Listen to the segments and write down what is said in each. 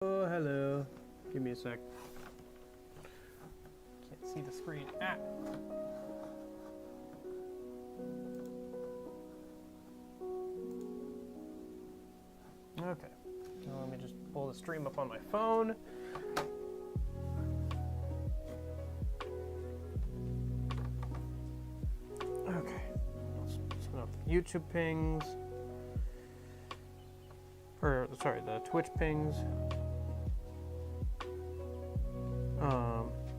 Oh, hello. Give me a sec. Can't see the screen. Ah. Okay. Now let me just pull the stream up on my phone. Okay. Let's turn off the YouTube pings. Or, sorry, the Twitch pings.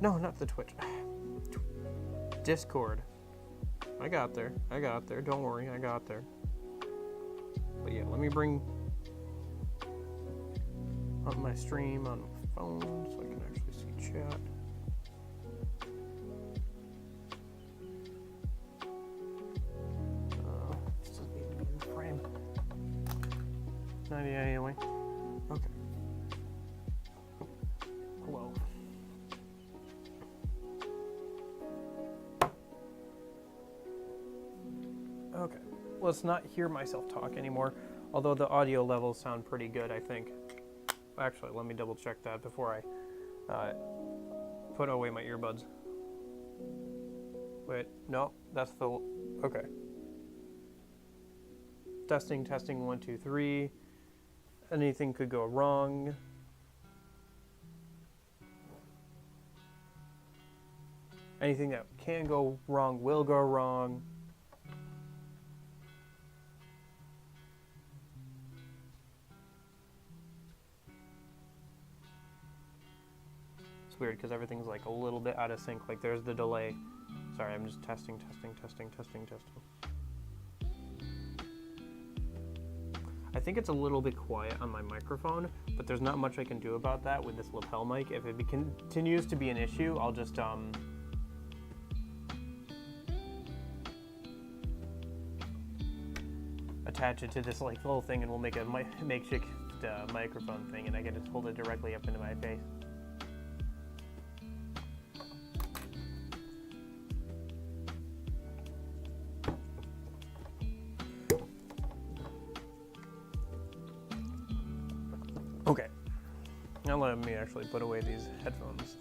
No, not the Twitch. Discord. I got there. Don't worry, I got there. But yeah, let me bring up my stream on my phone so I can actually see chat. This doesn't need to be in the frame. 90 anyway. Okay. Hello. Okay, let's not hear myself talk anymore, although the audio levels sound pretty good, I think. Actually, let me double check that before I put away my earbuds. Wait, no, that's the, okay. Testing, 1, 2, 3. Anything could go wrong. Anything that can go wrong will go wrong. Weird because everything's like a little bit out of sync, like there's the delay. Sorry, I'm just testing. I think it's a little bit quiet on my microphone, but there's not much I can do about that with this lapel mic. If it continues to be an issue, I'll just attach it to this like little thing and we'll make a makeshift microphone thing and I can just hold it directly up into my face. Okay, now let me actually put away these headphones,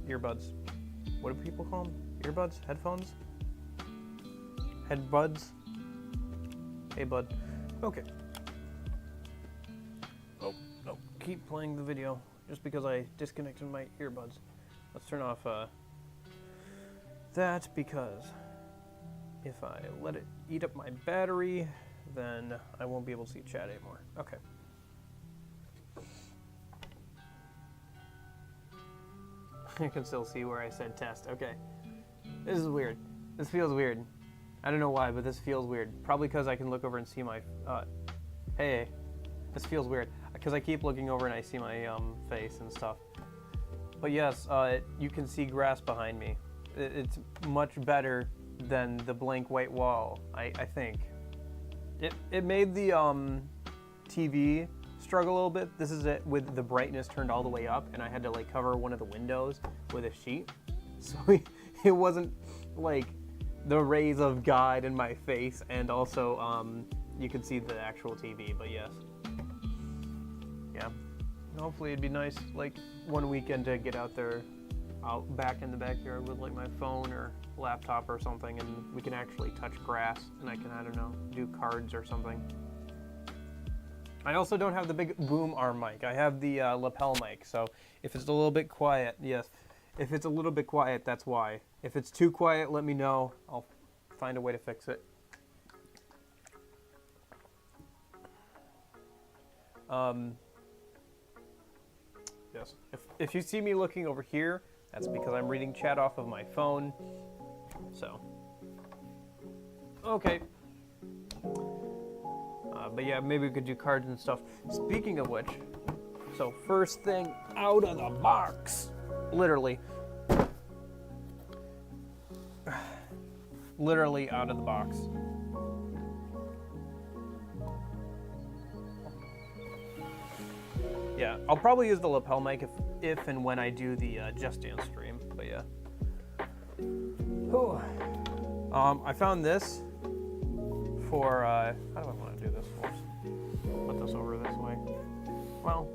earbuds. What do people call them? Earbuds? Headphones? Headbuds? Hey, bud. Okay. Oh, no, keep playing the video just because I disconnected my earbuds. Let's turn off that because if I let it eat up my battery, then I won't be able to see chat anymore. Okay. I can still see where I said test. Okay. This is weird. This feels weird. I don't know why, but this feels weird. Probably because I can look over and see my... hey. This feels weird. Because I keep looking over and I see my face and stuff. But yes, you can see grass behind me. It's much better than the blank white wall, I think. It made the TV... struggle a little bit. This is it with the brightness turned all the way up and I had to like cover one of the windows with a sheet. So it wasn't like the rays of God in my face and also you could see the actual TV, but yes. Yeah. Hopefully it'd be nice like one weekend to get out there out back in the backyard with like my phone or laptop or something and we can actually touch grass and I can, I don't know, do cards or something. I also don't have the big boom arm mic. I have the lapel mic, so if it's a little bit quiet, yes. If it's a little bit quiet, that's why. If it's too quiet, let me know. I'll find a way to fix it. Yes. If you see me looking over here, that's because I'm reading chat off of my phone. So. Okay. But yeah, maybe we could do cards and stuff. Speaking of which, so first thing out of the box, literally out of the box. Yeah, I'll probably use the lapel mic if and when I do the Just Dance stream, but yeah. Whew. I found this for, how do I want to do this? Put this over this way. Well,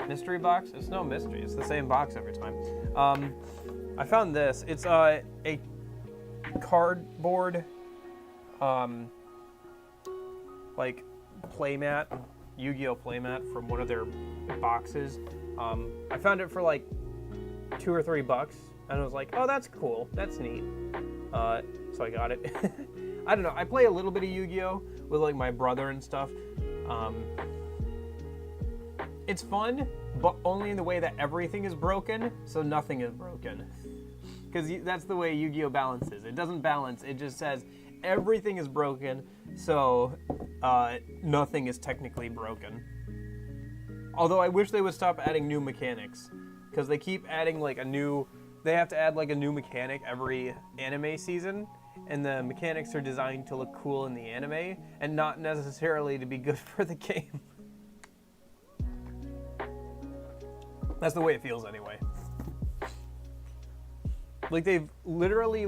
Mystery box? It's no mystery. It's the same box every time. I found this. It's a cardboard, like playmat, Yu-Gi-Oh playmat from one of their boxes. I found it for like $2 or $3, and I was like, oh, that's cool. That's neat. So I got it. I don't know. I play a little bit of Yu-Gi-Oh with like my brother and stuff. It's fun, but only in the way that everything is broken, so nothing is broken. Because that's the way Yu-Gi-Oh balances. It doesn't balance. It just says everything is broken, so nothing is technically broken. Although I wish they would stop adding new mechanics, because they keep adding like they have to add like a new mechanic every anime season, and the mechanics are designed to look cool in the anime and not necessarily to be good for the game. That's the way it feels anyway. Like they've literally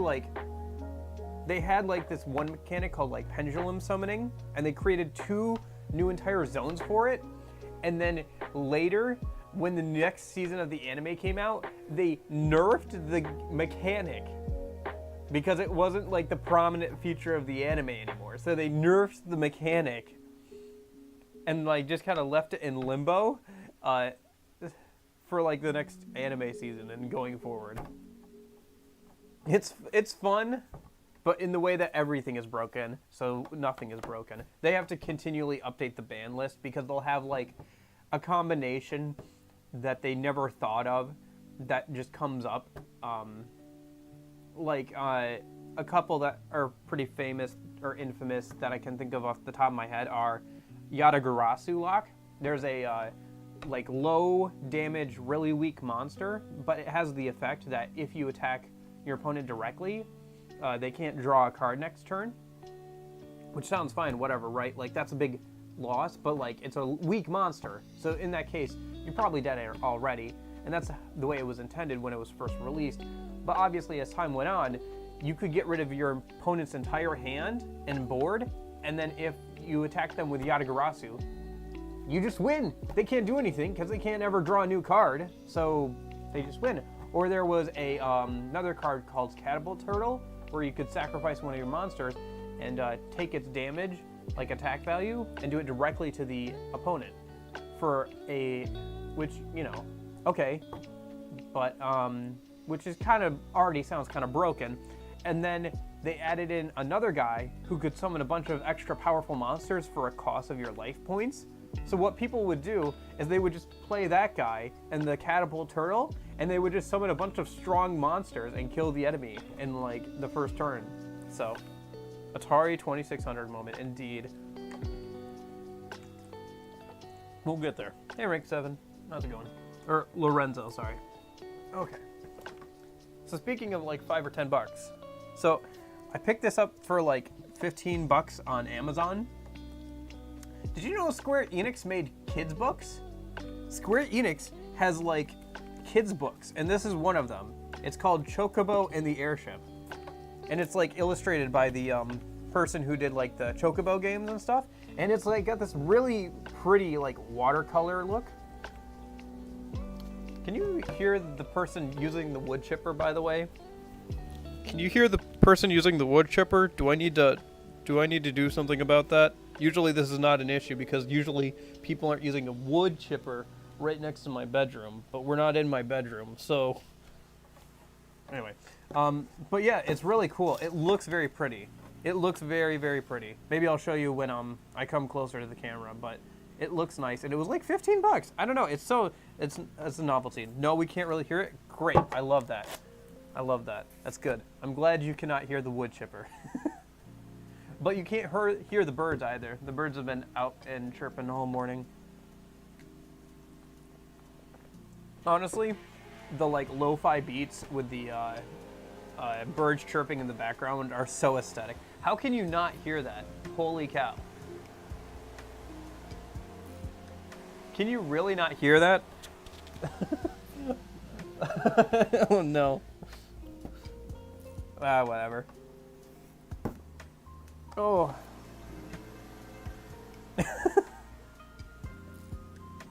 they had like this one mechanic called like pendulum summoning, and they created 2 new entire zones for it. And then later, when the next season of the anime came out, they nerfed the mechanic because it wasn't like the prominent feature of the anime anymore. So they nerfed the mechanic and like just kind of left it in limbo for like the next anime season and going forward. It's fun, but in the way that everything is broken, so nothing is broken. They have to continually update the ban list because they'll have like a combination that they never thought of that just comes up. A couple that are pretty famous or infamous that I can think of off the top of my head are Yatagarasu lock. There's a like low damage, really weak monster, but it has the effect that if you attack your opponent directly, they can't draw a card next turn, which sounds fine, whatever, right? Like that's a big loss, but like it's a weak monster, so in that case you're probably dead already, and that's the way it was intended when it was first released. But obviously as time went on, you could get rid of your opponent's entire hand and board, and then if you attack them with Yatagarasu, you just win. They can't do anything because they can't ever draw a new card, so they just win. Or there was a another card called Catapult Turtle, where you could sacrifice one of your monsters and take its damage, like attack value, and do it directly to the opponent for which, you know, okay, but which is kind of already sounds kind of broken. And then they added in another guy who could summon a bunch of extra powerful monsters for a cost of your life points. So what people would do is they would just play that guy and the Catapult Turtle, and they would just summon a bunch of strong monsters and kill the enemy in like the first turn. So, Atari 2600 moment, indeed. We'll get there. Hey, Rank 7. How's it going? Or Lorenzo, sorry. Okay. So speaking of like $5 or $10, so I picked this up for like $15 on Amazon. Did you know Square Enix made kids books? Square Enix has like kids books, and this is one of them. It's called Chocobo and the Airship, and it's like illustrated by the person who did like the Chocobo games and stuff, and it's like got this really pretty like watercolor look. Can you hear the person using the wood chipper, by the way? Can you hear the person using the wood chipper? Do I need to do something about that? Usually this is not an issue because usually people aren't using a wood chipper right next to my bedroom, but we're not in my bedroom, so anyway. But yeah, it's really cool. It looks very pretty. It looks very, very pretty. Maybe I'll show you when I come closer to the camera, but it looks nice, and it was like $15. I don't know. It's a novelty. No, we can't really hear it. Great. I love that. I love that. That's good. I'm glad you cannot hear the wood chipper. But you can't hear the birds either. The birds have been out and chirping the whole morning. Honestly, the like lo-fi beats with the birds chirping in the background are so aesthetic. How can you not hear that? Holy cow. Can you really not hear that? Oh no. Whatever. Oh.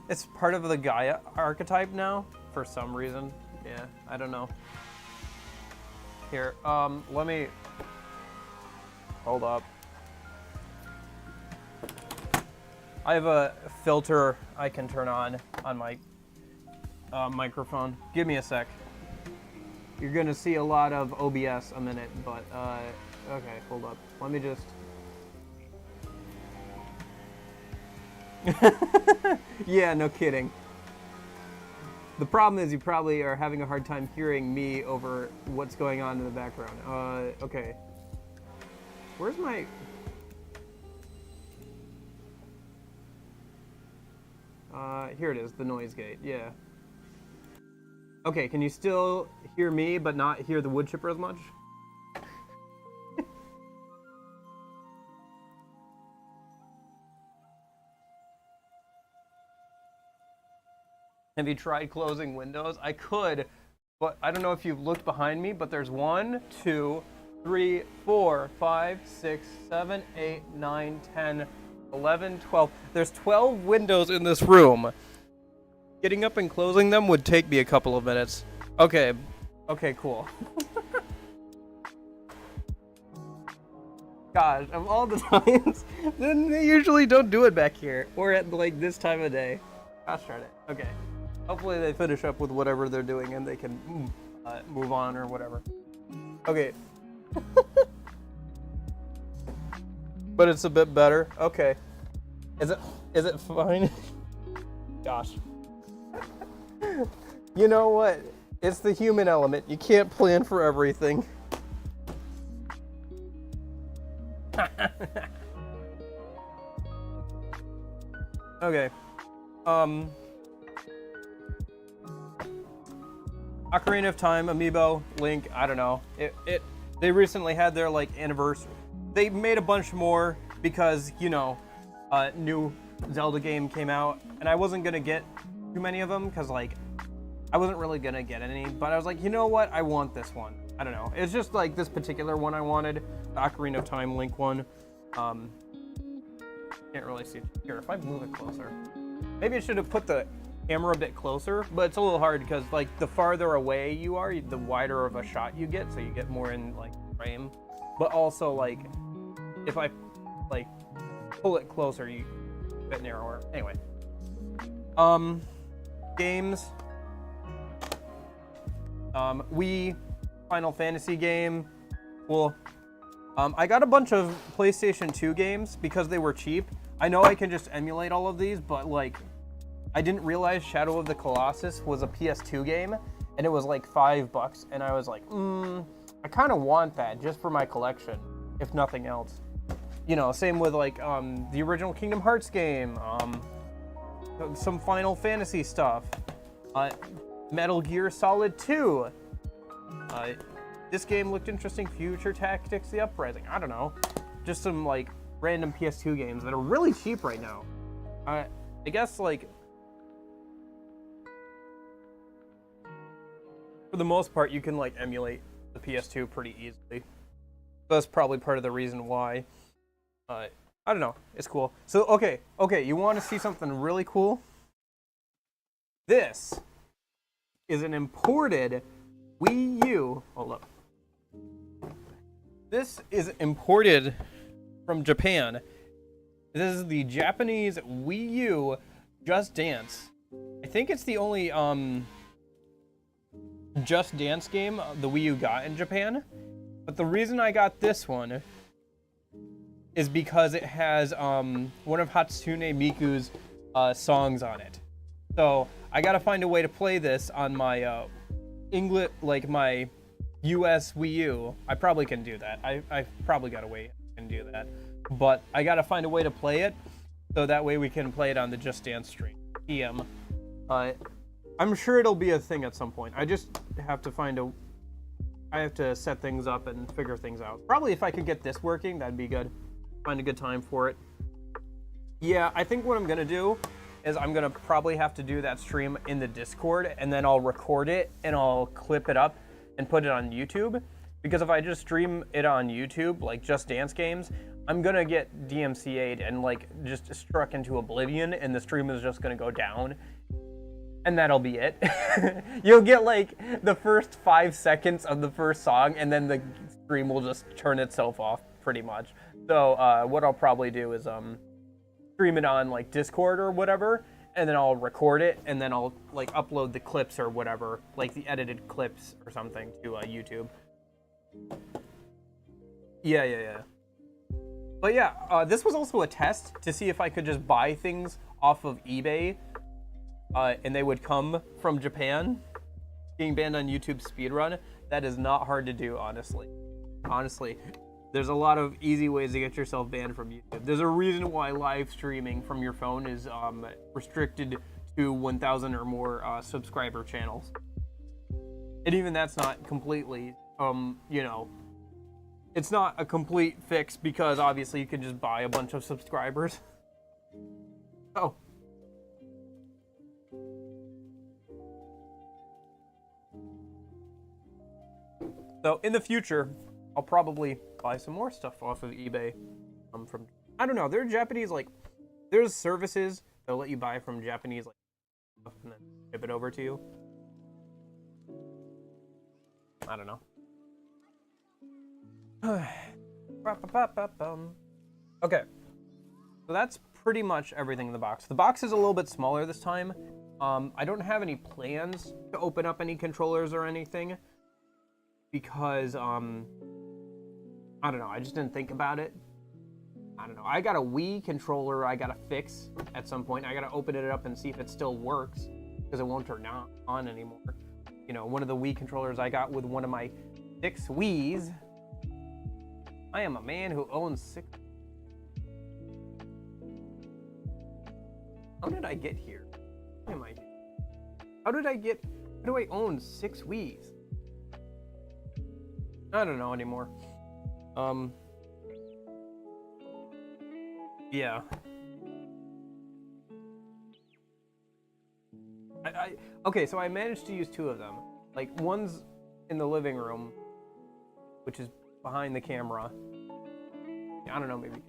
It's part of the Gaia archetype now, for some reason. Yeah, I don't know. Here, let me... Hold up. I have a filter I can turn on my microphone. Give me a sec. You're gonna see a lot of OBS a minute, but, okay, hold up. Let me just... Yeah, no kidding. The problem is you probably are having a hard time hearing me over what's going on in the background. Okay. Where's my... Here it is, the noise gate, yeah. Okay, can you still hear me but not hear the wood chipper as much? Have you tried closing windows? I could, but I don't know if you've looked behind me, but there's 1, 2, 3, 4, 5, 6, 7, 8, 9, 10, 11, 12. There's 12 windows in this room. Getting up and closing them would take me a couple of minutes. Okay, cool. Gosh, of all the times, then they usually don't do it back here, or at like this time of day. Gosh darn it. Okay. Hopefully they finish up with whatever they're doing and they can move on or whatever. Okay. But it's a bit better. Okay. Is it fine? Gosh. You know what? It's the human element. You can't plan for everything. Okay. Ocarina of Time, Amiibo, Link, I don't know. They recently had their like anniversary. They made a bunch more because, you know, new Zelda game came out, and I wasn't gonna get too many of them because like I wasn't really gonna get any, but I was like, you know what, I want this one. I don't know. It's just like this particular one I wanted, the Ocarina of Time Link one. Can't really see it here. If I move it closer, maybe I should have put the camera a bit closer, but it's a little hard because like the farther away you are, the wider of a shot you get, so you get more in like frame. But also like if I like pull it closer, you get a bit narrower. Anyway, games. Wii Final Fantasy game. Well, I got a bunch of PlayStation 2 games because they were cheap. I know I can just emulate all of these, but like I didn't realize Shadow of the Colossus was a PS2 game, and it was like $5, and I was like, I kind of want that just for my collection, if nothing else. You know, same with like the original Kingdom Hearts game, some Final Fantasy stuff, Metal Gear Solid 2. This game looked interesting. Future Tactics: The Uprising. I don't know, just some like random PS2 games that are really cheap right now. I guess like for the most part you can like emulate the PS2 pretty easily. That's probably part of the reason why. I don't know. It's cool. So okay. You want to see something really cool? This is an imported Wii U. Hold up. This is imported from Japan. This is the Japanese Wii U Just Dance. I think it's the only Just Dance game the Wii U got in Japan. But the reason I got this one is because it has one of Hatsune Miku's songs on it. So I gotta find a way to play this on my English, like my US Wii U. I probably can do that. I've probably got a way I can do that. But I gotta find a way to play it so that way we can play it on the Just Dance stream. PM. I'm sure it'll be a thing at some point. I just have to I have to set things up and figure things out. Probably if I could get this working, that'd be good. Find a good time for it. Yeah, I think what I'm gonna do is I'm gonna probably have to do that stream in the Discord, and then I'll record it and I'll clip it up and put it on YouTube. Because if I just stream it on YouTube, like Just Dance games, I'm gonna get DMCA'd and like just struck into oblivion, and the stream is just gonna go down, and that'll be it. You'll get like the first 5 seconds of the first song, and then the stream will just turn itself off pretty much. So what I'll probably do is stream it on like Discord or whatever, and then I'll record it, and then I'll like upload the clips or whatever, like the edited clips or something to YouTube. Yeah. But yeah, this was also a test to see if I could just buy things off of eBay, and they would come from Japan. Being banned on YouTube speedrun, that is not hard to do, honestly. Honestly, there's a lot of easy ways to get yourself banned from YouTube. There's a reason why live streaming from your phone is restricted to 1,000 or more subscriber channels. And even that's not completely, you know, it's not a complete fix, because obviously you can just buy a bunch of subscribers. Oh. So in the future, I'll probably buy some more stuff off of eBay. From, I don't know, there are Japanese, like, there's services that'll let you buy from Japanese, like, stuff and then ship it over to you. I don't know. Okay, so that's pretty much everything in the box. The box is a little bit smaller this time. I don't have any plans to open up any controllers or anything, because I don't know, I just didn't think about it. I don't know, I got a Wii controller I gotta fix at some point. I gotta open it up and see if it still works, because it won't turn on anymore. You know, one of the Wii controllers I got with one of my 6 Wiis. I am a man who owns 6. How did I get here? Where am I? How do I own 6 Wiis? I don't know anymore. Yeah. Okay, so I managed to use 2 of them. Like, one's in the living room, which is behind the camera. I don't know, maybe.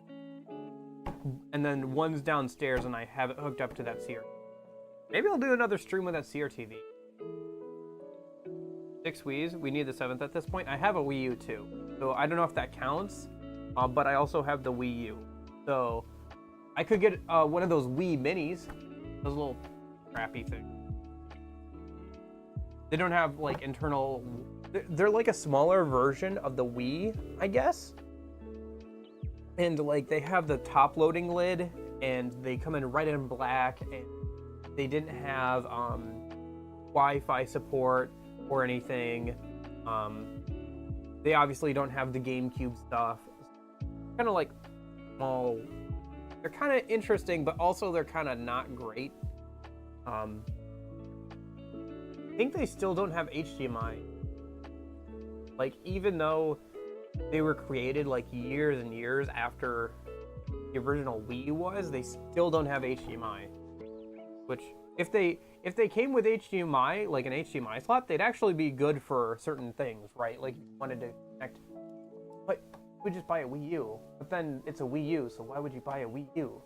And then one's downstairs, and I have it hooked up to that CRT. Maybe I'll do another stream with that CRTV. 6 Wiis. We need the 7th at this point. I have a Wii U too, so I don't know if that counts. But I also have the Wii U, so I could get one of those Wii Minis, those little crappy things. They don't have like internal. They're like a smaller version of the Wii, I guess. And like they have the top loading lid, and they come in red and black, and they didn't have Wi-Fi support or anything. They obviously don't have the GameCube stuff. Kind of like small. They're kind of interesting, but also they're kind of not great. I think they still don't have HDMI. Like, even though they were created like years and years after the original Wii was, they still don't have HDMI. Which, if they came with HDMI, like an HDMI slot, they'd actually be good for certain things, right? Like, if you wanted to connect. But you would just buy a Wii U. But then it's a Wii U, so why would you buy a Wii U?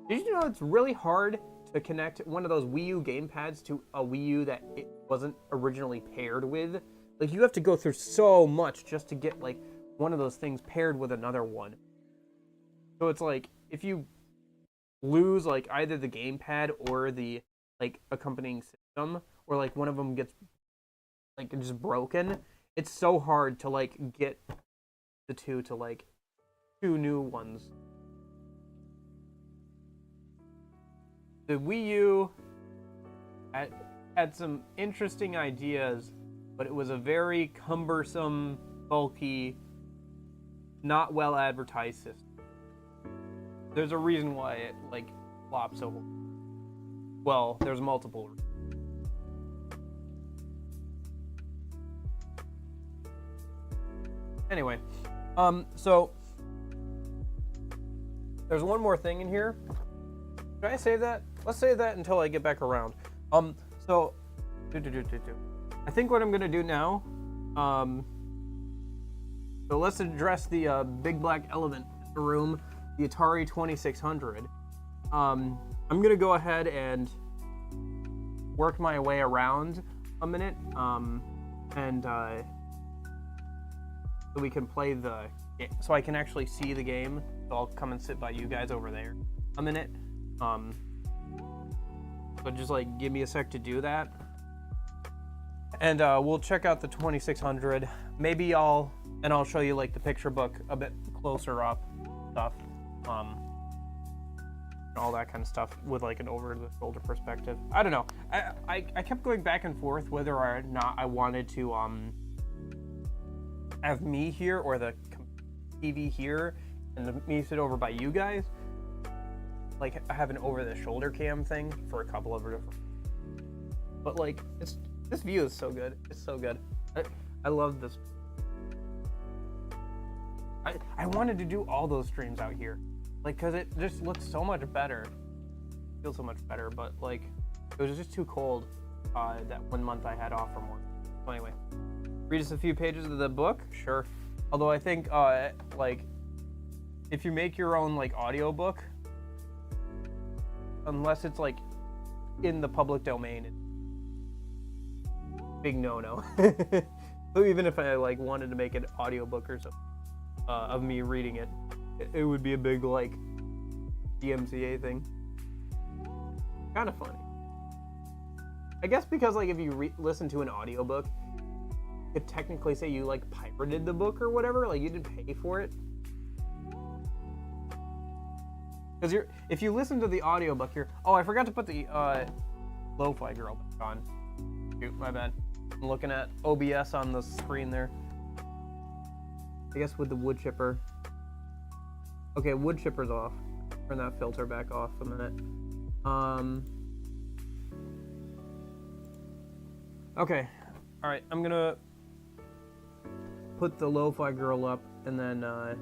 Did you know it's really hard to connect one of those Wii U gamepads to a Wii U that it wasn't originally paired with? Like, you have to go through so much just to get like one of those things paired with another one. So it's like, if you lose like either the gamepad or the like accompanying system, or like one of them gets like just broken, it's so hard to like get the two to like 2 new ones. The Wii U had some interesting ideas, but it was a very cumbersome, bulky, not well advertised system. There's a reason why it like flopped so well. There's multiple reasons. Anyway, so there's one more thing in here. Should I save that? Let's save that until I get back around. So I think what I'm gonna do now, So let's address the big black elephant in the room, the Atari 2600. I'm gonna go ahead and work my way around a minute, so we can play the game, so I can actually see the game. So I'll come and sit by you guys over there a minute. So just like give me a sec to do that, and we'll check out the 2600. Maybe I'll show you like the picture book a bit closer up, stuff, all that kind of stuff with like an over-the-shoulder perspective. I don't know. I kept going back and forth whether or not I wanted to have me here or the TV here and me sit over by you guys. Like I have an over-the-shoulder cam thing for a couple of different. But like this view is so good. It's so good. I love this. I wanted to do all those streams out here, like, cause it just looks so much better. Feels so much better, but like it was just too cold that 1 month I had off from work. So anyway, read us a few pages of the book, sure. Although I think like if you make your own like audio book, unless it's like in the public domain, it's big no. So even if I like wanted to make an audio book or something of me reading it, it would be a big like DMCA thing. Kind of funny, I guess, because like if you listen to an audiobook, you could technically say you like pirated the book or whatever, like you didn't pay for it. Because if you listen to the audiobook, oh, I forgot to put the lo-fi girl back on. Shoot, my bad. I'm looking at OBS on the screen there. I guess with the wood chipper. Okay, wood chipper's off. Turn that filter back off a minute. Okay, all right. I'm gonna put the lo-fi girl up, and then I'm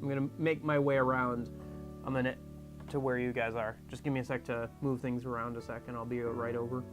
gonna make my way around a minute to where you guys are. Just give me a sec to move things around a second. I'll be right over.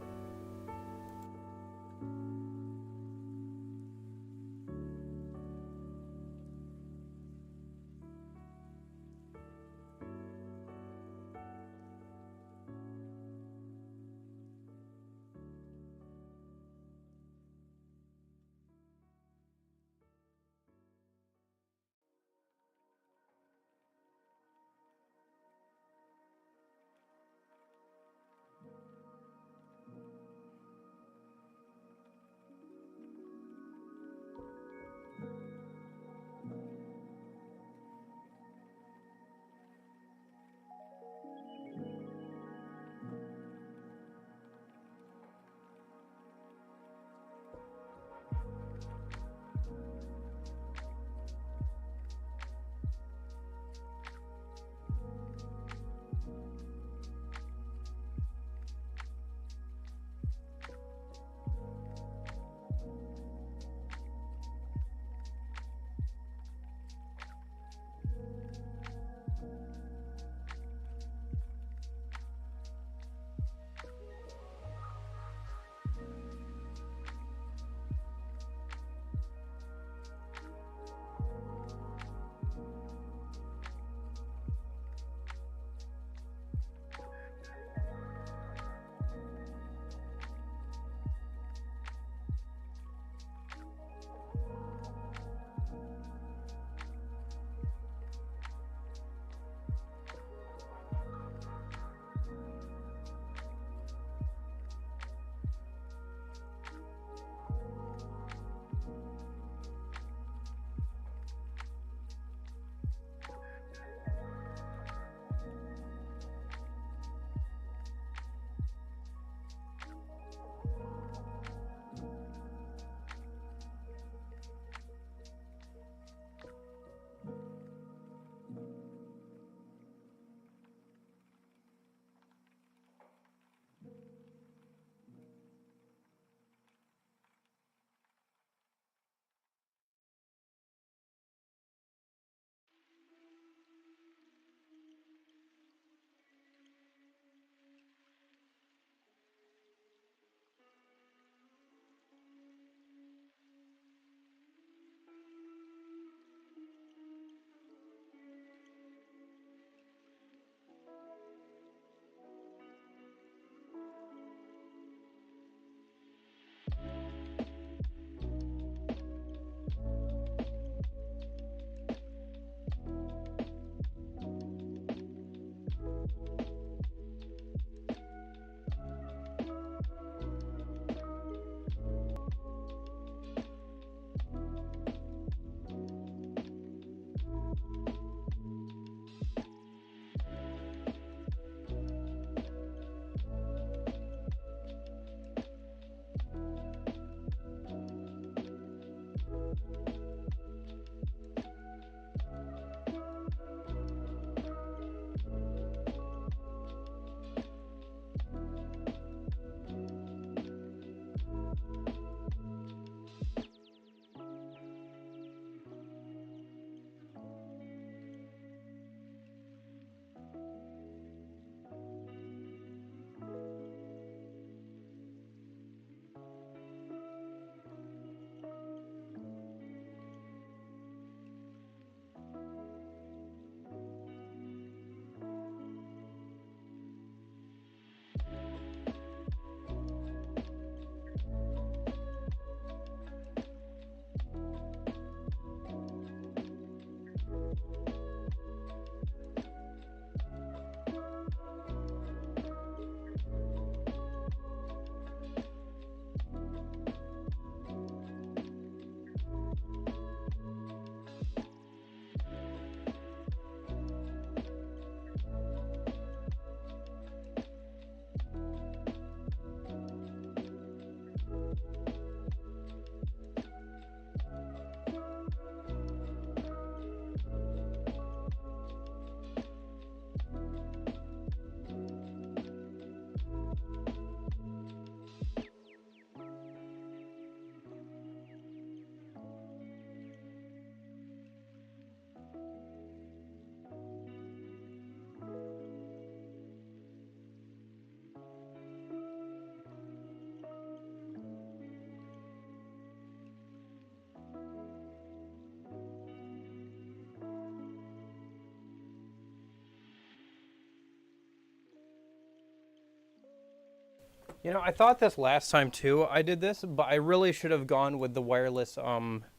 You know, I thought this last time too I did this, but I really should have gone with the wireless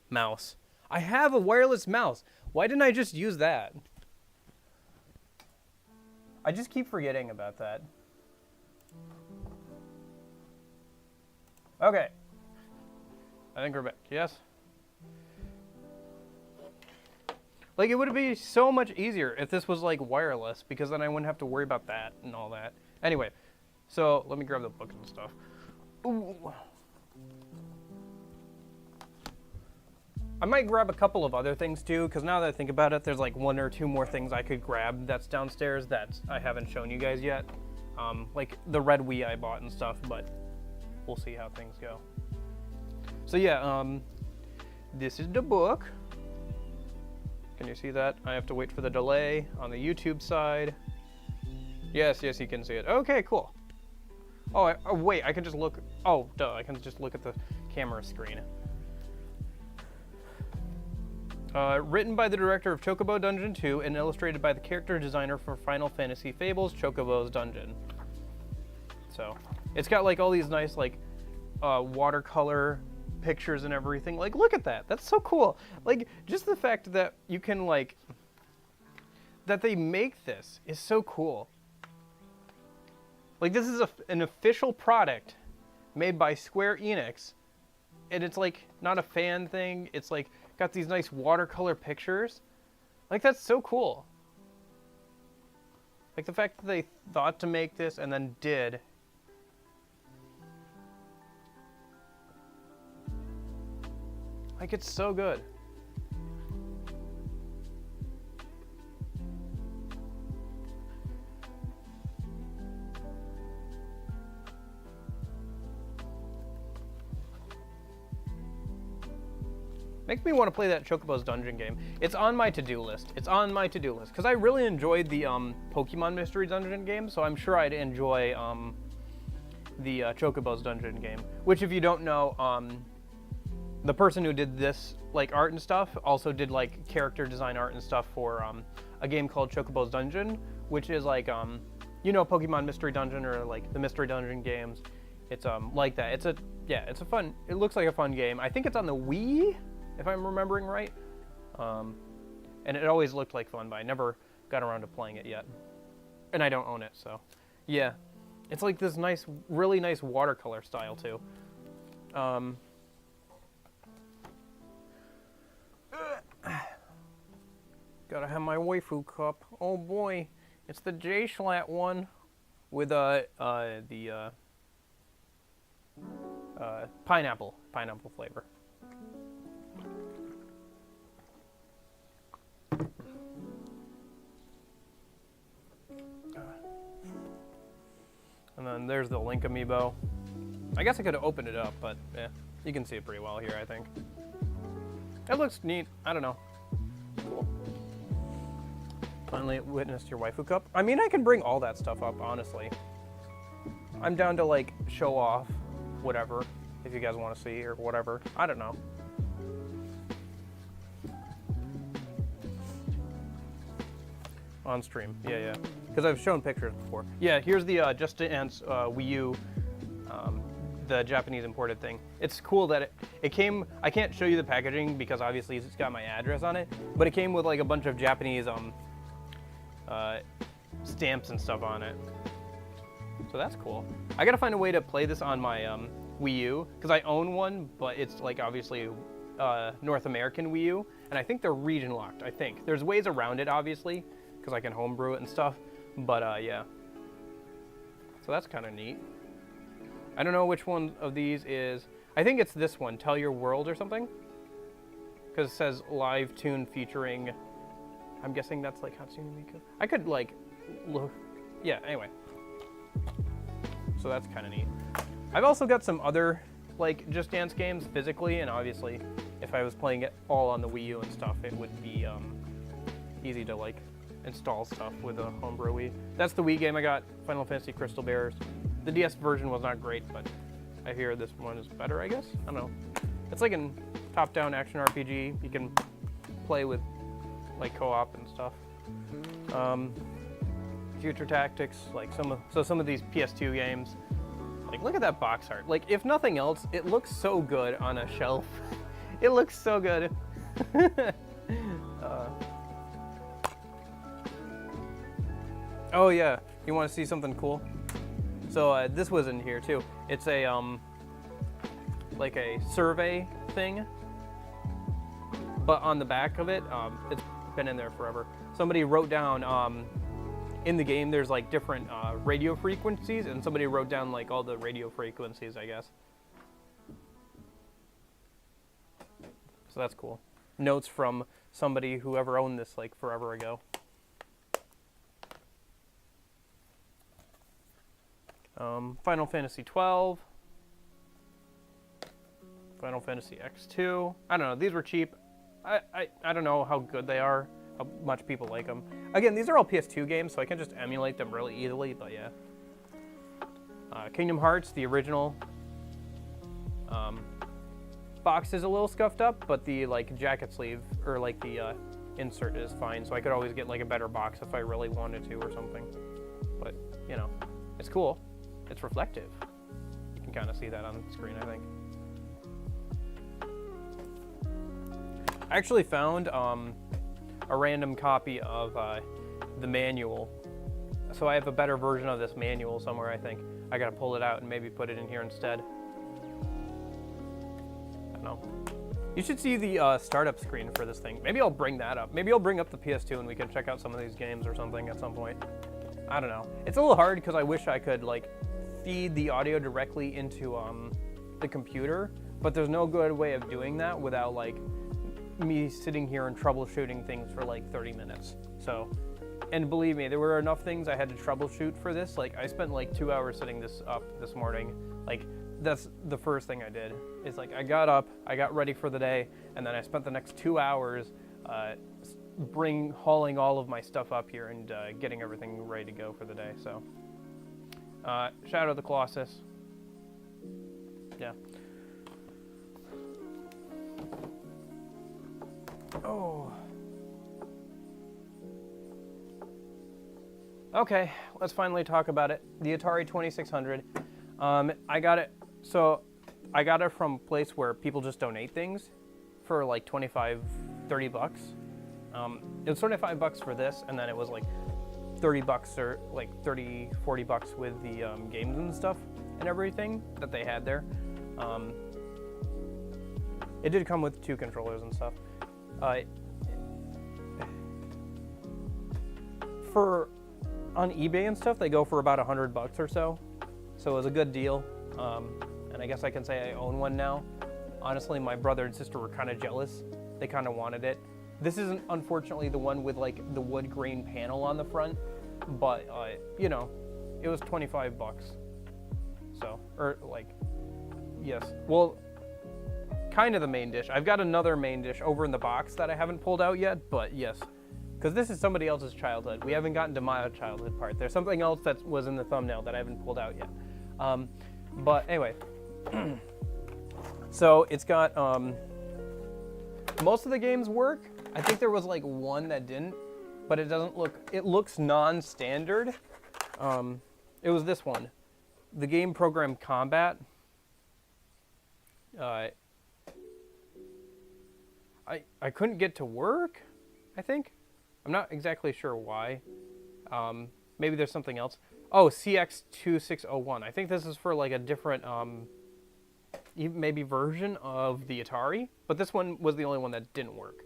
mouse. I have a wireless mouse. Why didn't I just use that? I just keep forgetting about that. Okay. I think we're back. Yes? Like, it would be so much easier if this was, like, wireless, because then I wouldn't have to worry about that and all that. Anyway, so let me grab the book and stuff. Ooh. I might grab a couple of other things, too, because now that I think about it, there's, like, 1 or 2 more things I could grab that's downstairs that I haven't shown you guys yet. Like, the red Wii I bought and stuff, but we'll see how things go. So yeah, this is the book. Can you see that? I have to wait for the delay on the YouTube side. Yes, yes, you can see it. Okay, cool. Oh, wait, I can just look. Oh, duh, I can just look at the camera screen. Written by the director of Chocobo Dungeon 2 and illustrated by the character designer for Final Fantasy Fables, Chocobo's Dungeon. So, it's got like all these nice like watercolor pictures and everything. Like, look at that. That's so cool. Like, just the fact that you can like, that they make this is so cool. Like, this is an official product made by Square Enix, and it's like not a fan thing. It's like got these nice watercolor pictures. Like, that's so cool. Like, the fact that they thought to make this and then did. Like, it's so good. Makes me want to play that Chocobo's Dungeon game. It's on my to-do list. It's on my to-do list. Because I really enjoyed the Pokemon Mystery Dungeon game, so I'm sure I'd enjoy the Chocobo's Dungeon game. Which, if you don't know, the person who did this like art and stuff also did like character design art and stuff for a game called Chocobo's Dungeon, which is like you know, Pokemon Mystery Dungeon or like the Mystery Dungeon games. It's like that. It's a fun. It looks like a fun game. I think it's on the Wii, if I'm remembering right. And it always looked like fun, but I never got around to playing it yet. And I don't own it, so yeah. It's like this nice, really nice watercolor style too. Gotta have my waifu cup. Oh boy, it's the J-Schlatt one with the pineapple flavor. And then there's the Link amiibo. I guess I could have opened it up, but yeah, you can see it pretty well here, I think. It looks neat. I don't know. Cool. Finally witnessed your waifu cup. I mean, I can bring all that stuff up, honestly. I'm down to like show off whatever, if you guys want to see or whatever. I don't know. On stream, yeah. Because I've shown pictures before. Yeah, here's the Just Dance Wii U, the Japanese imported thing. It's cool that it came, I can't show you the packaging because obviously it's got my address on it, but it came with like a bunch of Japanese stamps and stuff on it. So that's cool. I gotta find a way to play this on my Wii U, because I own one, but it's like obviously North American Wii U, and I think they're region locked, I think. There's ways around it, obviously, because I can homebrew it and stuff, but yeah. So that's kind of neat. I don't know which one of these is, I think it's this one, Tell Your World or something, because it says live tune featuring, I'm guessing that's like Hatsune Miku. I could like look, yeah, anyway. So that's kind of neat. I've also got some other like Just Dance games physically, and obviously if I was playing it all on the Wii U and stuff, it would be easy to like install stuff with a homebrew Wii. That's the Wii game I got, Final Fantasy Crystal Bears. The DS version was not great, but I hear this one is better, I guess? I don't know. It's like a top-down action RPG. You can play with like co-op and stuff. Future Tactics, like some of these PS2 games. Like, look at that box art. Like, if nothing else, it looks so good on a shelf. It looks so good. Oh yeah, you want to see something cool? So this was in here too. It's a like a survey thing, but on the back of it, it's been in there forever. Somebody wrote down in the game there's like different radio frequencies, and somebody wrote down like all the radio frequencies, I guess. So that's cool. Notes from somebody whoever owned this like forever ago. Final Fantasy 12, Final Fantasy X2. I don't know, these were cheap. I don't know how good they are, how much people like them. Again, these are all PS2 games, so I can just emulate them really easily, but yeah. Kingdom Hearts, the original. Box is a little scuffed up, but the like jacket sleeve, or like the insert is fine, so I could always get like a better box if I really wanted to or something. But, you know, it's cool. It's reflective. You can kind of see that on the screen, I think. I actually found a random copy of the manual. So I have a better version of this manual somewhere, I think. I gotta pull it out and maybe put it in here instead. I don't know. You should see the startup screen for this thing. Maybe I'll bring that up. Maybe I'll bring up the PS2 and we can check out some of these games or something at some point. I don't know. It's a little hard because I wish I could like feed the audio directly into the computer, but there's no good way of doing that without like me sitting here and troubleshooting things for like 30 minutes. So, and believe me, there were enough things I had to troubleshoot for this. Like I spent like 2 hours setting this up this morning. Like that's the first thing I did. Is like I got up, I got ready for the day, and then I spent the next 2 hours hauling all of my stuff up here and getting everything ready to go for the day. So, Shadow of the Colossus. Yeah. Oh. Okay, let's finally talk about it. The Atari 2600. I got it. So, I got it from a place where people just donate things for like 25, 30 bucks. It was 25 bucks for this, and then it was like 30 bucks or like 30, 40 bucks with the games and stuff and everything that they had there. It did come with 2 controllers and stuff. On eBay and stuff, they go for about 100 bucks or so. So it was a good deal. And I guess I can say I own one now. Honestly, my brother and sister were kind of jealous. They kind of wanted it. This isn't, unfortunately, the one with like the wood grain panel on the front, but you know, it was 25 bucks. So, or like, yes. Well, kind of the main dish. I've got another main dish over in the box that I haven't pulled out yet, but yes. Because this is somebody else's childhood. We haven't gotten to my childhood part. There's something else that was in the thumbnail that I haven't pulled out yet. But anyway. So it's got, most of the games work. I think there was like one that didn't, but it doesn't look, it looks non-standard. It was this one. The game program Combat. I couldn't get to work, I think. I'm not exactly sure why. Maybe there's something else. Oh, CX2601. I think this is for like a different, maybe version of the Atari, but this one was the only one that didn't work.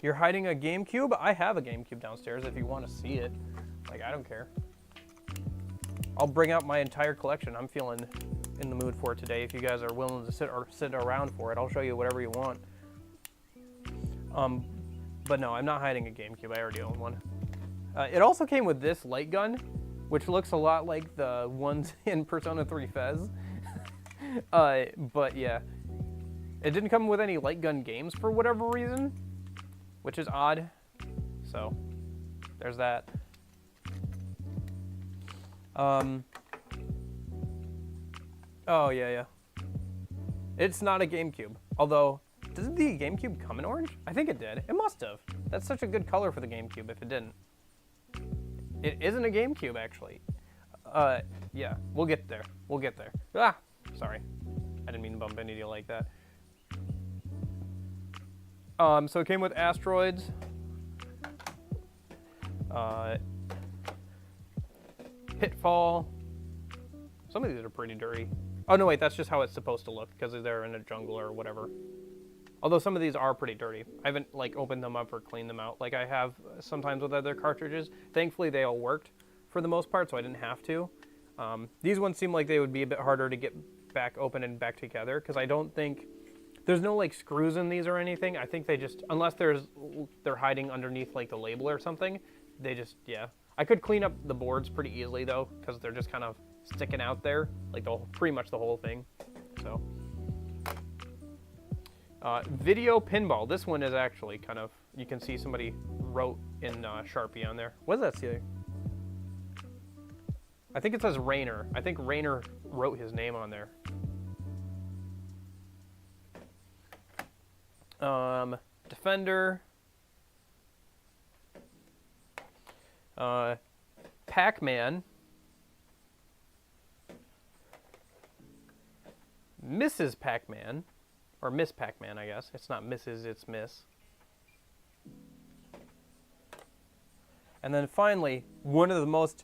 You're hiding a GameCube? I have a GameCube downstairs if you want to see it. Like, I don't care. I'll bring out my entire collection. I'm feeling in the mood for it today. If you guys are willing to sit around for it, I'll show you whatever you want. But no, I'm not hiding a GameCube. I already own one. It also came with this light gun, which looks a lot like the ones in Persona 3 Fez. But yeah, it didn't come with any light gun games for whatever reason, which is odd. So there's that. Oh yeah. It's not a GameCube, although. Doesn't the GameCube come in orange? I think it did. It must have. That's such a good color for the GameCube if it didn't. It isn't a GameCube, actually. Yeah, we'll get there. We'll get there. Ah, sorry. I didn't mean to bump into you like that. So it came with asteroids. Pitfall. Some of these are pretty dirty. Oh, no, wait, that's just how it's supposed to look because they're in a jungle or whatever. Although some of these are pretty dirty. I haven't, like, opened them up or cleaned them out like I have sometimes with other cartridges. Thankfully, they all worked for the most part, so I didn't have to. These ones seem like they would be a bit harder to get back open and back together because I don't think... There's no, like, screws in these or anything. I think they just... Unless they're hiding underneath, like, the label or something, they just... Yeah. I could clean up the boards pretty easily, though, because they're just kind of sticking out there. Like, pretty much the whole thing. So... video pinball. This one is actually kind of... You can see somebody wrote in Sharpie on there. What does that say? I think it says Rainer. I think Rainer wrote his name on there. Defender. Pac-Man. Mrs. Pac-Man. Or Miss Pac-Man, I guess. It's not Mrs., it's Miss. And then finally, one of the most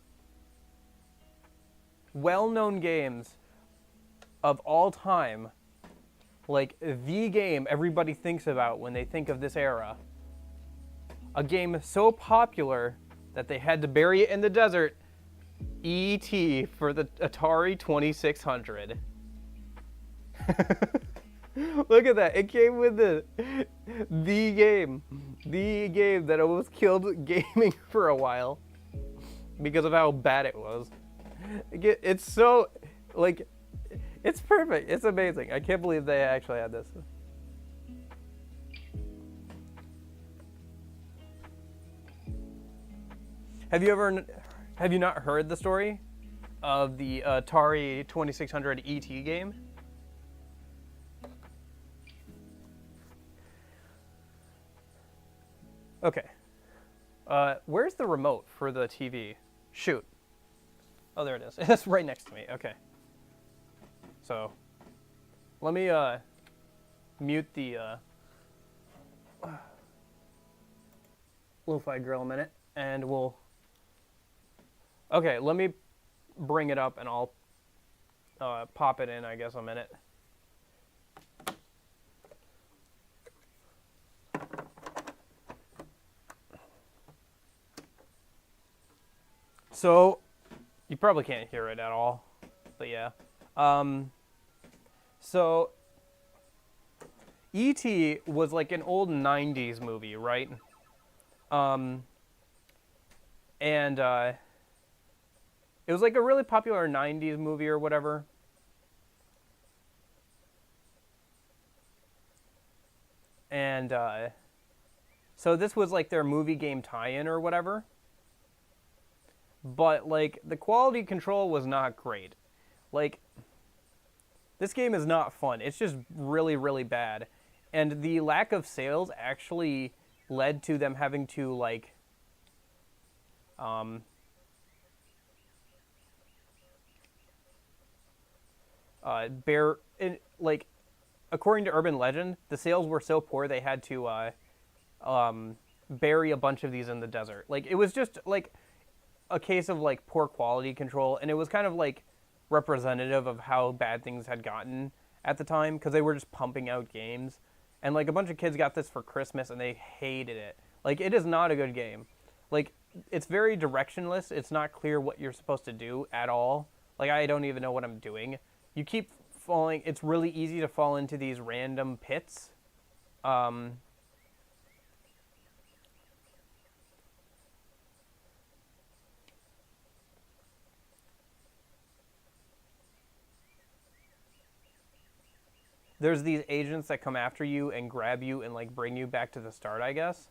well-known games of all time. Like, the game everybody thinks about when they think of this era. A game so popular that they had to bury it in the desert. E.T. for the Atari 2600. Look at that. It came with the game that almost killed gaming for a while because of how bad it was. It's so, like, it's perfect. It's amazing. I can't believe they actually had this. Have you not heard the story of the Atari 2600 ET game? Okay. Where's the remote for the TV? Shoot. Oh, there it is. It's right next to me. Okay. So, let me mute the lo-fi grill a minute, and we'll... Okay, let me bring it up, and I'll pop it in, I guess, a minute. So, you probably can't hear it at all, but yeah. So, E.T. was like an old 90s movie, right? And it was like a really popular 90s movie or whatever. And so this was like their movie game tie-in or whatever. But, like, the quality control was not great. Like, this game is not fun. It's just really, really bad. And the lack of sales actually led to them having to, like, according to urban legend, the sales were so poor they had to bury a bunch of these in the desert. Like, it was just, like, a case of, like, poor quality control, and it was kind of, like, representative of how bad things had gotten at the time, because they were just pumping out games. And, like, a bunch of kids got this for Christmas, and they hated it. Like, it is not a good game. Like, it's very directionless. It's not clear what you're supposed to do at all. Like, I don't even know what I'm doing. You keep falling. It's really easy to fall into these random pits. There's these agents that come after you and grab you and, like, bring you back to the start, I guess.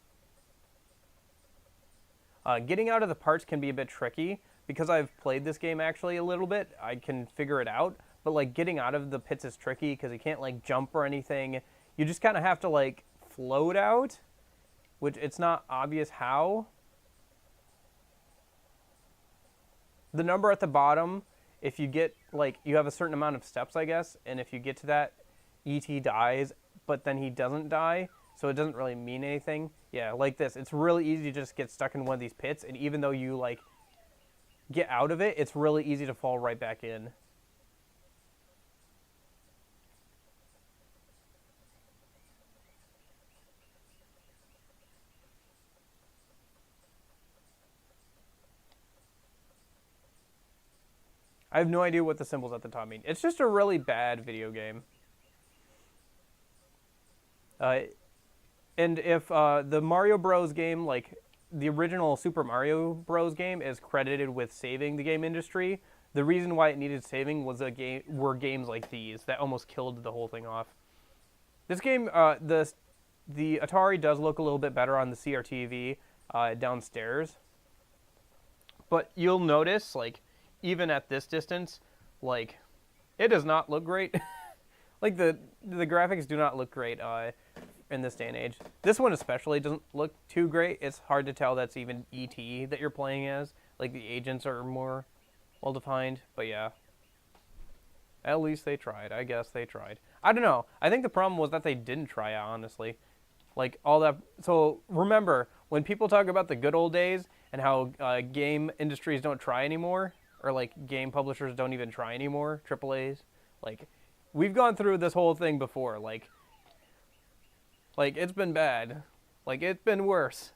Getting out of the parts can be a bit tricky. Because I've played this game actually a little bit, I can figure it out. But, like, getting out of the pits is tricky because you can't, like, jump or anything. You just kind of have to, like, float out, which it's not obvious how. the number at the bottom, if you get, like, you have a certain amount of steps, I guess, and if you get to that, E.T. dies, but then he doesn't die, so it doesn't really mean anything. Yeah, like this. It's really easy to just get stuck in one of these pits, and even though you, like, get out of it, it's really easy to fall right back in. I have no idea what the symbols at the top mean. It's just a really bad video game. And if the Mario Bros. Game, like the original Super Mario Bros. Game, is credited with saving the game industry, the reason why it needed saving were games like these that almost killed the whole thing off. This game, the Atari does look a little bit better on the CRTV downstairs, but you'll notice, like, even at this distance, like, it does not look great. Like, the graphics do not look great in this day and age. This one especially doesn't look too great. It's hard to tell that's even E.T. that you're playing as. Like, the agents are more well-defined, but yeah. At least they tried. I guess they tried. I don't know. I think the problem was that they didn't try it, honestly. Like, all that... So, remember, when people talk about the good old days and how game industries don't try anymore, or, like, game publishers don't even try anymore, AAAs, like, we've gone through this whole thing before. Like, it's been bad. Like, it's been worse.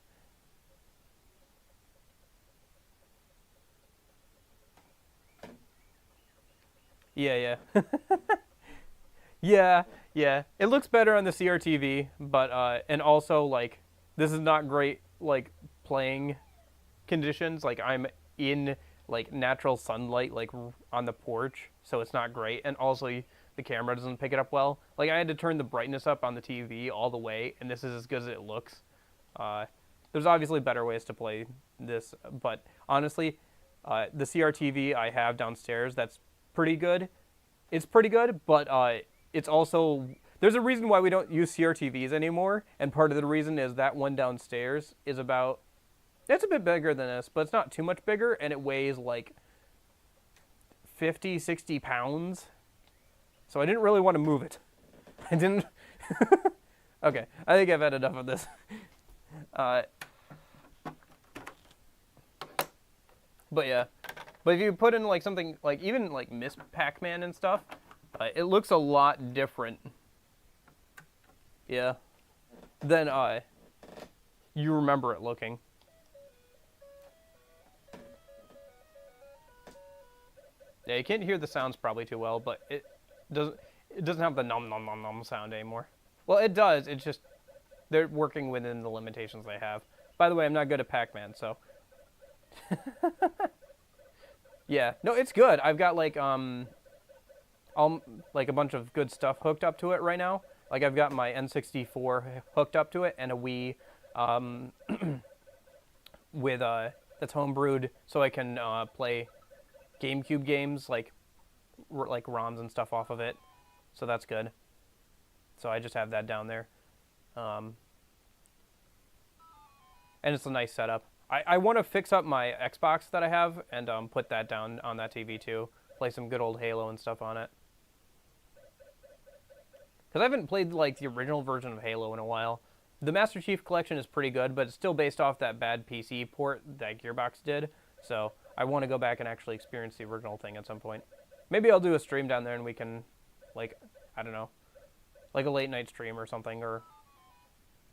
Yeah. Yeah. It looks better on the CRTV, but, and also, like, this is not great, like, playing conditions. Like, I'm in, like, natural sunlight, like, on the porch, so it's not great. And also, the camera doesn't pick it up well. Like, I had to turn the brightness up on the TV all the way, and this is as good as it looks. There's obviously better ways to play this, but honestly, the CRTV I have downstairs, that's pretty good. It's pretty good, but it's also... There's a reason why we don't use CRTVs anymore, and part of the reason is that one downstairs is about... It's a bit bigger than this, but it's not too much bigger, and it weighs like 50, 60 pounds. So I didn't really want to move it. I didn't... Okay, I think I've had enough of this. But yeah. But if you put in, like, something, like, even, like, Miss Pac-Man and stuff, it looks a lot different. Yeah. Than, you remember it looking. Yeah, you can't hear the sounds probably too well, but it doesn't have the nom nom nom nom sound anymore. Well, it does. It's just they're working within the limitations they have. By the way, I'm not good at Pac-Man, so... Yeah, no, it's good. I've got, like, like, a bunch of good stuff hooked up to it right now. Like, I've got my N64 hooked up to it and a Wii with that's homebrewed, so I can play GameCube games, like ROMs and stuff off of it. So that's good. So I just have that down there. And it's a nice setup. I want to fix up my Xbox that I have and put that down on that TV too. Play some good old Halo and stuff on it. Because I haven't played, like, the original version of Halo in a while. The Master Chief Collection is pretty good, but it's still based off that bad PC port that Gearbox did. So I want to go back and actually experience the original thing at some point. Maybe I'll do a stream down there and we can, like, I don't know, like a late night stream or something, or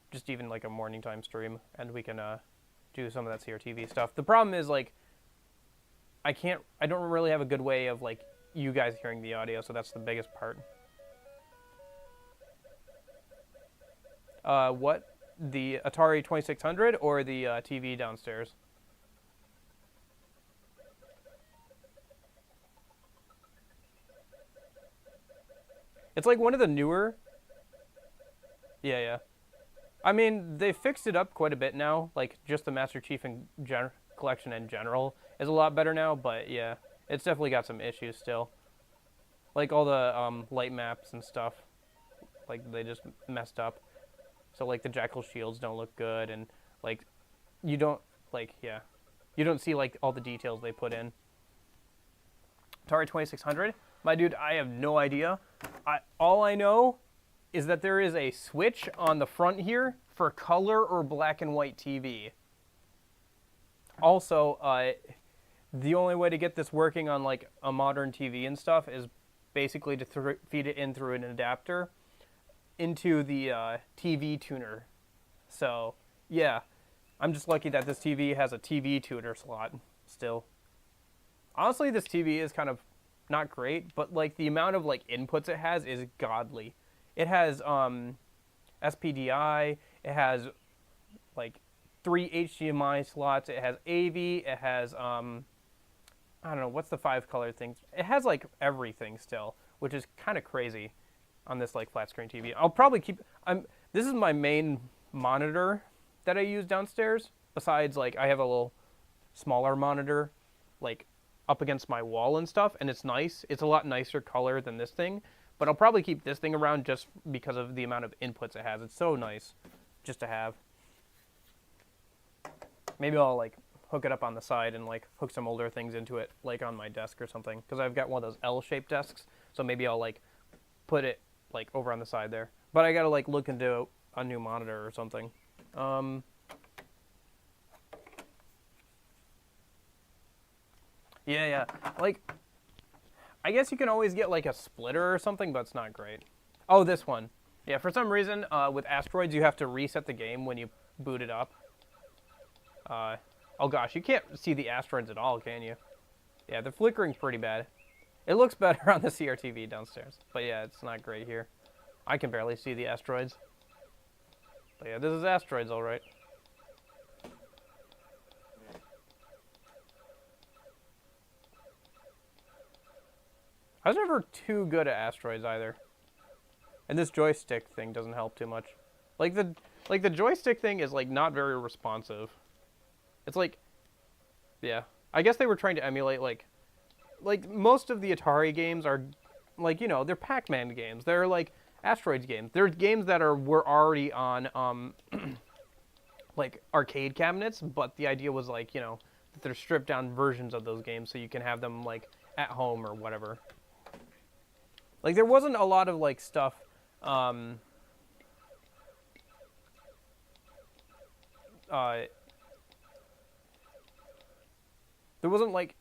just even like a morning time stream, and we can do some of that CRTV stuff. The problem is, like, I don't really have a good way of, like, you guys hearing the audio, so that's the biggest part. What? The Atari 2600 or the TV downstairs? It's like one of the newer... Yeah. I mean, they fixed it up quite a bit now. Like, just the Master Chief Collection in general is a lot better now, but yeah, it's definitely got some issues still. Like, all the light maps and stuff, like, they just messed up. So, like, the Jackal shields don't look good, and, like, you don't, like, yeah. You don't see, like, all the details they put in. Atari 2600? My dude, I have no idea. All I know is that there is a switch on the front here for color or black and white TV. Also, the only way to get this working on like a modern TV and stuff is basically to feed it in through an adapter into the TV tuner. So, yeah, I'm just lucky that this TV has a TV tuner slot still. Honestly, this TV is kind of not great, but like the amount of like inputs it has is godly. It has SPDI, it has like 3 HDMI slots, it has AV, it has I don't know, what's the 5 color things? It has like everything still, which is kind of crazy on this like flat screen TV. I'll probably keep this is my main monitor that I use downstairs, besides like I have a little smaller monitor like up against my wall and stuff, and it's nice. It's a lot nicer color than this thing, but I'll probably keep this thing around just because of the amount of inputs it has. It's so nice just to have. Maybe I'll like hook it up on the side and like hook some older things into it, like on my desk or something, because I've got one of those L-shaped desks, so maybe I'll like put it like over on the side there. But I gotta like look into a new monitor or something. Yeah. Like, I guess you can always get like a splitter or something, but it's not great. Oh, this one. Yeah, for some reason, with Asteroids, you have to reset the game when you boot it up. Oh gosh, you can't see the Asteroids at all, can you? Yeah, the flickering's pretty bad. It looks better on the CRTV downstairs, but yeah, it's not great here. I can barely see the Asteroids. But yeah, this is Asteroids, all right. I was never too good at Asteroids either. And this joystick thing doesn't help too much. Like the joystick thing is like not very responsive. It's like, yeah. I guess they were trying to emulate like most of the Atari games are like, you know, they're Pac-Man games. They're like Asteroids games. They're games that were already on like arcade cabinets, but the idea was like, you know, that they're stripped down versions of those games so you can have them like at home or whatever. Like there wasn't a lot of like stuff there wasn't like,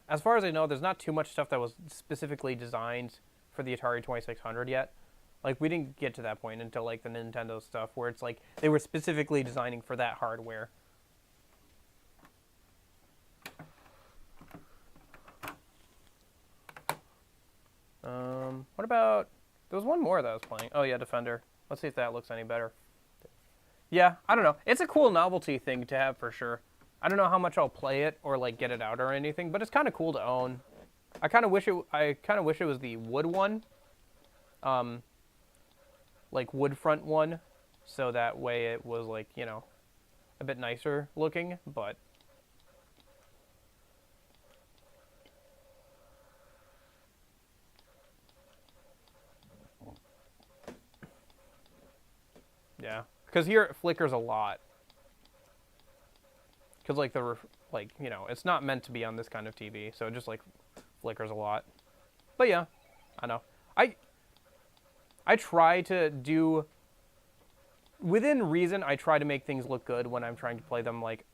as far as I know, there's not too much stuff that was specifically designed for the Atari 2600 yet. Like we didn't get to that point until like the Nintendo stuff where it's like they were specifically designing for that hardware. What about, there was one more that I was playing. Oh yeah, Defender. Let's see if that looks any better. Yeah, I don't know. It's a cool novelty thing to have for sure. I don't know how much I'll play it or like get it out or anything, but it's kind of cool to own. I kind of wish it was the wood one, like wood front one, so that way it was like, you know, a bit nicer looking. But yeah, because here it flickers a lot. Because like you know, it's not meant to be on this kind of TV, so it just like flickers a lot. But yeah, I know. I try to do, within reason, I try to make things look good when I'm trying to play them like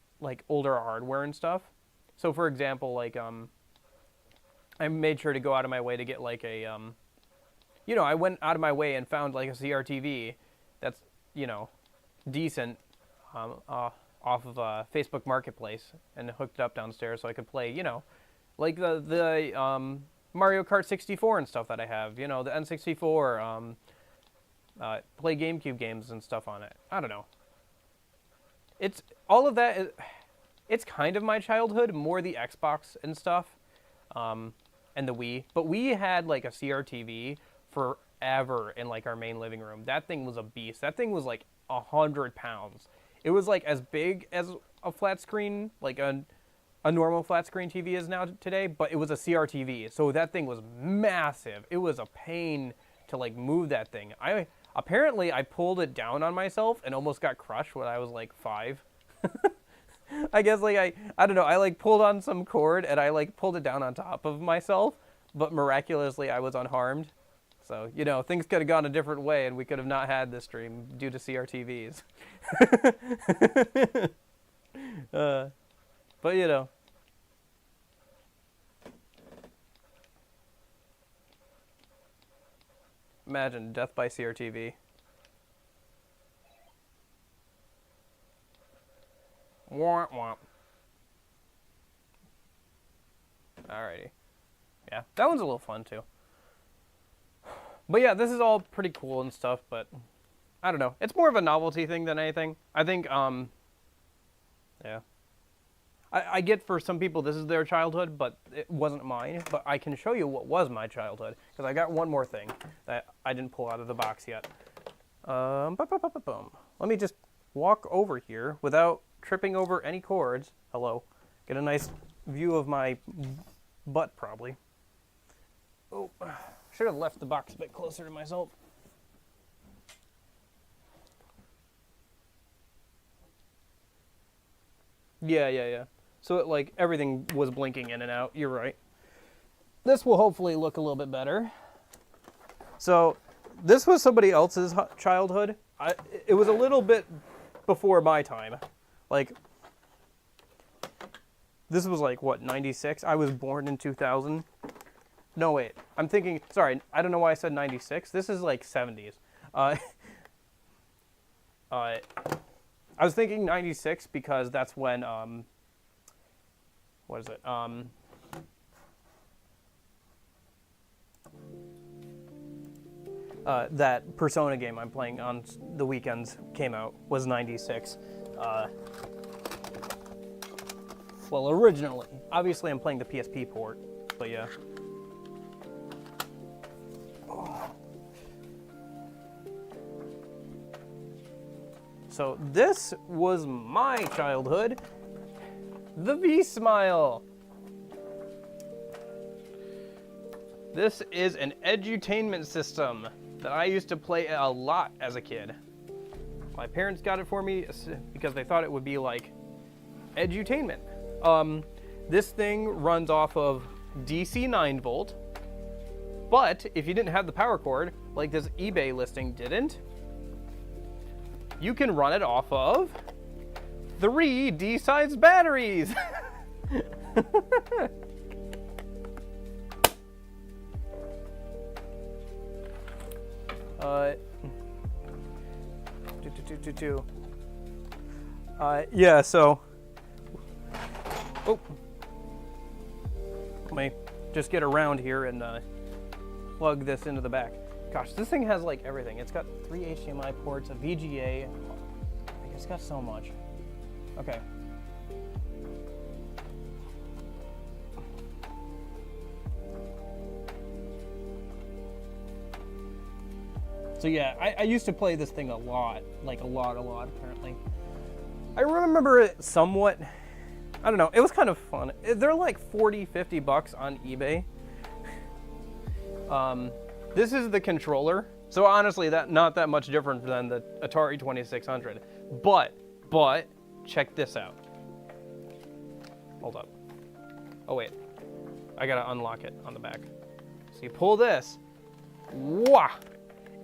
older hardware and stuff. So for example, like I made sure to go out of my way to get like a you know, I went out of my way and found like a CRTV that's, you know, decent off of Facebook Marketplace and hooked it up downstairs so I could play, you know, like the Mario Kart 64 and stuff that I have, you know, the N64, play GameCube games and stuff on it. I don't know. It's all of that. It's kind of my childhood, more the Xbox and stuff, and the Wii. But we had like a CRTV forever in like our main living room. That thing was a beast. That thing was like 100 pounds. It was like as big as a flat screen, like a normal flat screen TV is now today, but it was a CRTV. So that thing was massive. It was a pain to like move that thing. Apparently I pulled it down on myself and almost got crushed when I was like 5. I guess like I don't know, I like pulled on some cord and I like pulled it down on top of myself but miraculously I was unharmed. So, you know, things could have gone a different way and we could have not had this stream due to CRTVs. But, you know. Imagine death by CRTV. Womp womp. Alrighty. Yeah, that one's a little fun too. But yeah, this is all pretty cool and stuff, but I don't know. It's more of a novelty thing than anything. I think, yeah. I get for some people this is their childhood, but it wasn't mine. But I can show you what was my childhood, because I got one more thing that I didn't pull out of the box yet. Let me just walk over here without tripping over any cords. Hello. Get a nice view of my butt, probably. Oh, should have left the box a bit closer to myself. Yeah. So it, like, everything was blinking in and out. You're right. This will hopefully look a little bit better. So this was somebody else's childhood. It was a little bit before my time. Like, this was like, what, 96? I was born in 2000. No, wait. I'm thinking, sorry, I don't know why I said 96. This is like 70s. I was thinking 96 because that's when, what is it? That Persona game I'm playing on the weekends came out, was 96. Well, originally. Obviously, I'm playing the PSP port, but yeah. So this was my childhood, the VSmile. This is an edutainment system that I used to play a lot as a kid. My parents got it for me because they thought it would be like edutainment. This thing runs off of DC 9-volt, but if you didn't have the power cord, like this eBay listing didn't, you can run it off of 3 D-sized batteries. Yeah, so, oh, let me just get around here and plug this into the back. Gosh, this thing has like everything. It's got 3 HDMI ports, a VGA. Like, it's got so much. Okay. So yeah, I used to play this thing a lot. Like a lot apparently. I remember it somewhat. I don't know, it was kind of fun. They're like 40, 50 bucks on eBay. This is the controller. So honestly, not that much different than the Atari 2600. But check this out. Hold up. Oh wait, I gotta unlock it on the back. So you pull this, wah!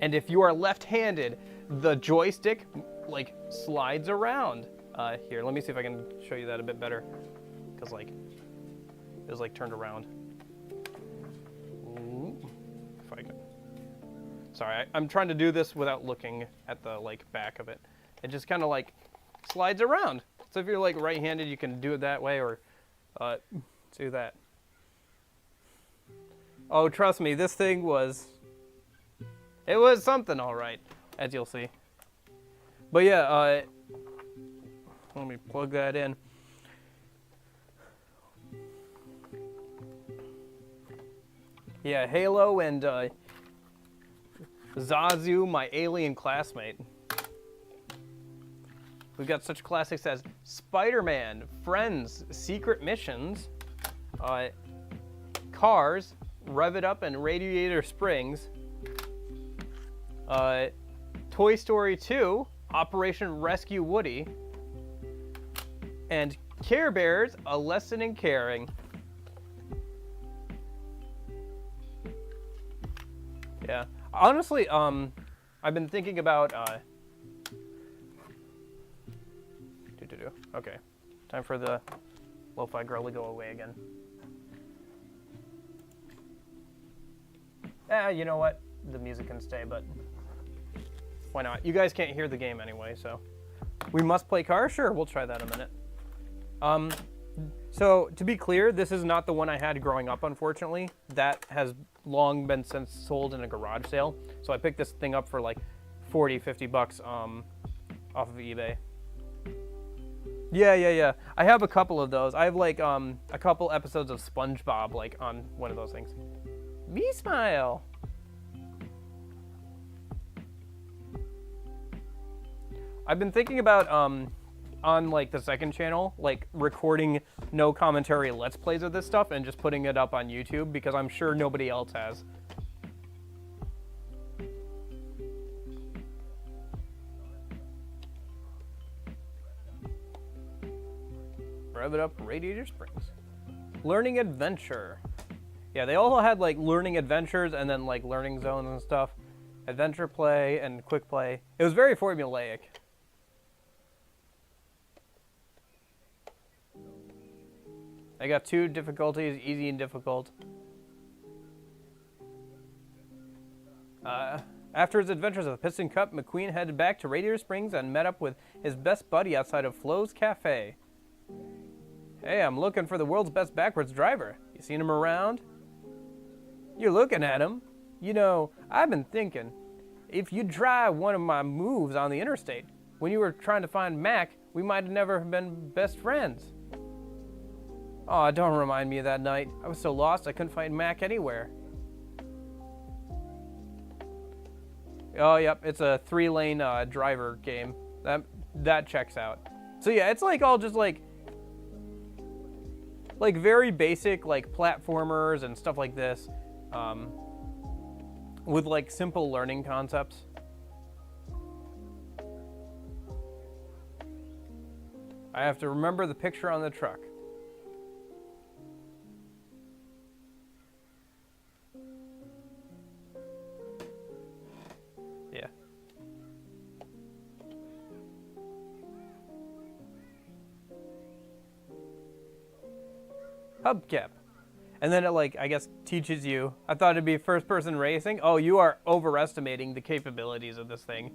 And if you are left-handed, the joystick like slides around. Here, let me see if I can show you that a bit better. Cause like, it was like turned around. Ooh, if I can. Sorry, I'm trying to do this without looking at the like back of it. It just kind of like slides around. So if you're like right-handed, you can do it that way, or do that. Oh, trust me, this thing was, it was something all right, as you'll see. But yeah, let me plug that in. Yeah, Halo and Zazu, my alien classmate. We've got such classics as Spider-Man, Friends, Secret Missions, Cars, Rev It Up and Radiator Springs, Toy Story 2, Operation Rescue Woody, and Care Bears, A Lesson in Caring. Yeah. Honestly, I've been thinking about, Okay. Time for the lo-fi girl to go away again. You know what? The music can stay, but why not? You guys can't hear the game anyway, so. We must play cars? Sure, we'll try that in a minute. So, to be clear, this is not the one I had growing up, unfortunately. That has long been since sold in a garage sale. So I picked this thing up for like 40, 50 bucks off of eBay. Yeah. I have a couple of those. I have like a couple episodes of SpongeBob like on one of those things. VSmile. I've been thinking about on like the second channel, like recording no commentary let's plays of this stuff and just putting it up on YouTube because I'm sure nobody else has. Rev it up, Radiator Springs. Learning Adventure. Yeah, they all had like learning adventures and then like learning zones and stuff. Adventure play and quick play. It was very formulaic. I got 2 difficulties, easy and difficult. After his adventures at the Piston Cup, McQueen headed back to Radiator Springs and met up with his best buddy outside of Flo's Cafe. Hey, I'm looking for the world's best backwards driver. You seen him around? You're looking at him. You know, I've been thinking, if you drive one of my moves on the interstate, when you were trying to find Mac, we might have never been best friends. Oh, don't remind me of that night. I was so lost I couldn't find Mac anywhere. Oh, yep, it's a 3-lane driver game. That checks out. So yeah, it's like all just like very basic like platformers and stuff like this, with like simple learning concepts. I have to remember the picture on the truck. Yeah. Hubcap. And then it like, I guess, teaches you. I thought it'd be first person racing. Oh, you are overestimating the capabilities of this thing.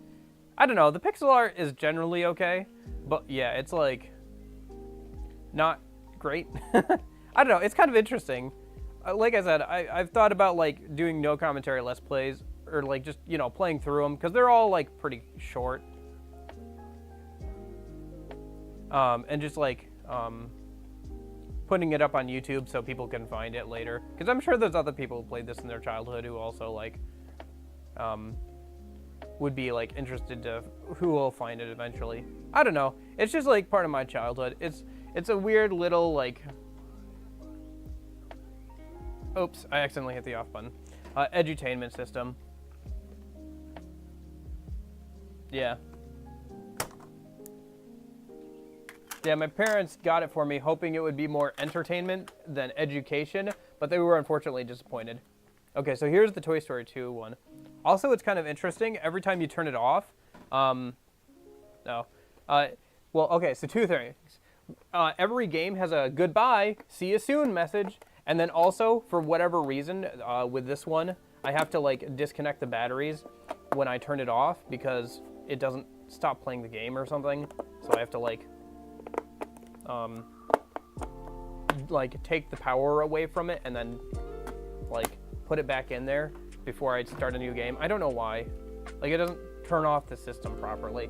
I don't know, the pixel art is generally okay, but yeah, it's like not great. I don't know, it's kind of interesting. Like I said, I've thought about like doing no commentary let's plays or like just, you know, playing through them because they're all like pretty short. And just like putting it up on YouTube so people can find it later. Because I'm sure there's other people who played this in their childhood who also like would be like interested to who will find it eventually. I don't know. It's just like part of my childhood. It's a weird little like oops, I accidentally hit the off button. Edutainment system. Yeah. Yeah, my parents got it for me hoping it would be more entertainment than education, but they were unfortunately disappointed. Okay, so here's the Toy Story 2 one. Also, it's kind of interesting. Every time you turn it off, well, okay, so 2 things. Every game has a goodbye, see you soon message, and then also, for whatever reason, with this one, I have to like disconnect the batteries when I turn it off because it doesn't stop playing the game or something. So I have to like take the power away from it and then like put it back in there before I start a new game. I don't know why. Like it doesn't turn off the system properly.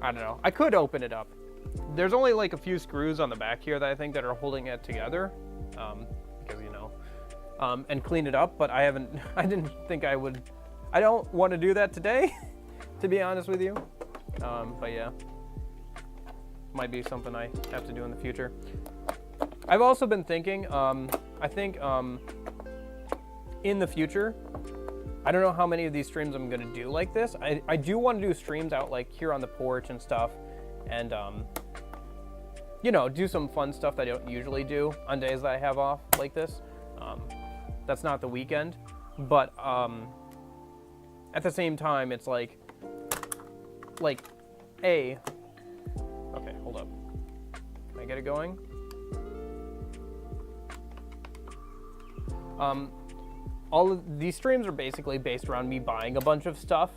I don't know. I could open it up. There's only like a few screws on the back here that I think that are holding it together. Because you know, and clean it up, but I didn't think I would. I don't want to do that today, to be honest with you. But yeah. Might be something I have to do in the future. I've also been thinking, I think in the future, I don't know how many of these streams I'm going to do like this. I do want to do streams out like here on the porch and stuff, and you know, do some fun stuff that I don't usually do on days that I have off like this. That's not the weekend, but at the same time, it's like, okay, hold up. Can I get it going? All of these streams are basically based around me buying a bunch of stuff.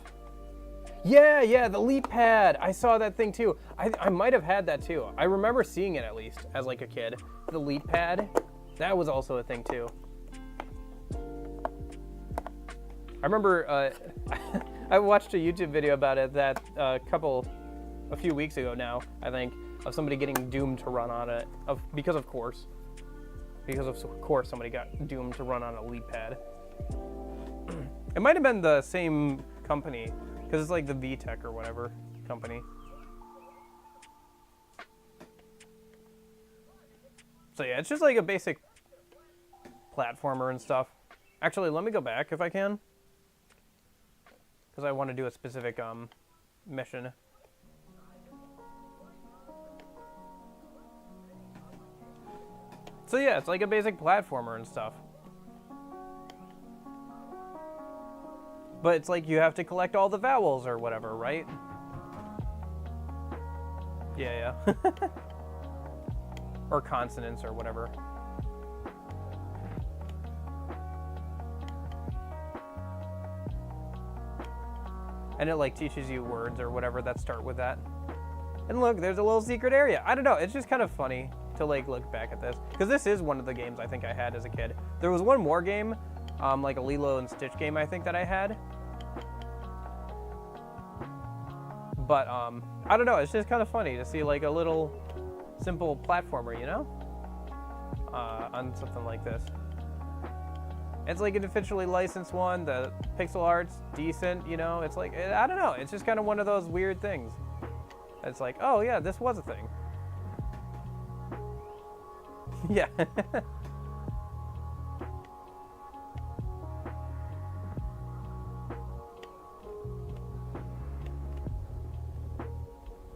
Yeah, the Leap Pad. I saw that thing too. I might have had that too. I remember seeing it at least as like a kid. The Leap Pad, that was also a thing too. I remember I watched a YouTube video about it that a few weeks ago now, I think, of somebody getting doomed to run on it because of course somebody got doomed to run on a Leap Pad. It might have been the same company because it's like the VTech or whatever company. So yeah, it's just like a basic platformer and stuff. Actually, let me go back if I can, because I want to do a specific mission. So yeah, it's like a basic platformer and stuff. But it's like you have to collect all the vowels or whatever, right? Yeah. Or consonants or whatever. And it like teaches you words or whatever that start with that. And look, there's a little secret area. I don't know, it's just kind of funny to like look back at this, because this is one of the games I think I had as a kid. There was one more game, like a Lilo and Stitch game I think that I had. But I don't know, it's just kind of funny to see like a little simple platformer, you know? On something like this. It's like an officially licensed one, the pixel art's decent, you know? It's like, I don't know, it's just kind of one of those weird things. It's like, oh yeah, this was a thing. Yeah.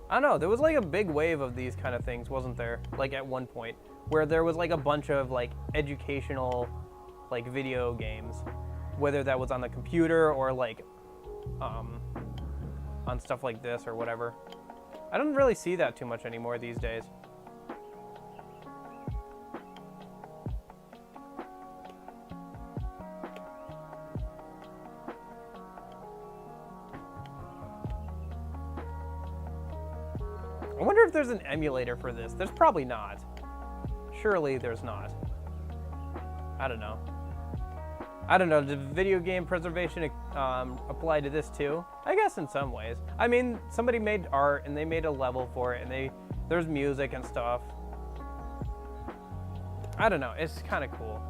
I don't know, there was like a big wave of these kind of things, wasn't there? Like at one point, where there was like a bunch of like educational like video games, whether that was on the computer or like on stuff like this or whatever. I don't really see that too much anymore these days. I wonder if there's an emulator for this. There's probably not. Surely there's not. I don't know. I don't know, did video game preservation apply to this too? I guess in some ways. I mean, somebody made art and they made a level for it and there's music and stuff. I don't know, it's kind of cool.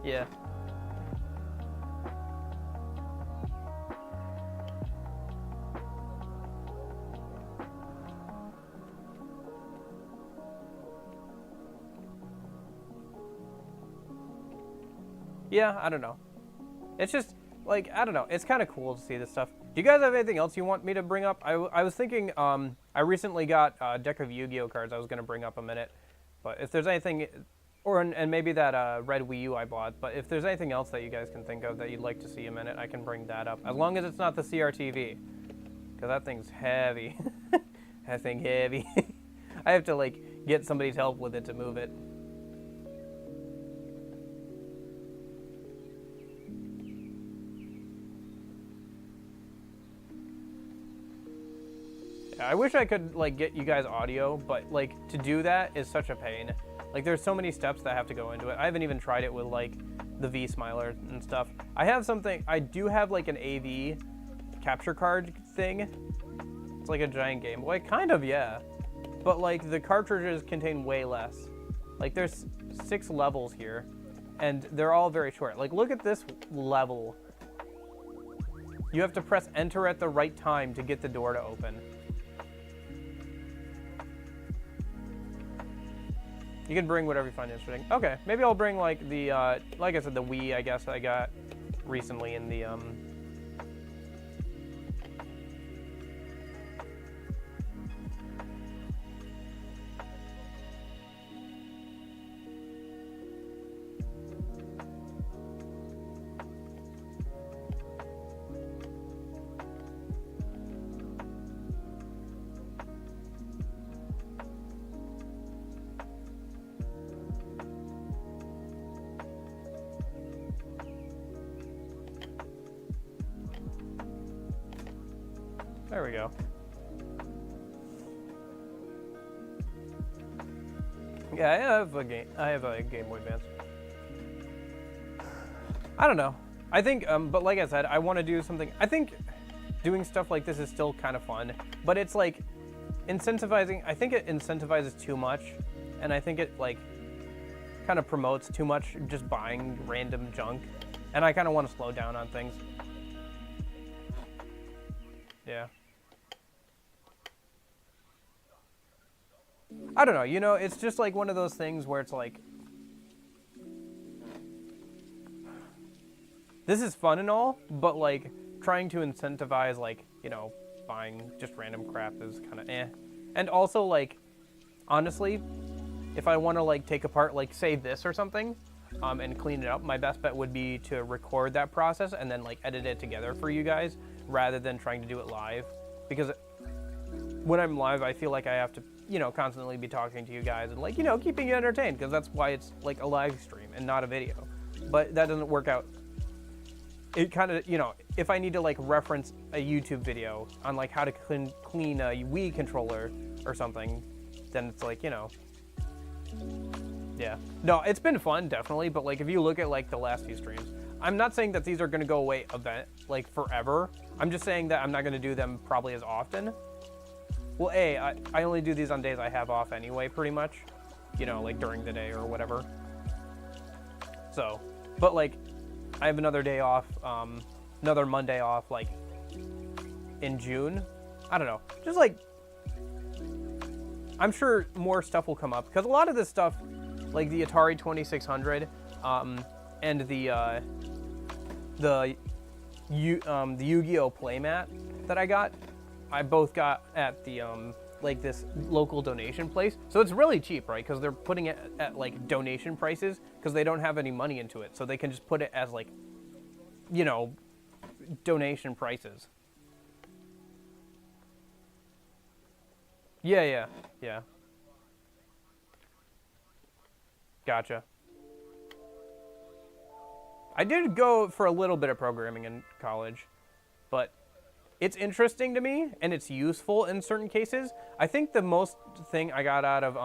Yeah. Yeah, I don't know. It's just, like, I don't know. It's kind of cool to see this stuff. Do you guys have anything else you want me to bring up? I was thinking, I recently got a deck of Yu-Gi-Oh cards I was going to bring up a minute. But if there's anything, and maybe that red Wii U I bought, but if there's anything else that you guys can think of that you'd like to see a minute, I can bring that up. As long as it's not the CRTV. Because that thing's heavy. That thing heavy. I have to, like, get somebody's help with it to move it. I wish I could like get you guys audio, but like to do that is such a pain. Like there's so many steps that have to go into it. I haven't even tried it with like the VSmiler and stuff. I do have like an AV capture card thing. It's like a giant Game Boy, kind of, yeah. But like the cartridges contain way less. Like there's 6 levels here and they're all very short. Like look at this level. You have to press enter at the right time to get the door to open. You can bring whatever you find interesting. Okay, maybe I'll bring like the, like I said, the Wii, I guess I got recently in the, There we go. Yeah, I have a Game Boy Advance. I don't know. I think, but like I said, I want to do something. I think doing stuff like this is still kind of fun, but it's like incentivizing. I think it incentivizes too much, and I think it like kind of promotes too much just buying random junk, and I kind of want to slow down on things. Yeah. I don't know, you know, it's just like one of those things where it's like, this is fun and all, but like trying to incentivize like, you know, buying just random crap is kind of eh. And also like, honestly, if I want to like take apart, like say this or something, and clean it up, my best bet would be to record that process and then like edit it together for you guys rather than trying to do it live. Because when I'm live, I feel like I have to, you know, constantly be talking to you guys and like, you know, keeping you entertained, because that's why it's like a live stream and not a video. But that doesn't work out. It kind of, you know, if I need to like reference a YouTube video on like how to clean a Wii controller or something, then it's like, you know, yeah. No, it's been fun, definitely, but like if you look at like the last few streams, I'm not saying that these are going to go away like forever. I'm just saying that I'm not going to do them probably as often. Well, I only do these on days I have off anyway, pretty much, you know, like during the day or whatever. So, but like I have another day off, another Monday off, like in June. I don't know, just like, I'm sure more stuff will come up, because a lot of this stuff, like the Atari 2600, and the Yu-Gi-Oh playmat that I both got at the like this local donation place. So it's really cheap, right? Because they're putting it at like donation prices because they don't have any money into it, so they can just put it as like, you know, donation prices. Yeah. Gotcha. I did go for a little bit of programming in college, but it's interesting to me and it's useful in certain cases. I think the most thing I got out of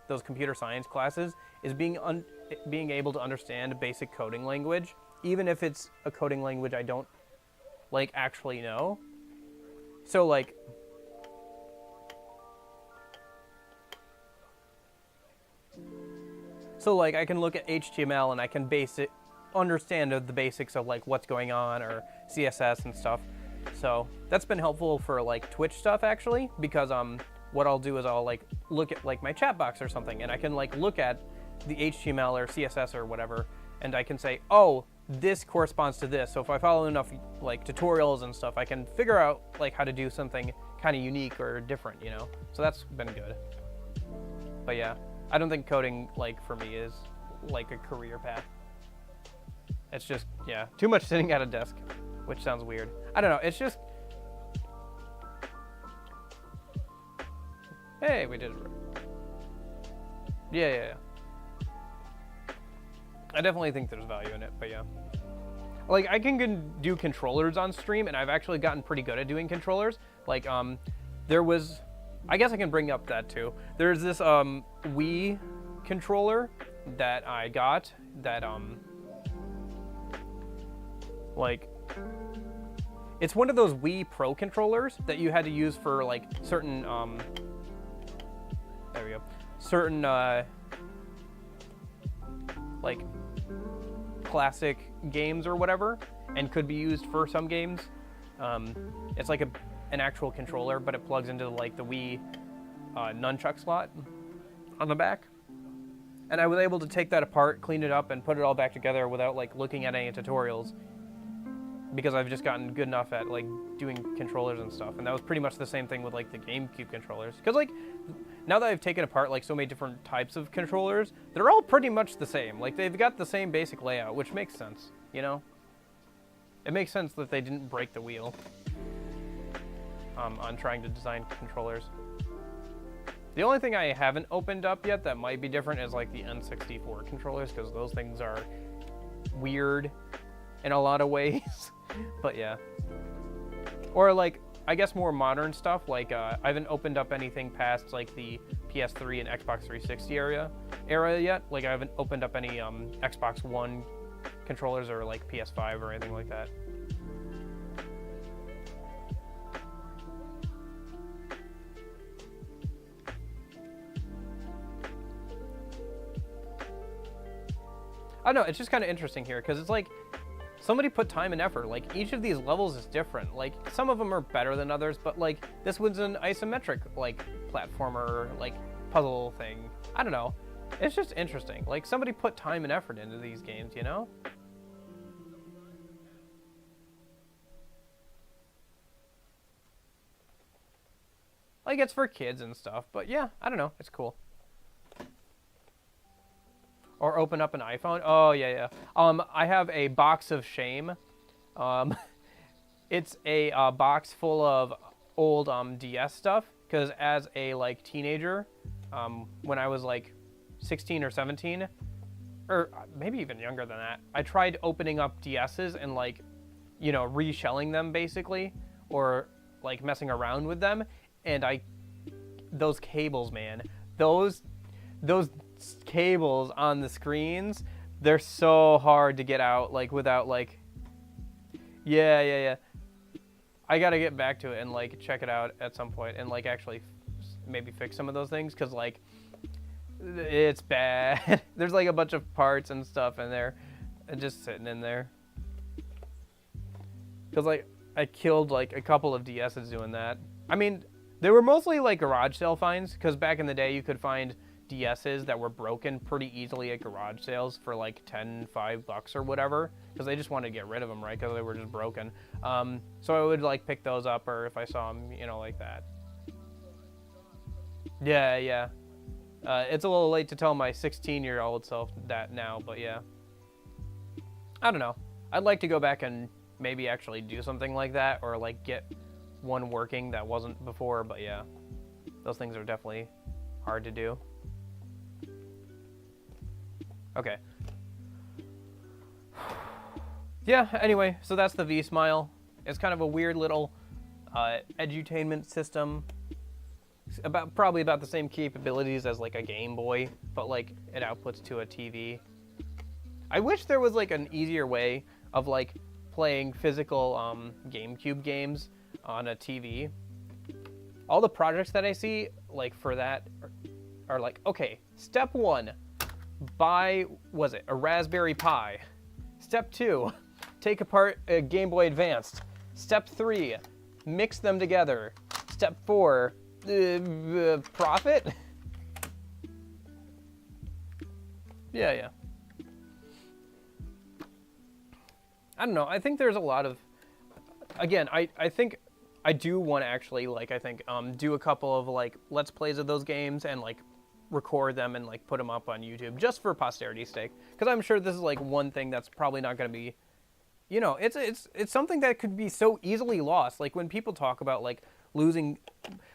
those computer science classes is being able to understand basic coding language, even if it's a coding language I don't like actually know. So like, I can look at HTML and I can understand the basics of like what's going on, or CSS and stuff. So that's been helpful for like Twitch stuff actually, because what I'll do is I'll like look at like my chat box or something, and I can like look at the HTML or CSS or whatever, and I can say, oh, this corresponds to this. So if I follow enough like tutorials and stuff, I can figure out like how to do something kind of unique or different, you know? So that's been good. But yeah, I don't think coding like for me is like a career path. It's just, yeah, too much sitting at a desk, which sounds weird. I don't know, it's just, hey, we did it right. Yeah. I definitely think there's value in it, but yeah. Like, I can do controllers on stream, and I've actually gotten pretty good at doing controllers. Like, there was, I guess I can bring up that too. There's this Wii controller that I got that, like, it's one of those Wii Pro controllers that you had to use for like certain, there we go, certain, like classic games or whatever, and could be used for some games. It's like an actual controller, but it plugs into like the Wii nunchuck slot on the back. And I was able to take that apart, clean it up, and put it all back together without like looking at any tutorials, because I've just gotten good enough at like doing controllers and stuff. And that was pretty much the same thing with like the GameCube controllers. Because like, now that I've taken apart like so many different types of controllers, they're all pretty much the same. Like, they've got the same basic layout, which makes sense, you know? It makes sense that they didn't break the wheel on trying to design controllers. The only thing I haven't opened up yet that might be different is like the N64 controllers, because those things are weird in a lot of ways. But yeah. Or like I guess more modern stuff. Like I haven't opened up anything past like the PS3 and Xbox 360 era yet. Like I haven't opened up any Xbox One controllers or like PS5 or anything like that. I don't know, it's just kind of interesting here because it's like somebody put time and effort. Like each of these levels is different. Like some of them are better than others, but like this one's an isometric like platformer like puzzle thing. I don't know. It's just interesting. Like somebody put time and effort into these games, you know? Like it's for kids and stuff, but yeah, I don't know. It's cool. Or open up an iPhone. Oh yeah. I have a box of shame. It's a box full of old DS stuff. Because as a like teenager, when I was like 16 or 17, or maybe even younger than that, I tried opening up DSs and like, you know, reshelling them basically, or like messing around with them. And those cables, man, those cables on the screens, they're so hard to get out, like without like, yeah. I gotta get back to it and like check it out at some point and like actually maybe fix some of those things, because like it's bad. There's like a bunch of parts and stuff in there and just sitting in there, because like I killed like a couple of DSs doing that. I mean, they were mostly like garage sale finds, because back in the day you could find DSs that were broken pretty easily at garage sales for like $5 or whatever, because they just wanted to get rid of them, right? Because they were just broken. So I would like pick those up, or if I saw them, you know, like that. Yeah. It's a little late to tell my 16-year-old self that now, but yeah. I don't know. I'd like to go back and maybe actually do something like that, or like get one working that wasn't before, but yeah. Those things are definitely hard to do. Okay. Yeah, anyway, so that's the VSmile. It's kind of a weird little edutainment system. It's probably about the same capabilities as like a Game Boy, but like it outputs to a TV. I wish there was like an easier way of like playing physical GameCube games on a TV. All the projects that I see like for that are like, okay, step 1, buy, a Raspberry Pi. Step 2, take apart a Game Boy Advanced. Step 3, mix them together. Step 4, profit? Yeah. I don't know. I think there's a lot of, again, I think I do want to actually, like, I think, do a couple of, like, Let's Plays of those games and, like, record them and, like, put them up on YouTube just for posterity's sake. Because I'm sure this is, like, one thing that's probably not going to be, you know, it's something that could be so easily lost. Like, when people talk about, like, losing,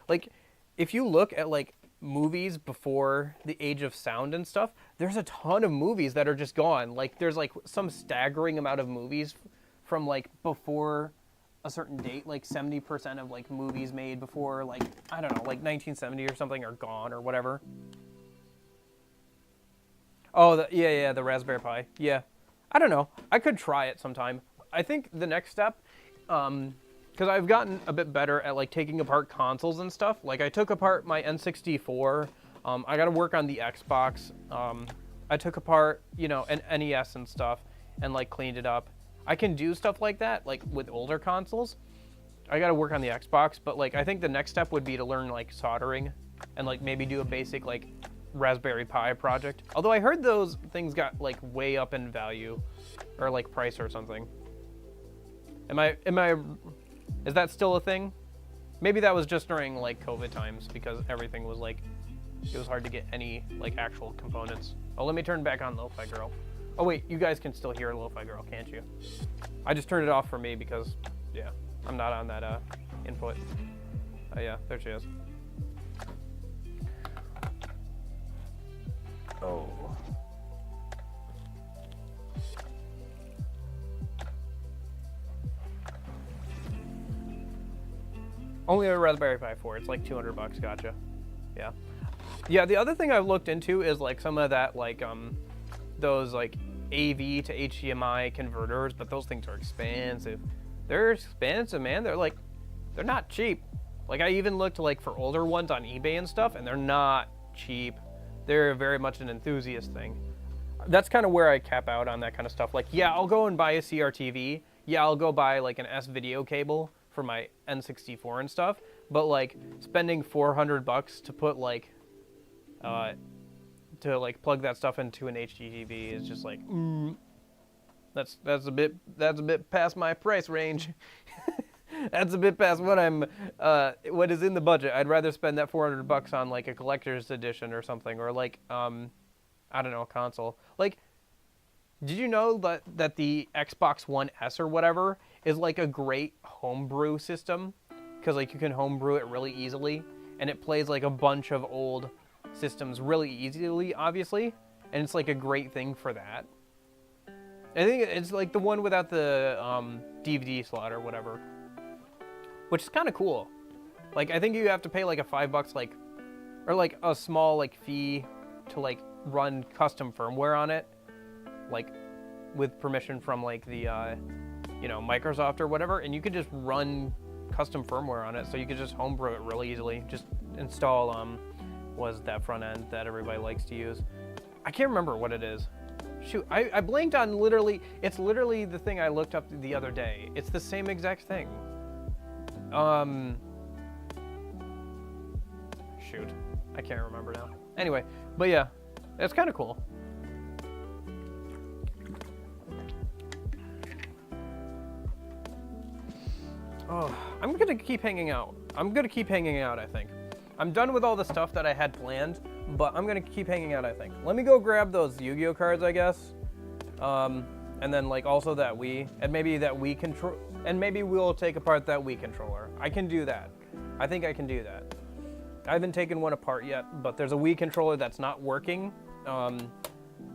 like, if you look at, like, movies before the age of sound and stuff, there's a ton of movies that are just gone. Like, there's, like, some staggering amount of movies from, like, before a certain date, like 70% of like movies made before, like, I don't know, like 1970 or something are gone or whatever. Oh, the Raspberry Pi. Yeah. I don't know. I could try it sometime. I think the next step, because I've gotten a bit better at like taking apart consoles and stuff. Like I took apart my N64. I got to work on the Xbox. I took apart, you know, an NES and stuff and like cleaned it up. I can do stuff like that, like with older consoles. I gotta work on the Xbox, but like I think the next step would be to learn like soldering and like maybe do a basic like Raspberry Pi project. Although I heard those things got like way up in value or like price or something. Is that still a thing? Maybe that was just during like COVID times because everything was like, it was hard to get any like actual components. Oh, let me turn back on Lo-Fi Girl. Oh wait, you guys can still hear Lo-Fi Girl, can't you? I just turned it off for me because, yeah, I'm not on that input. Yeah, there she is. Oh. Only a Raspberry Pi 4. It's like $200. Gotcha. Yeah. Yeah. The other thing I've looked into is like some of that like those like AV to HDMI converters, but those things are expensive. They're expensive, man. They're not cheap. Like I even looked like for older ones on eBay and stuff, and they're not cheap. They're very much an enthusiast thing. That's kind of where I cap out on that kind of stuff. Like, yeah, I'll go and buy a CRTV. Yeah, I'll go buy like an S-video cable for my N64 and stuff. But like spending $400 to put like, to like plug that stuff into an HDTV is just like, that's a bit past my price range. That's a bit past what is in the budget. I'd rather spend that $400 on like a collector's edition or something, or like, I don't know, a console. Like, did you know that the Xbox One S or whatever is like a great homebrew system? Because like you can homebrew it really easily, and it plays like a bunch of old systems really easily, obviously, and it's like a great thing for that. I think it's like the one without the DVD slot or whatever, which is kind of cool. Like I think you have to pay like a $5 like, or like a small like fee to like run custom firmware on it, like with permission from like the Microsoft or whatever, and you could just run custom firmware on it, so you could just homebrew it really easily. Just install was that front end that everybody likes to use. I can't remember what it is. Shoot, I blinked on it's literally the thing I looked up the other day. It's the same exact thing. Shoot, I can't remember now. Anyway, but yeah, it's kind of cool. Oh, I'm gonna keep hanging out. I think. I'm done with all the stuff that I had planned, but I'm gonna keep hanging out, I think. Let me go grab those Yu-Gi-Oh cards, I guess. And then like also that Wii, and maybe that Wii control, and maybe we'll take apart that Wii controller. I can do that. I think I can do that. I haven't taken one apart yet, but there's a Wii controller that's not working, and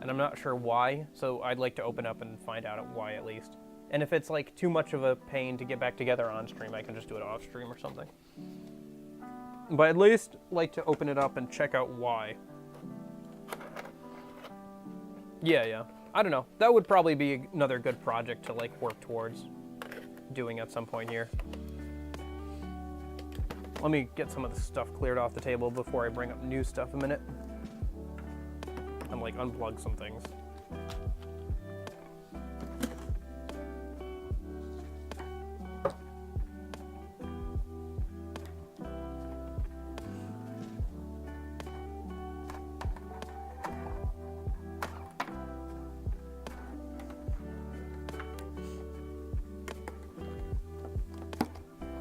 I'm not sure why, so I'd like to open up and find out why at least. And if it's like too much of a pain to get back together on stream, I can just do it off stream or something. But at least like to open it up and check out why. Yeah. I don't know. That would probably be another good project to like work towards doing at some point here. Let me get some of the stuff cleared off the table before I bring up new stuff a minute. And like unplug some things.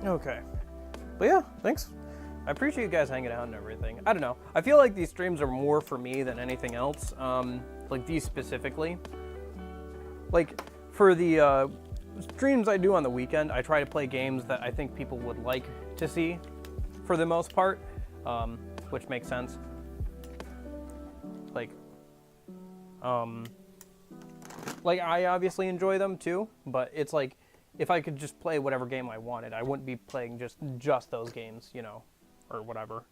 Okay. But yeah, thanks. I appreciate you guys hanging out and everything. I don't know. I feel like these streams are more for me than anything else. Like these specifically. Like for the streams I do on the weekend, I try to play games that I think people would like to see for the most part, which makes sense. Like I obviously enjoy them too, but it's like, if I could just play whatever game I wanted, I wouldn't be playing just those games, you know, or whatever.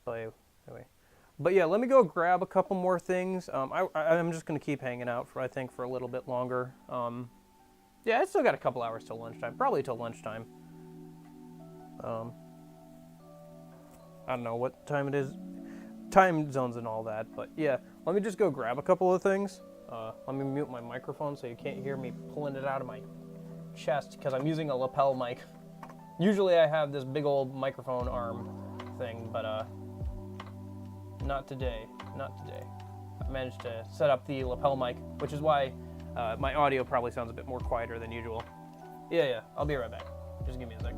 So anyway, but yeah, let me go grab a couple more things. I'm just gonna keep hanging out for a little bit longer. Yeah, I still got a couple hours till lunchtime, probably till lunchtime. I don't know what time it is, time zones and all that, but yeah, let me just go grab a couple of things. Let me mute my microphone so you can't hear me pulling it out of my chest because I'm using a lapel mic. Usually I have this big old microphone arm thing, but not today. I managed to set up the lapel mic, which is why my audio probably sounds a bit more quieter than usual. Yeah, I'll be right back. Just give me a sec.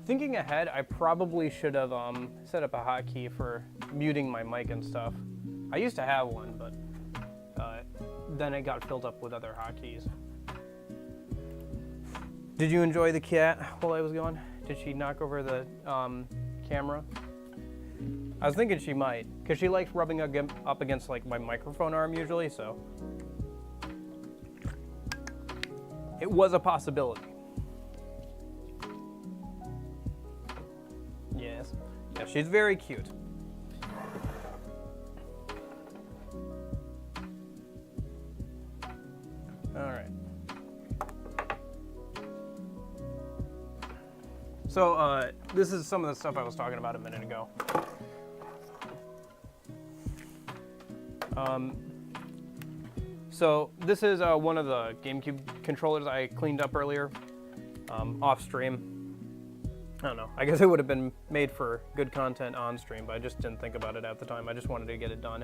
Thinking ahead, I probably should have set up a hotkey for muting my mic and stuff. I used to have one, but then it got filled up with other hotkeys. Did you enjoy the cat while I was gone? Did she knock over the camera? I was thinking she might, because she likes rubbing up against like my microphone arm usually, so it was a possibility. Yes. Yeah, she's very cute. All right. So this is some of the stuff I was talking about a minute ago. So this is one of the GameCube controllers I cleaned up earlier, off stream. I don't know, I guess it would have been made for good content on stream, but I just didn't think about it at the time. I just wanted to get it done.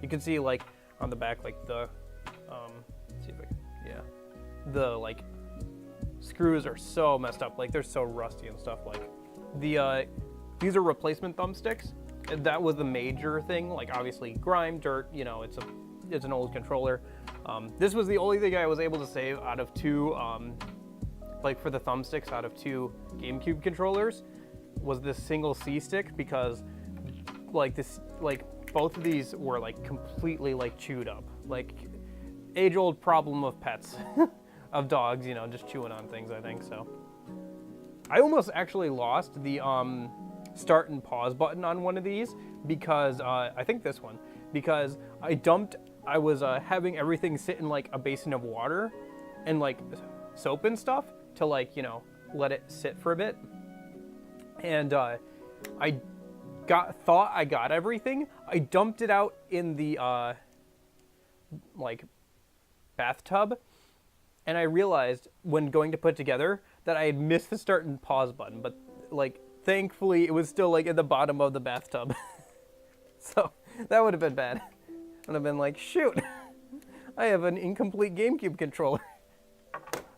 You can see like on the back, like the, let's see if I can, yeah, the like screws are so messed up, like they're so rusty and stuff. Like the, these are replacement thumbsticks. That was the major thing, like obviously grime, dirt, you know, it's an old controller. This was the only thing I was able to save out of two, like for the thumbsticks, out of two GameCube controllers, was this single C stick, because like this, like both of these were like completely like chewed up, like age-old problem of pets, of dogs, you know, just chewing on things, I think. So I almost actually lost the start and pause button on one of these, because I think this one, because I was having everything sit in like a basin of water and like soap and stuff to like, you know, let it sit for a bit. And I thought I got everything. I dumped it out in the like bathtub, and I realized when going to put it together that I had missed the start and pause button, but like thankfully it was still like at the bottom of the bathtub. So that would have been bad. I would have been like, shoot, I have an incomplete GameCube controller.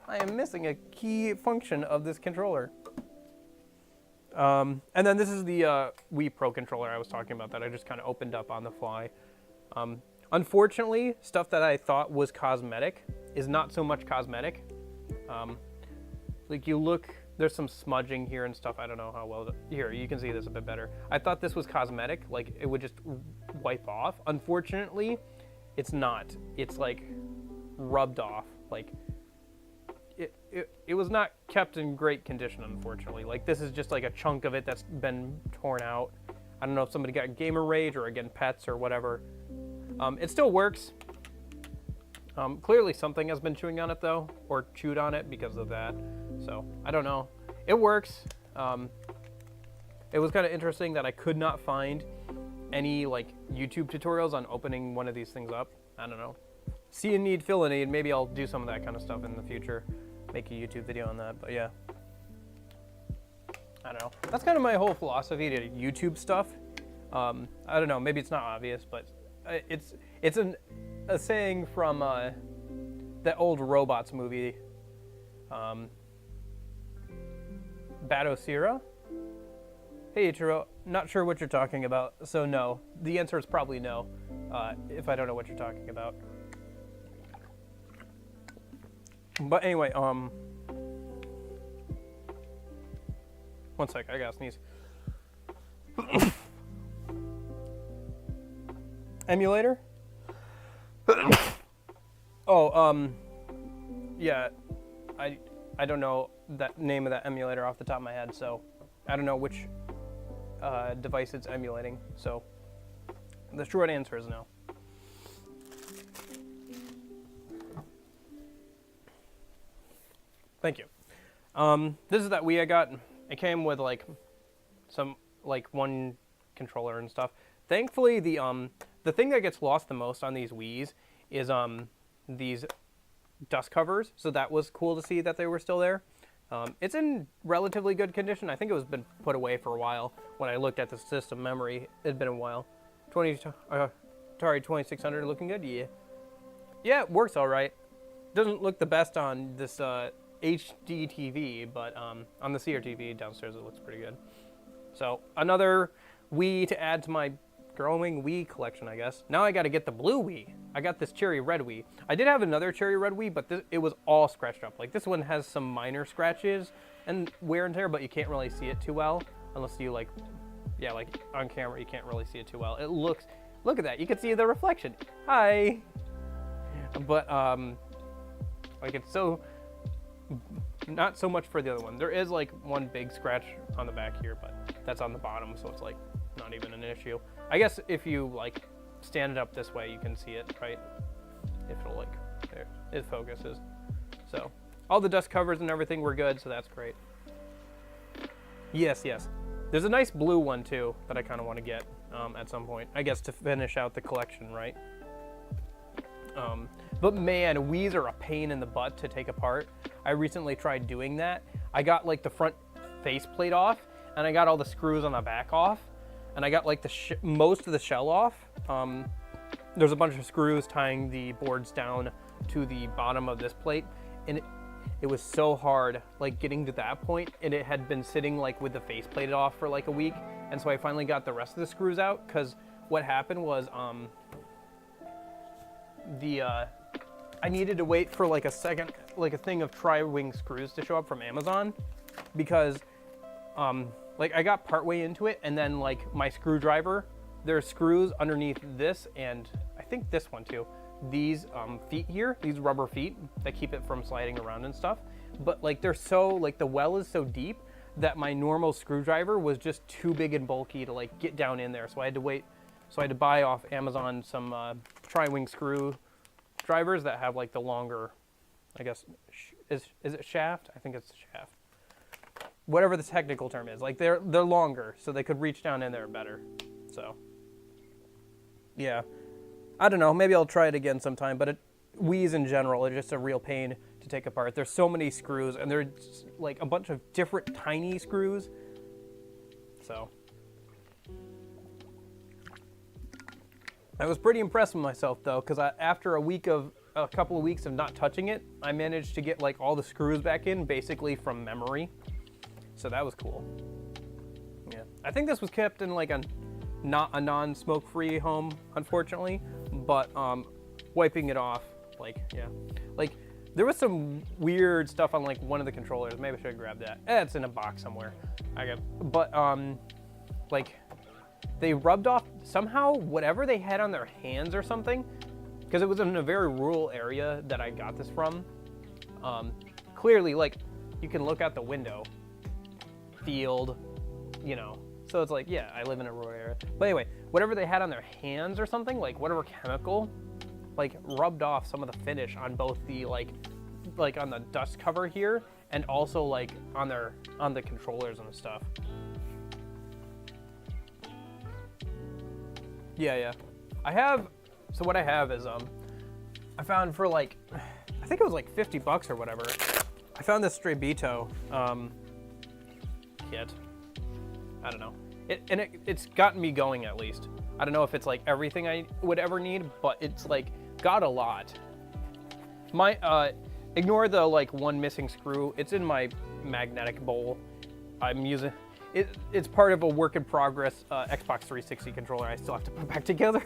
I am missing a key function of this controller. And then this is the Wii Pro controller I was talking about that I just kind of opened up on the fly. Unfortunately, stuff that I thought was cosmetic is not so much cosmetic. Like you look, there's some smudging here and stuff. I don't know how well, here, you can see this a bit better. I thought this was cosmetic, like it would just wipe off. Unfortunately, it's not. It's like rubbed off. Like it was not kept in great condition, unfortunately. Like this is just like a chunk of it that's been torn out. I don't know if somebody got gamer rage or again pets or whatever. It still works. Clearly something has been chewing on it though, or chewed on it because of that. So I don't know. It works. It was kind of interesting that I could not find any like YouTube tutorials on opening one of these things up. I don't know. See a need, fill a need. Maybe I'll do some of that kind of stuff in the future. Make a YouTube video on that, but yeah. I don't know. That's kind of my whole philosophy to YouTube stuff. I don't know, maybe it's not obvious, but it's a saying from that old Robots movie, Batosira? Hey Ichiro, not sure what you're talking about, so no. The answer is probably no, if I don't know what you're talking about. But anyway, one sec, I gotta sneeze. Emulator? Oh, yeah, I don't know that name of that emulator off the top of my head, so I don't know which device it's emulating, so the short answer is no. Thank you. This is that Wii I got. It came with like some one controller and stuff. Thankfully, the thing that gets lost the most on these Wiis is these dust covers. So that was cool to see that they were still there. It's in relatively good condition. I think it was been put away for a while. When I looked at the system memory, it had been a while. Atari 2600 looking good. Yeah. Yeah, it works all right. Doesn't look the best on this HD TV, but on the CRTV downstairs it looks pretty good. So another Wii to add to my growing Wii collection, I guess. Now I got to get the blue Wii. I got this cherry red Wii. I did have another cherry red Wii, but it was all scratched up. Like this one has some minor scratches and wear and tear, but you can't really see it too well unless you like on camera you can't really see it too well. It looks, look at that, you can see the reflection. Hi. But like it's so, not so much for the other one. There is like one big scratch on the back here, but that's on the bottom, so it's like not even an issue. I guess if you like stand it up this way, you can see it, right? If it'll like, there, it focuses. So all the dust covers and everything were good, so that's great. Yes, yes. There's a nice blue one too that I kind of want to get at some point, I guess, to finish out the collection, right? But man, Wii's are a pain in the butt to take apart. I recently tried doing that. I got like the front faceplate off, and I got all the screws on the back off, and I got like the most of the shell off. There's a bunch of screws tying the boards down to the bottom of this plate, and it was so hard, like getting to that point, and it had been sitting like with the faceplate off for like a week, and so I finally got the rest of the screws out, because what happened was I needed to wait for like a second, like a thing of tri-wing screws to show up from Amazon, because like I got partway into it, and then like my screwdriver, there are screws underneath this, and I think this one too. These feet here, these rubber feet that keep it from sliding around and stuff. But like they're so, like the well is so deep that my normal screwdriver was just too big and bulky to like get down in there. So I had to wait. So I had to buy off Amazon some tri-wing screw drivers that have like the longer, I guess, is it shaft? I think it's shaft. Whatever the technical term is, like they're longer, so they could reach down in there better. So, yeah, I don't know. Maybe I'll try it again sometime. But Wii's in general are just a real pain to take apart. There's so many screws, and they're like a bunch of different tiny screws. So, I was pretty impressed with myself though, because after a couple of weeks of not touching it, I managed to get like all the screws back in basically from memory. So that was cool. Yeah, I think this was kept in like a non-smoke-free home, unfortunately, but wiping it off, like, yeah, like there was some weird stuff on like one of the controllers. Maybe I should grab that. It's in a box somewhere. But like they rubbed off somehow whatever they had on their hands or something, because it was in a very rural area that I got this from. Clearly, like you can look out the window. Field, you know, so it's like, yeah, I live in a rural area. But anyway, whatever they had on their hands or something, like whatever chemical, like rubbed off some of the finish on both the like on the dust cover here, and also like on the controllers and stuff. Yeah. So what I have is I found for like, I think it was like $50 or whatever. I found this Strabito kit. I don't know. It's gotten me going at least. I don't know if it's like everything I would ever need, but it's like got a lot. Ignore the like one missing screw. It's in my magnetic bowl. I'm using it. It's part of a work in progress Xbox 360 controller I still have to put back together.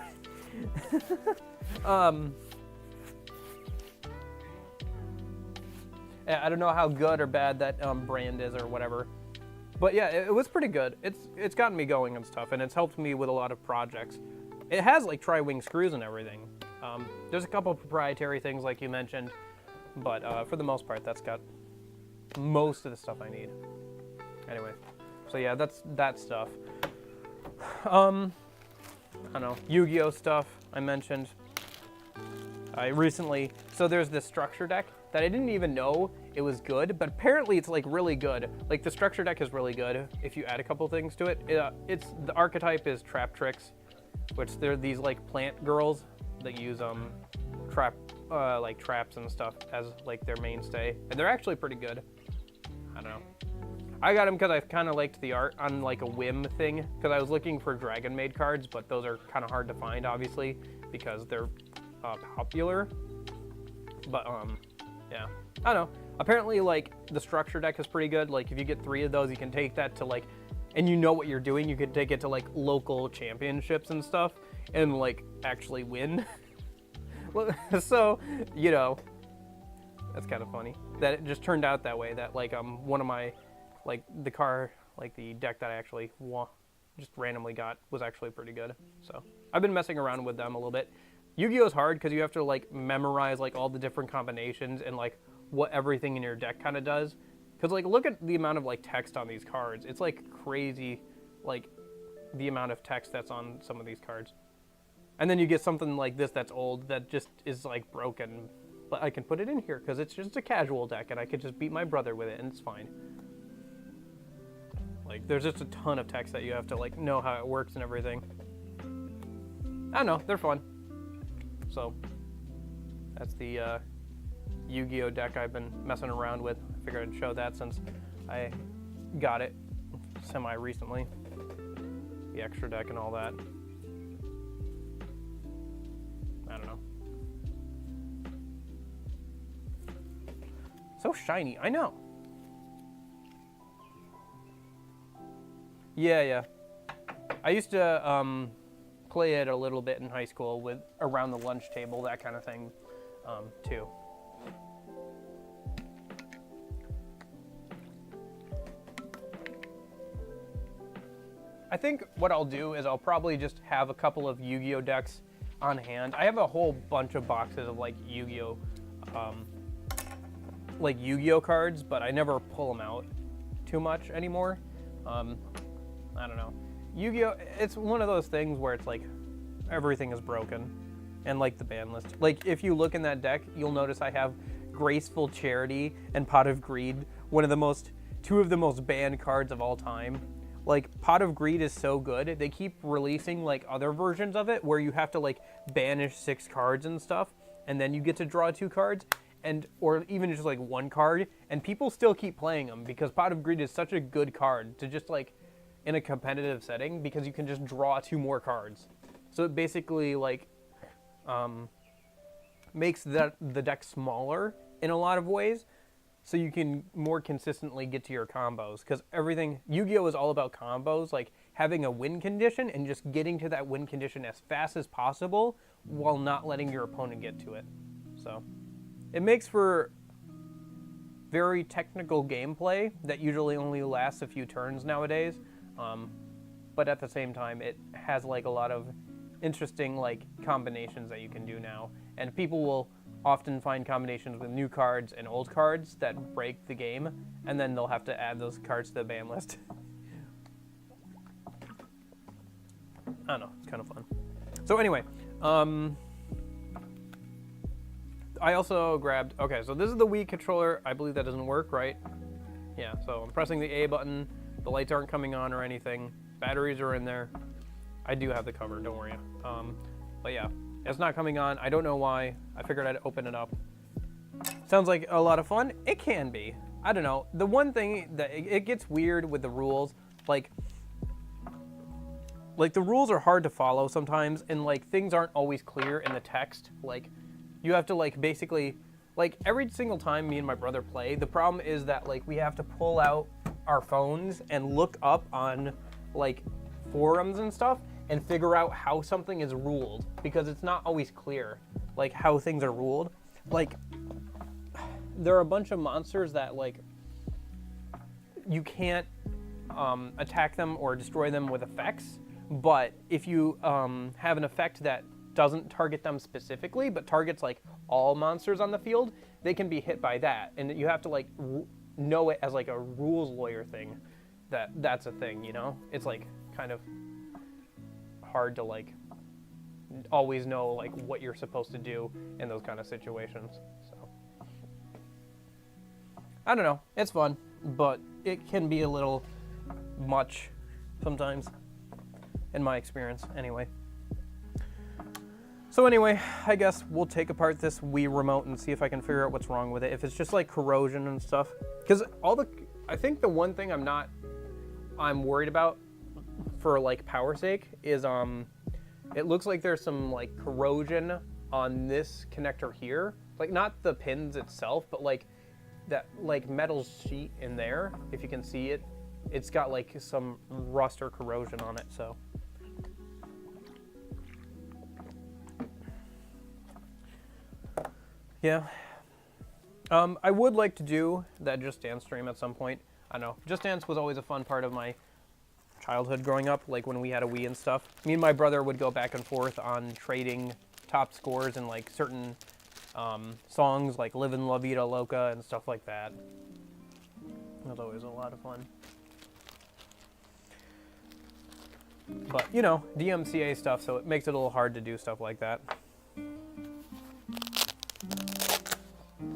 I don't know how good or bad that brand is or whatever. But yeah, it was pretty good. It's gotten me going and stuff, and it's helped me with a lot of projects. It has like tri-wing screws and everything. There's a couple proprietary things like you mentioned, but for the most part, that's got most of the stuff I need. Anyway, so yeah, that's that stuff. I don't know, Yu-Gi-Oh stuff I mentioned. So there's this structure deck that I didn't even know it was good, but apparently it's like really good. Like the structure deck is really good if you add a couple things to it. The archetype is Trap Tricks, which they're these like plant girls that use like traps and stuff as like their mainstay, and they're actually pretty good. I don't know. I got them because I kind of liked the art on like a whim thing, because I was looking for Dragon Maid cards, but those are kind of hard to find, obviously, because they're popular. But yeah, I don't know. Apparently, like, the structure deck is pretty good. Like, if you get 3 of those, you can take that to, like, and you know what you're doing, you can take it to, like, local championships and stuff and, like, actually win. So, you know, that's kind of funny that it just turned out that way, that, like, one of my, like, the deck that I actually just randomly got was actually pretty good. So I've been messing around with them a little bit. Yu-Gi-Oh is hard because you have to, like, memorize, like, all the different combinations and, like, what everything in your deck kind of does. Because, like, look at the amount of, like, text on these cards. It's, like, crazy, like, the amount of text that's on some of these cards. And then you get something like this that's old that just is, like, broken. But I can put it in here because it's just a casual deck and I could just beat my brother with it and it's fine. Like, there's just a ton of text that you have to, like, know how it works and everything. I don't know, they're fun. So, that's the Yu-Gi-Oh deck I've been messing around with. I figured I'd show that since I got it semi-recently. The extra deck and all that. I don't know. So shiny, I know. Yeah. I used to play it a little bit in high school with around the lunch table, that kind of thing, too. I think what I'll do is I'll probably just have a couple of Yu-Gi-Oh decks on hand. I have a whole bunch of boxes of, like, Yu-Gi-Oh cards, but I never pull them out too much anymore. I don't know. Yu-Gi-Oh, it's one of those things where it's like everything is broken, and like the ban list. Like, if you look in that deck, you'll notice I have Graceful Charity and Pot of Greed, two of the most banned cards of all time. Like, Pot of Greed is so good. They keep releasing, like, other versions of it where you have to, like, banish 6 cards and stuff, and then you get to draw 2 cards, or even just, like, 1 card, and people still keep playing them because Pot of Greed is such a good card to just, like, in a competitive setting, because you can just draw 2 more cards. So it basically, like, makes the deck smaller in a lot of ways, so you can more consistently get to your combos. Because Yu-Gi-Oh is all about combos, like having a win condition and just getting to that win condition as fast as possible while not letting your opponent get to it. So it makes for very technical gameplay that usually only lasts a few turns nowadays. But at the same time, it has, like, a lot of interesting, like, combinations that you can do now. And people will often find combinations with new cards and old cards that break the game, and then they'll have to add those cards to the ban list. I don't know, it's kind of fun. So anyway, I also grabbed, okay, so this is the Wii controller. I believe that doesn't work, right? Yeah, so I'm pressing the A button. The lights aren't coming on or anything. Batteries are in there. I do have the cover, don't worry. But yeah, it's not coming on. I don't know why. I figured I'd open it up. Sounds like a lot of fun. It can be. I don't know. The one thing that it gets weird with the rules, like the rules are hard to follow sometimes, and, like, things aren't always clear in the text. Like, you have to, like, basically, like, every single time me and my brother play, the problem is that, like, we have to pull out our phones and look up on, like, forums and stuff and figure out how something is ruled, because it's not always clear, like, how things are ruled. Like, there are a bunch of monsters that, like, you can't attack them or destroy them with effects, but if you have an effect that doesn't target them specifically but targets, like, all monsters on the field, they can be hit by that, and you have to, like, know it as, like, a rules lawyer thing, that's a thing, you know? It's, like, kind of hard to, like, always know, like, what you're supposed to do in those kind of situations. So I don't know, it's fun, but it can be a little much sometimes, in my experience anyway. So anyway, I guess we'll take apart this Wii remote and see if I can figure out what's wrong with it. If it's just, like, corrosion and stuff. Because I think the one thing I'm worried about for, like, power sake is it looks like there's some, like, corrosion on this connector here. Like, not the pins itself, but, like, that like metal sheet in there, if you can see it, it's got like some rust or corrosion on it, so. Yeah. I would like to do that Just Dance stream at some point. I don't know. Just Dance was always a fun part of my childhood growing up, like when we had a Wii and stuff. Me and my brother would go back and forth on trading top scores and like certain songs like Livin' La Vida Loca and stuff like that. It was always a lot of fun. But, you know, DMCA stuff, so it makes it a little hard to do stuff like that.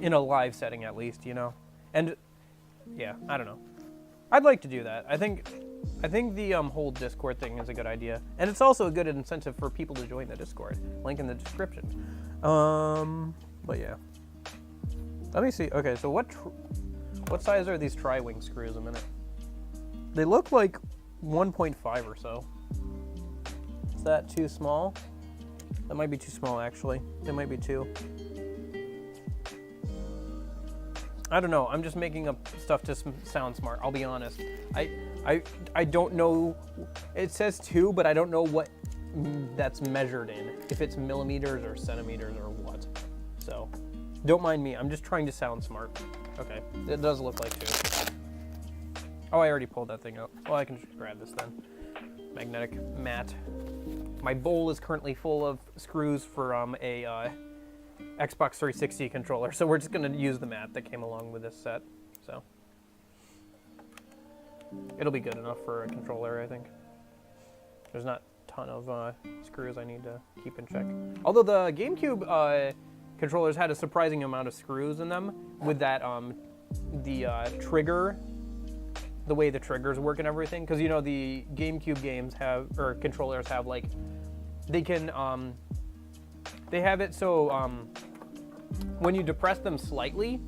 In a live setting, at least, you know? And, yeah, I don't know. I'd like to do that. I think the whole Discord thing is a good idea. And it's also a good incentive for people to join the Discord. Link in the description. But yeah. Let me see. Okay, so what size are these tri-wing screws a minute? They look like 1.5 or so. Is that too small? That might be too small, actually. It might be too. I don't know. I'm just making up stuff to sound smart. I'll be honest. I don't know. It says 2, but I don't know what that's measured in. If it's millimeters or centimeters or what. So, don't mind me. I'm just trying to sound smart. Okay. It does look like 2. Oh, I already pulled that thing out. Well, I can just grab this then. Magnetic mat. My bowl is currently full of screws for a Xbox 360 controller, so we're just going to use the mat that came along with this set. So it'll be good enough for a controller, I think. There's not a ton of screws I need to keep in check. Although the GameCube controllers had a surprising amount of screws in them with that the trigger, the way the triggers work and everything, because you know the GameCube games have, or controllers have, like, they can they have it so when you depress them slightly,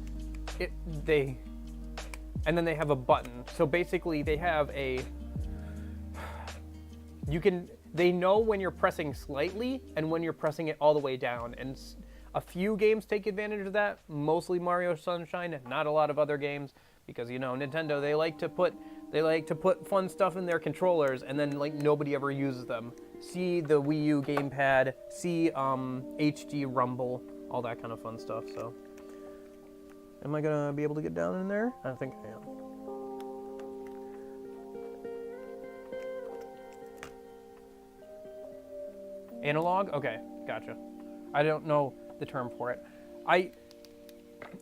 and then they have a button. So basically they have a, they know when you're pressing slightly and when you're pressing it all the way down. And a few games take advantage of that, mostly Mario Sunshine, not a lot of other games, because, you know, Nintendo, they like to put fun stuff in their controllers and then, like, nobody ever uses them. See the Wii U gamepad, see HD Rumble, all that kind of fun stuff. So, am I gonna be able to get down in there? I think I am. Analog? Okay, gotcha. I don't know the term for it.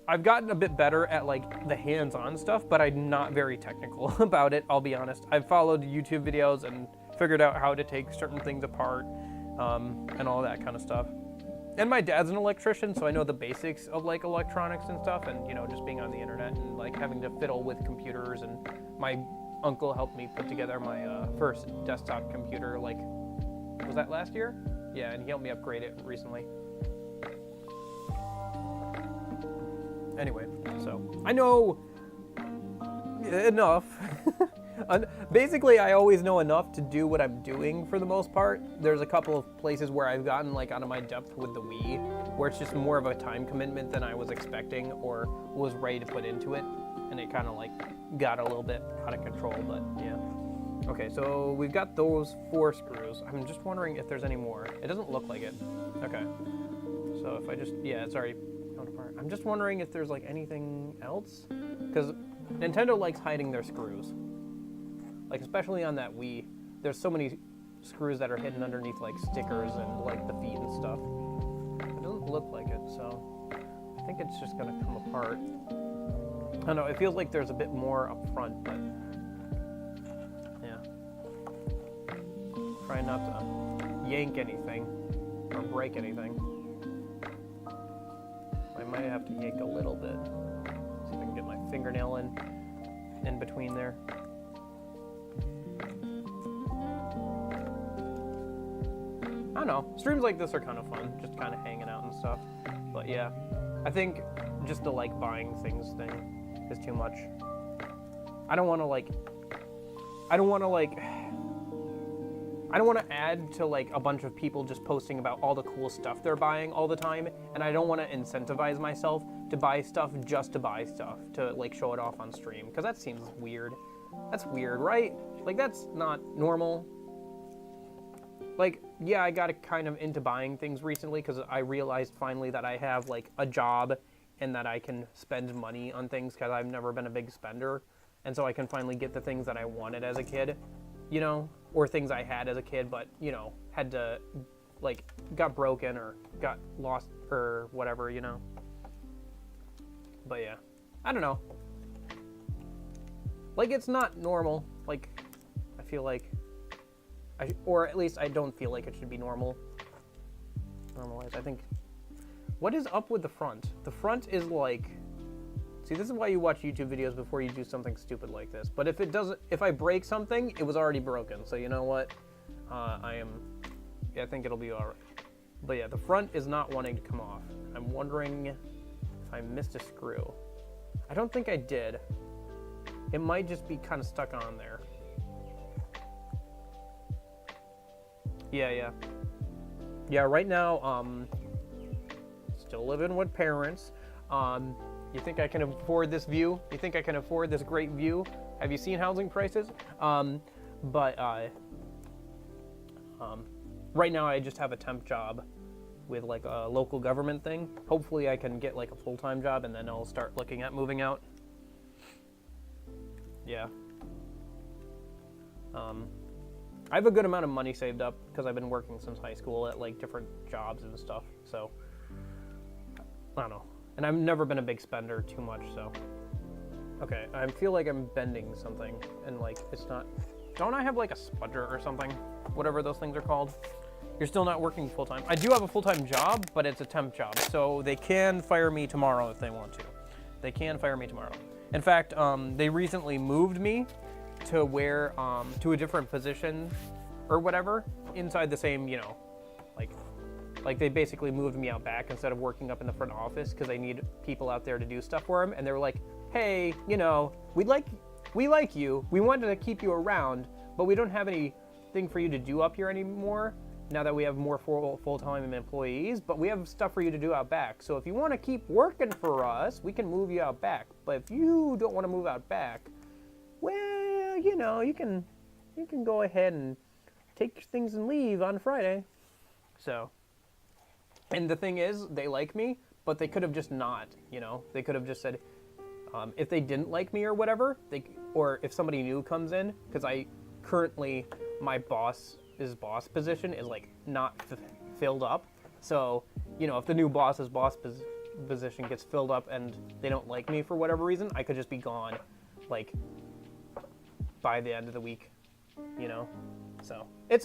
I've gotten a bit better at, like, the hands-on stuff, but I'm not very technical about it, I'll be honest. I've followed YouTube videos and figured out how to take certain things apart, and all that kind of stuff. And my dad's an electrician, so I know the basics of, like, electronics and stuff, and, you know, just being on the internet and, like, having to fiddle with computers. And my uncle helped me put together my first desktop computer, like, was that last year? Yeah, and he helped me upgrade it recently. Anyway, so I know enough. Basically, I always know enough to do what I'm doing for the most part. There's a couple of places where I've gotten, like, out of my depth with the Wii, where it's just more of a time commitment than I was expecting or was ready to put into it, and it kind of, like, got a little bit out of control, but yeah. Okay, so we've got those 4 screws. I'm just wondering if there's any more. It doesn't look like it. Okay. So if I just, yeah, it's already come apart. I'm just wondering if there's, like, anything else, because Nintendo likes hiding their screws. Like, especially on that Wii, there's so many screws that are hidden underneath, like, stickers and, like, the feet and stuff. It doesn't look like it, so I think it's just gonna come apart. I don't know, it feels like there's a bit more up front, but yeah. Try not to yank anything or break anything. I might have to yank a little bit. See if I can get my fingernail in between there. I don't know. Streams like this are kind of fun, just kind of hanging out and stuff. But yeah, I think just the, like, buying things thing is too much. I don't want to add to, like, a bunch of people just posting about all the cool stuff they're buying all the time, and I don't want to incentivize myself to buy stuff just to buy stuff, to like show it off on stream, because that seems weird. That's weird, right? Like, that's not normal. Like, yeah, I got kind of into buying things recently because I realized finally that I have like a job and that I can spend money on things because I've never been a big spender. And so I can finally get the things that I wanted as a kid, you know, or things I had as a kid, but, you know, had to, like, got broken or got lost or whatever, you know. But yeah, I don't know. Like, it's not normal. Like, I feel like, or at least I don't feel like it should be normal. Normalized, I think. What is up with the front? The front is like, see, this is why you watch YouTube videos before you do something stupid like this. But if I break something, it was already broken. So you know what? I think it'll be all right. But yeah, the front is not wanting to come off. I'm wondering if I missed a screw. I don't think I did. It might just be kind of stuck on there. Yeah. Yeah, right now, still living with parents. You think I can afford this view? You think I can afford this great view? Have you seen housing prices? Right now I just have a temp job with like a local government thing. Hopefully I can get like a full-time job and then I'll start looking at moving out. Yeah. I have a good amount of money saved up because I've been working since high school at like different jobs and stuff. So, I don't know. And I've never been a big spender too much, so. Okay, I feel like I'm bending something and like it's not, don't I have like a spudger or something? Whatever those things are called. You're still not working full-time. I do have a full-time job, but it's a temp job. So they can fire me tomorrow if they want to. They can fire me tomorrow. In fact, they recently moved me to where, to a different position or whatever inside the same, you know, like they basically moved me out back instead of working up in the front office because they need people out there to do stuff for them. And they were like, hey, you know, we like you. We wanted to keep you around, but we don't have anything for you to do up here anymore now that we have more full-time employees, but we have stuff for you to do out back. So if you want to keep working for us, we can move you out back. But if you don't want to move out back, well, you know, you can go ahead and take things and leave on Friday. So, and the thing is, they like me, but they could have just not, you know, they could have just said, if they didn't like me or whatever, or if somebody new comes in, because currently my boss position is like not filled up. So, you know, if the new boss's position gets filled up and they don't like me for whatever reason, I could just be gone, like, by the end of the week, you know? So, it's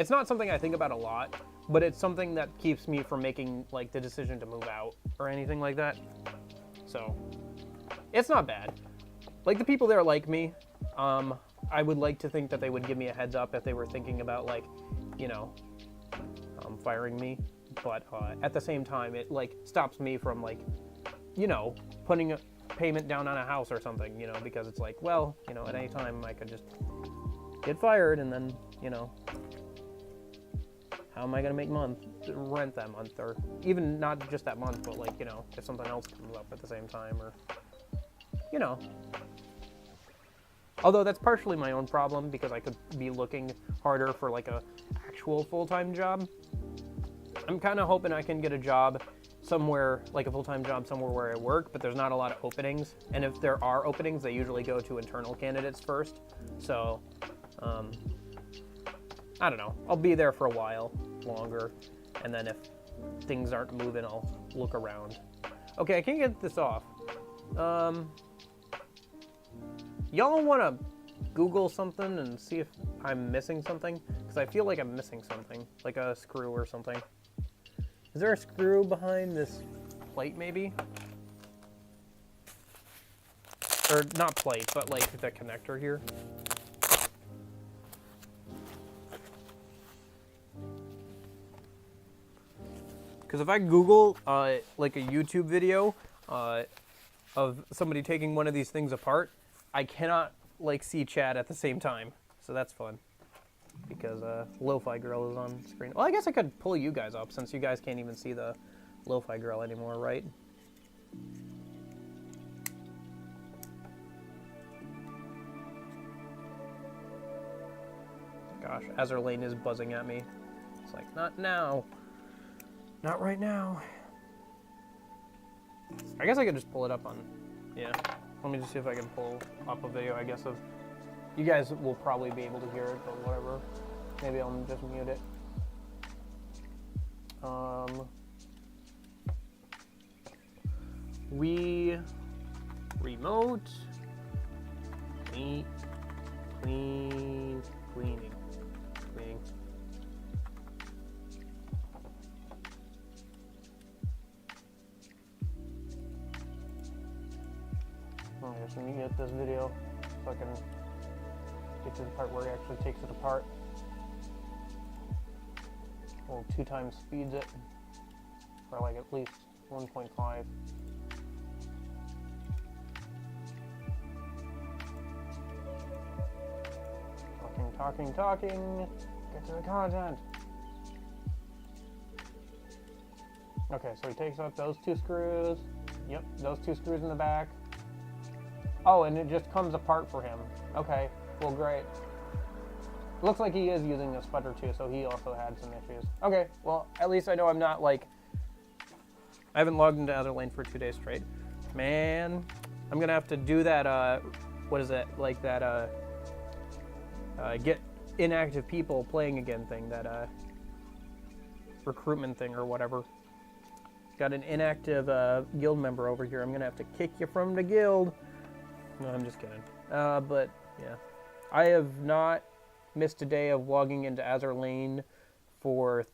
not something I think about a lot, but it's something that keeps me from making, like, the decision to move out or anything like that. So, it's not bad. Like, the people there like me. I would like to think that they would give me a heads up if they were thinking about, like, you know, firing me. But at the same time, it, like, stops me from, like, you know, putting a payment down on a house or something, you know, because it's like, well, you know, at any time I could just get fired and then, you know, how am I going to make rent that month? Or even not just that month, but, like, you know, if something else comes up at the same time or, you know. Although that's partially my own problem because I could be looking harder for like a actual full-time job. I'm kind of hoping I can get a job somewhere, like a full-time job somewhere where I work, but there's not a lot of openings. And if there are openings, they usually go to internal candidates first. So, I don't know. I'll be there for a while longer. And then if things aren't moving, I'll look around. Okay, I can't get this off. Y'all want to Google something and see if I'm missing something? Because I feel like I'm missing something, like a screw or something. Is there a screw behind this plate, maybe? Or not plate, but like the connector here. Because if I Google like a YouTube video of somebody taking one of these things apart, I cannot, like, see chat at the same time, so that's fun, because Lo-Fi Girl is on screen. Well, I guess I could pull you guys up, since you guys can't even see the Lo-Fi Girl anymore, right? Gosh, Azur Lane is buzzing at me. It's like, not now. Not right now. I guess I could just pull it up on, yeah. Let me just see if I can pull up a video, I guess, of, you guys will probably be able to hear it, but whatever. Maybe I'll just mute it. Wii remote, cleaning. Oh, just let me get this video so I can get to the part where he actually takes it apart. Well, 2 times speeds it, or like at least 1.5. Talking. Get to the content. Okay, so he takes out those 2 screws. Yep, those 2 screws in the back. Oh, and it just comes apart for him. Okay, well, great. Looks like he is using a sputter too, so he also had some issues. Okay, well, at least I know I'm not like... I haven't logged into Azur Lane for 2 days straight. Man, I'm gonna have to do that, what is it? Like that, get inactive people playing again thing, that, recruitment thing or whatever. Got an inactive, guild member over here. I'm gonna have to kick you from the guild. No, I'm just kidding. But, yeah. I have not missed a day of logging into Azur Lane for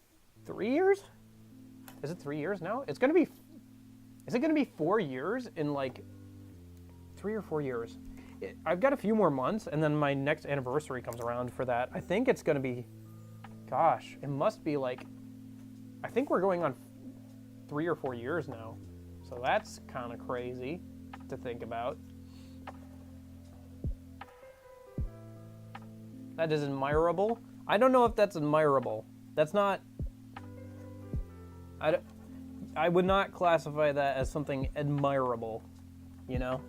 3 years? Is it 3 years now? It's gonna be... Is it gonna be 4 years in, like... 3 or 4 years? I've got a few more months, and then my next anniversary comes around for that. I think it's gonna be... Gosh, it must be, like... I think we're going on 3 or 4 years now. So that's kind of crazy to think about. That is admirable. I don't know if that's admirable. That's not... I would not classify that as something admirable, you know,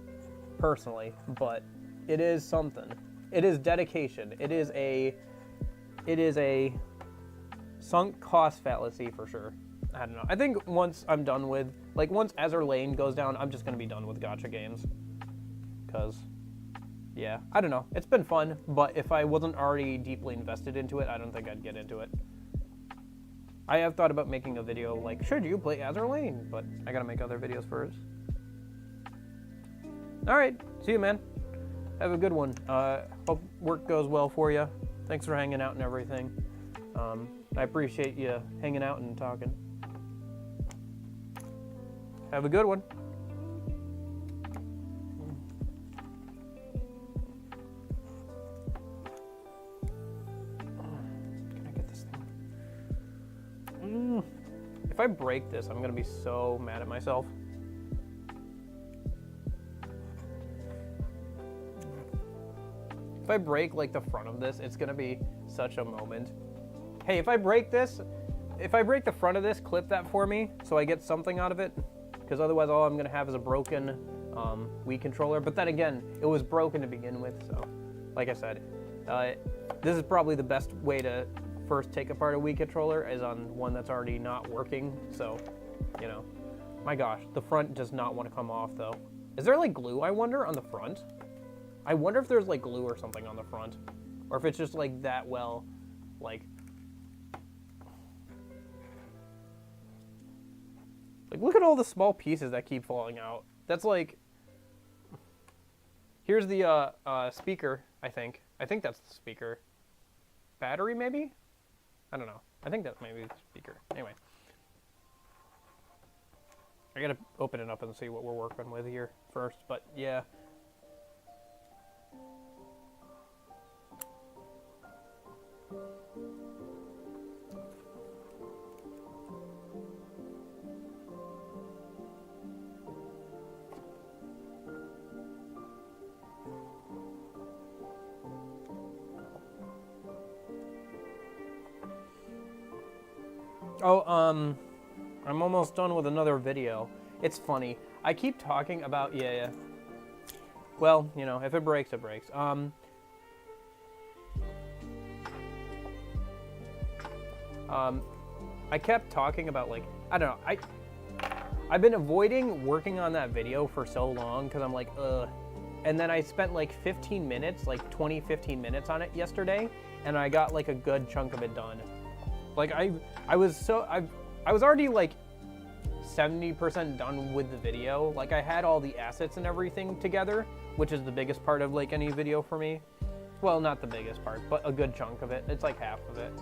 personally, but it is something. It is dedication. It is a sunk cost fallacy for sure. I don't know. I think once I'm done with, like, once Azur Lane goes down, I'm just going to be done with gacha games. Because... yeah, I don't know. It's been fun, but if I wasn't already deeply invested into it, I don't think I'd get into it. I have thought about making a video like, should you play Azur Lane? But I gotta make other videos first. Alright, see you, man. Have a good one. Hope work goes well for you. Thanks for hanging out and everything. I appreciate you hanging out and talking. Have a good one. If I break this, I'm gonna be so mad at myself. If I break like the front of this, it's gonna be such a moment. Hey, if I break this, if I break the front of this, clip that for me so I get something out of it. Because otherwise all I'm gonna have is a broken Wii controller. But then again, it was broken to begin with, so like I said, this is probably the best way to first take apart a Wii controller is on one that's already not working, so, you know. My gosh, the front does not want to come off, though. Is there, like, glue, I wonder, on the front? I wonder if there's, like, glue or something on the front. Or if it's just, like, that well, like... Like, look at all the small pieces that keep falling out. That's, like... Here's the, speaker, I think. I think that's the speaker. Battery, maybe? I don't know. I think that's maybe the speaker. Anyway. I gotta open it up and see what we're working with here first, but yeah. Oh, I'm almost done with another video. It's funny. I keep talking about, yeah. Well, you know, if it breaks, it breaks. I kept talking about, like, I don't know, I've been avoiding working on that video for so long because I'm like, ugh. And then I spent like 15 minutes, like 15 minutes on it yesterday, and I got like a good chunk of it done. Like I was already like 70% done with the video. Like I had all the assets and everything together, which is the biggest part of like any video for me. Well, not the biggest part, but a good chunk of it. It's like half of it.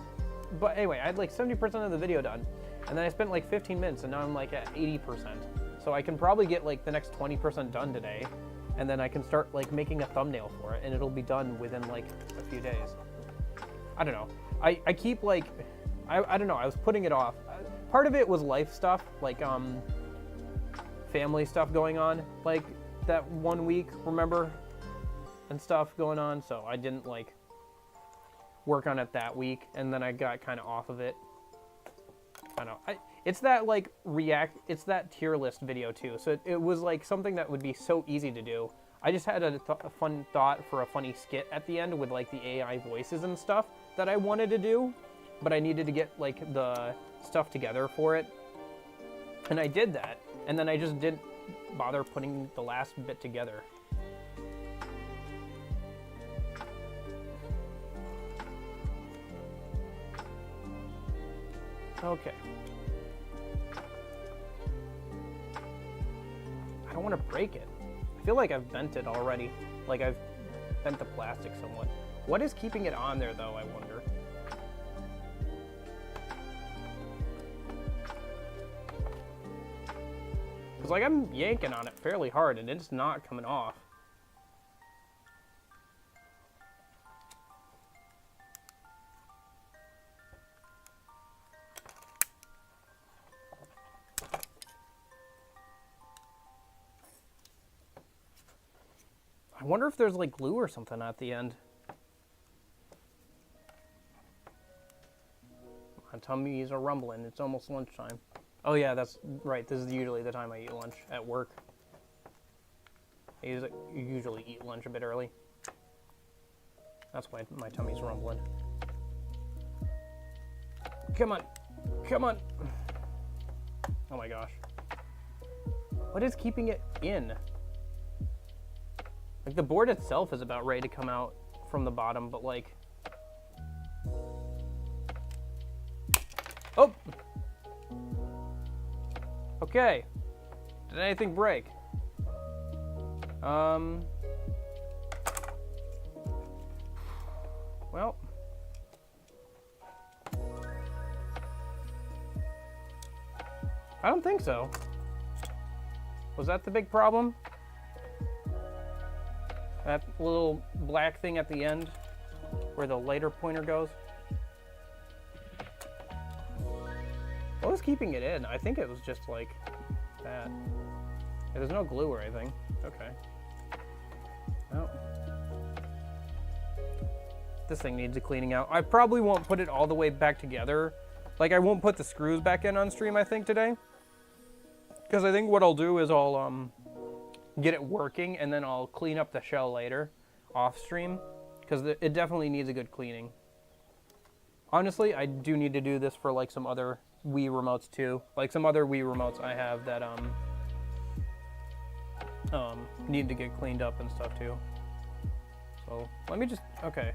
But anyway, I had like 70% of the video done, and then I spent like 15 minutes, and now I'm like at 80%. So I can probably get like the next 20% done today, and then I can start like making a thumbnail for it, and it'll be done within like a few days. I don't know. I keep like, I don't know, I was putting it off. Part of it was life stuff, like family stuff going on, like that 1 week, remember? And stuff going on, so I didn't like work on it that week, and then I got kind of off of it. I don't know. It's that like it's that tier list video too. So it was like something that would be so easy to do. I just had a fun thought for a funny skit at the end with like the AI voices and stuff that I wanted to do, but I needed to get like the stuff together for it. And I did that, and then I just didn't bother putting the last bit together. Okay. I don't want to break it. I feel like I've bent it already. Like I've bent the plastic somewhat. What is keeping it on there though, I wonder? Because like I'm yanking on it fairly hard and it's not coming off. I wonder if there's like glue or something at the end. My tummies are rumbling. It's almost lunchtime. Oh yeah, that's right. This is usually the time I eat lunch at work. I usually eat lunch a bit early. That's why my tummy's rumbling. Come on. Come on. Oh my gosh. What is keeping it in? Like the board itself is about ready to come out from the bottom, but like, oh, okay. Did anything break? Well, I don't think so. Was that the big problem? That little black thing at the end where the lighter pointer goes? What was keeping it in? I think it was just like that. Yeah, there's no glue or anything. Okay. Well, this thing needs a cleaning out. I probably won't put it all the way back together. Like I won't put the screws back in on stream, I think, today. Because I think what I'll do is I'll get it working, and then I'll clean up the shell later off stream, because it definitely needs a good cleaning. Honestly, I do need to do this for like some other Wii remotes too, like some other Wii remotes I have that need to get cleaned up and stuff too. So let me just, okay,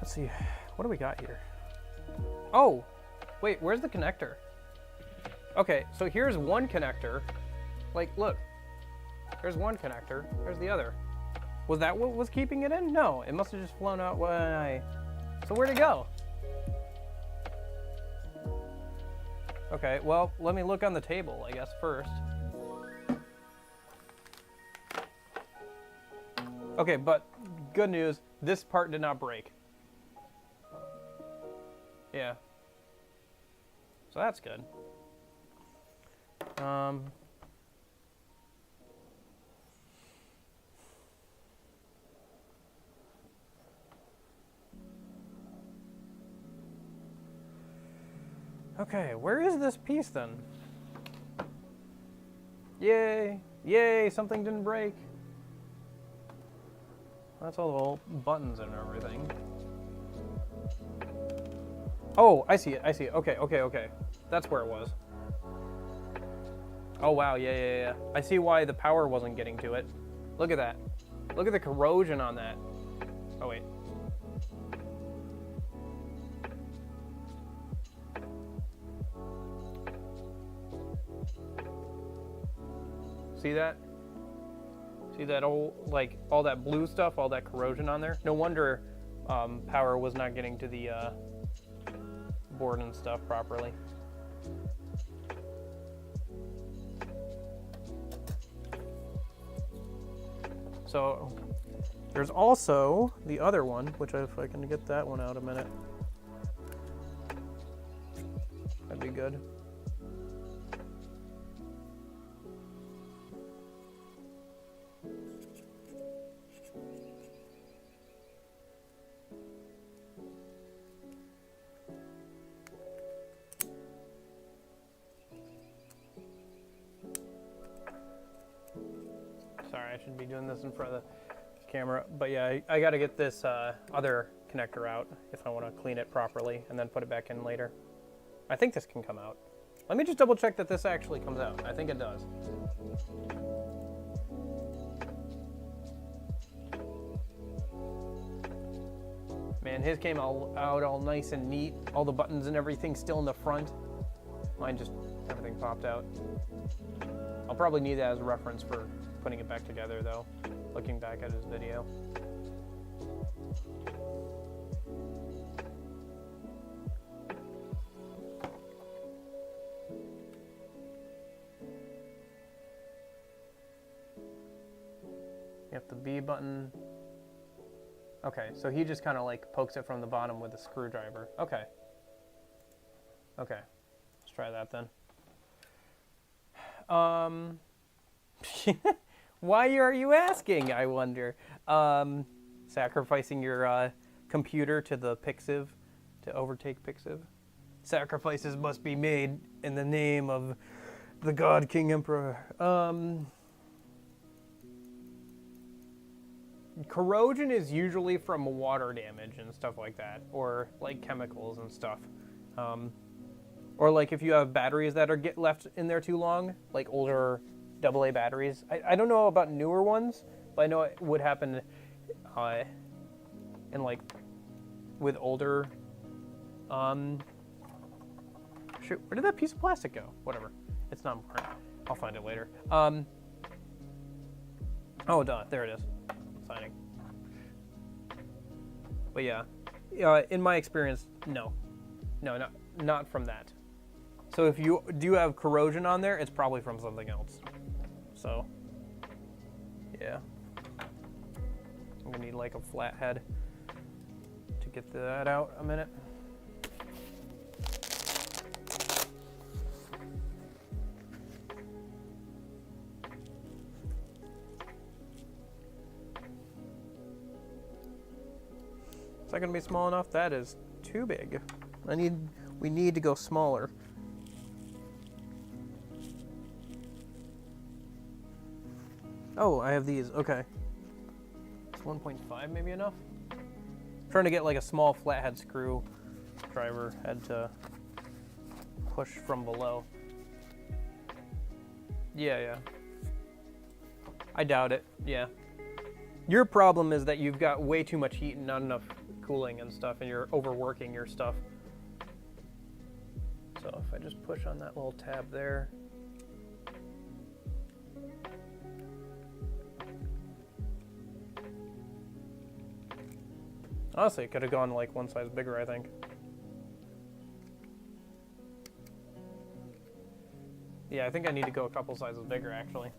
let's see, what do we got here? Oh wait, where's the connector? Okay, so here's one connector. Like, look, there's one connector, there's the other. Was that what was keeping it in? No, it must have just flown out when so where'd it go? Okay, well, let me look on the table, I guess, first. Okay, but good news, this part did not break. Yeah. So that's good. Okay, where is this piece then? Yay! Yay! Something didn't break. That's all the little buttons and everything. Oh, I see it. I see it. Okay, okay, okay. That's where it was. Oh, wow. Yeah, yeah, yeah. I see why the power wasn't getting to it. Look at that. Look at the corrosion on that. Oh, wait. See that? See that old, like, all that blue stuff, all that corrosion on there? No wonder power was not getting to the board and stuff properly. So there's also the other one, which if I can get that one out a minute, that'd be good. Sorry, I shouldn't be doing this in front of the camera, but yeah, I got to get this other connector out if I want to clean it properly and then put it back in later. I think this can come out. Let me just double check that this actually comes out. I think it does. Man, his came out all nice and neat. All the buttons and everything still in the front. Mine just, everything popped out. I'll probably need that as a reference for putting it back together though, looking back at his video. You have the B button. Okay, so he just kind of like pokes it from the bottom with a screwdriver. Okay. Okay, let's try that then. Why are you asking, I wonder? Sacrificing your computer to the Pixiv, to overtake Pixiv? Sacrifices must be made in the name of the God King Emperor. Corrosion is usually from water damage and stuff like that, or like chemicals and stuff. Or like if you have batteries that are left in there too long, like older AA batteries. I don't know about newer ones, but I know it would happen in like with older. Shoot, where did that piece of plastic go? Whatever, it's not important. I'll find it later. Oh, duh, there it is. Signing. But yeah, in my experience, no, not from that. So if you do have corrosion on there, it's probably from something else. So, yeah. I'm gonna need like a flat head to get that out a minute. Is that gonna be small enough? That is too big. We need to go smaller. Oh, I have these. Okay. Is 1.5 maybe enough? I'm trying to get like a small flathead screw driver head to push from below. Yeah. I doubt it. Yeah. Your problem is that you've got way too much heat and not enough cooling and stuff, and you're overworking your stuff. So if I just push on that little tab there. Honestly, it could have gone like one size bigger, I think. Yeah, I think I need to go a couple sizes bigger, actually.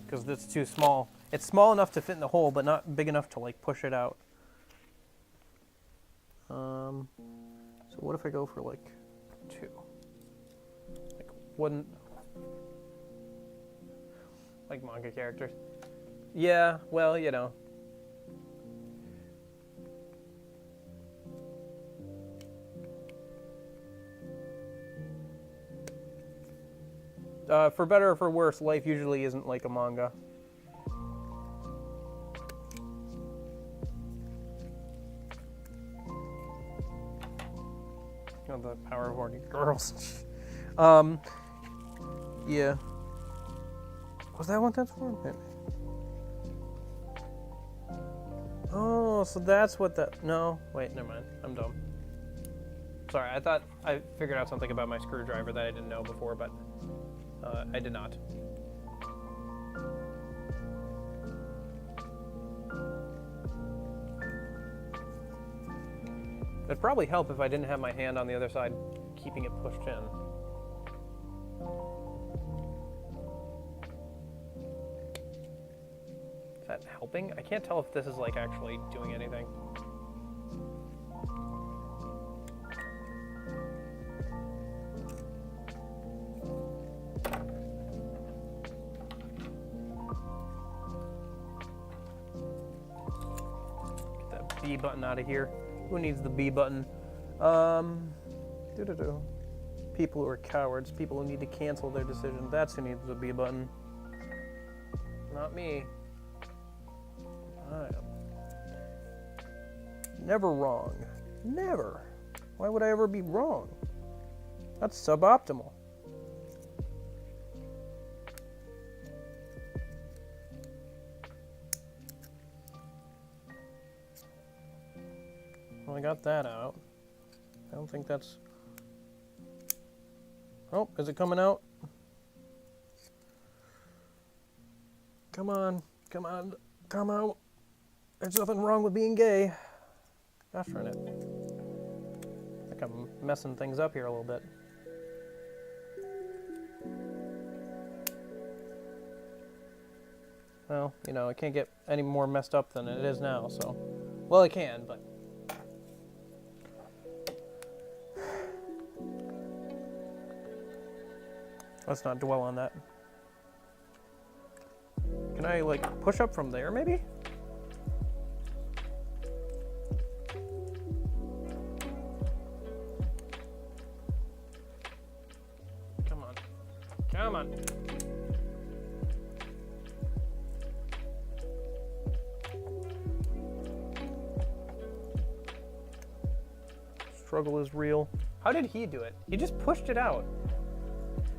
Because this is too small. It's small enough to fit in the hole, but not big enough to like push it out. So what if I go for like 2? Like wouldn't... Like manga characters. Yeah, well, you know. For better or for worse, life usually isn't like a manga. Oh, the power of horny girls. Yeah. Was that what that's for? Maybe. Oh, so that's what that... No, wait, never mind. I'm dumb. Sorry, I thought I figured out something about my screwdriver that I didn't know before, but I did not. It'd probably help if I didn't have my hand on the other side, keeping it pushed in. Is that helping? I can't tell if this is like actually doing anything. Get that B button out of here. Who needs the B button? People who are cowards. People who need to cancel their decision. That's who needs the B button. Not me. I am never wrong. Never. Why would I ever be wrong? That's suboptimal. Well, I got that out. I don't think that's... Oh, is it coming out? Come on, come on, come out. There's nothing wrong with being gay. Gosh darn it. I think I'm messing things up here a little bit. Well, you know, it can't get any more messed up than it is now, so... Well, it can, but... Let's not dwell on that. Can I, like, push up from there, maybe? Come on. Come on. Struggle is real. How did he do it? He just pushed it out.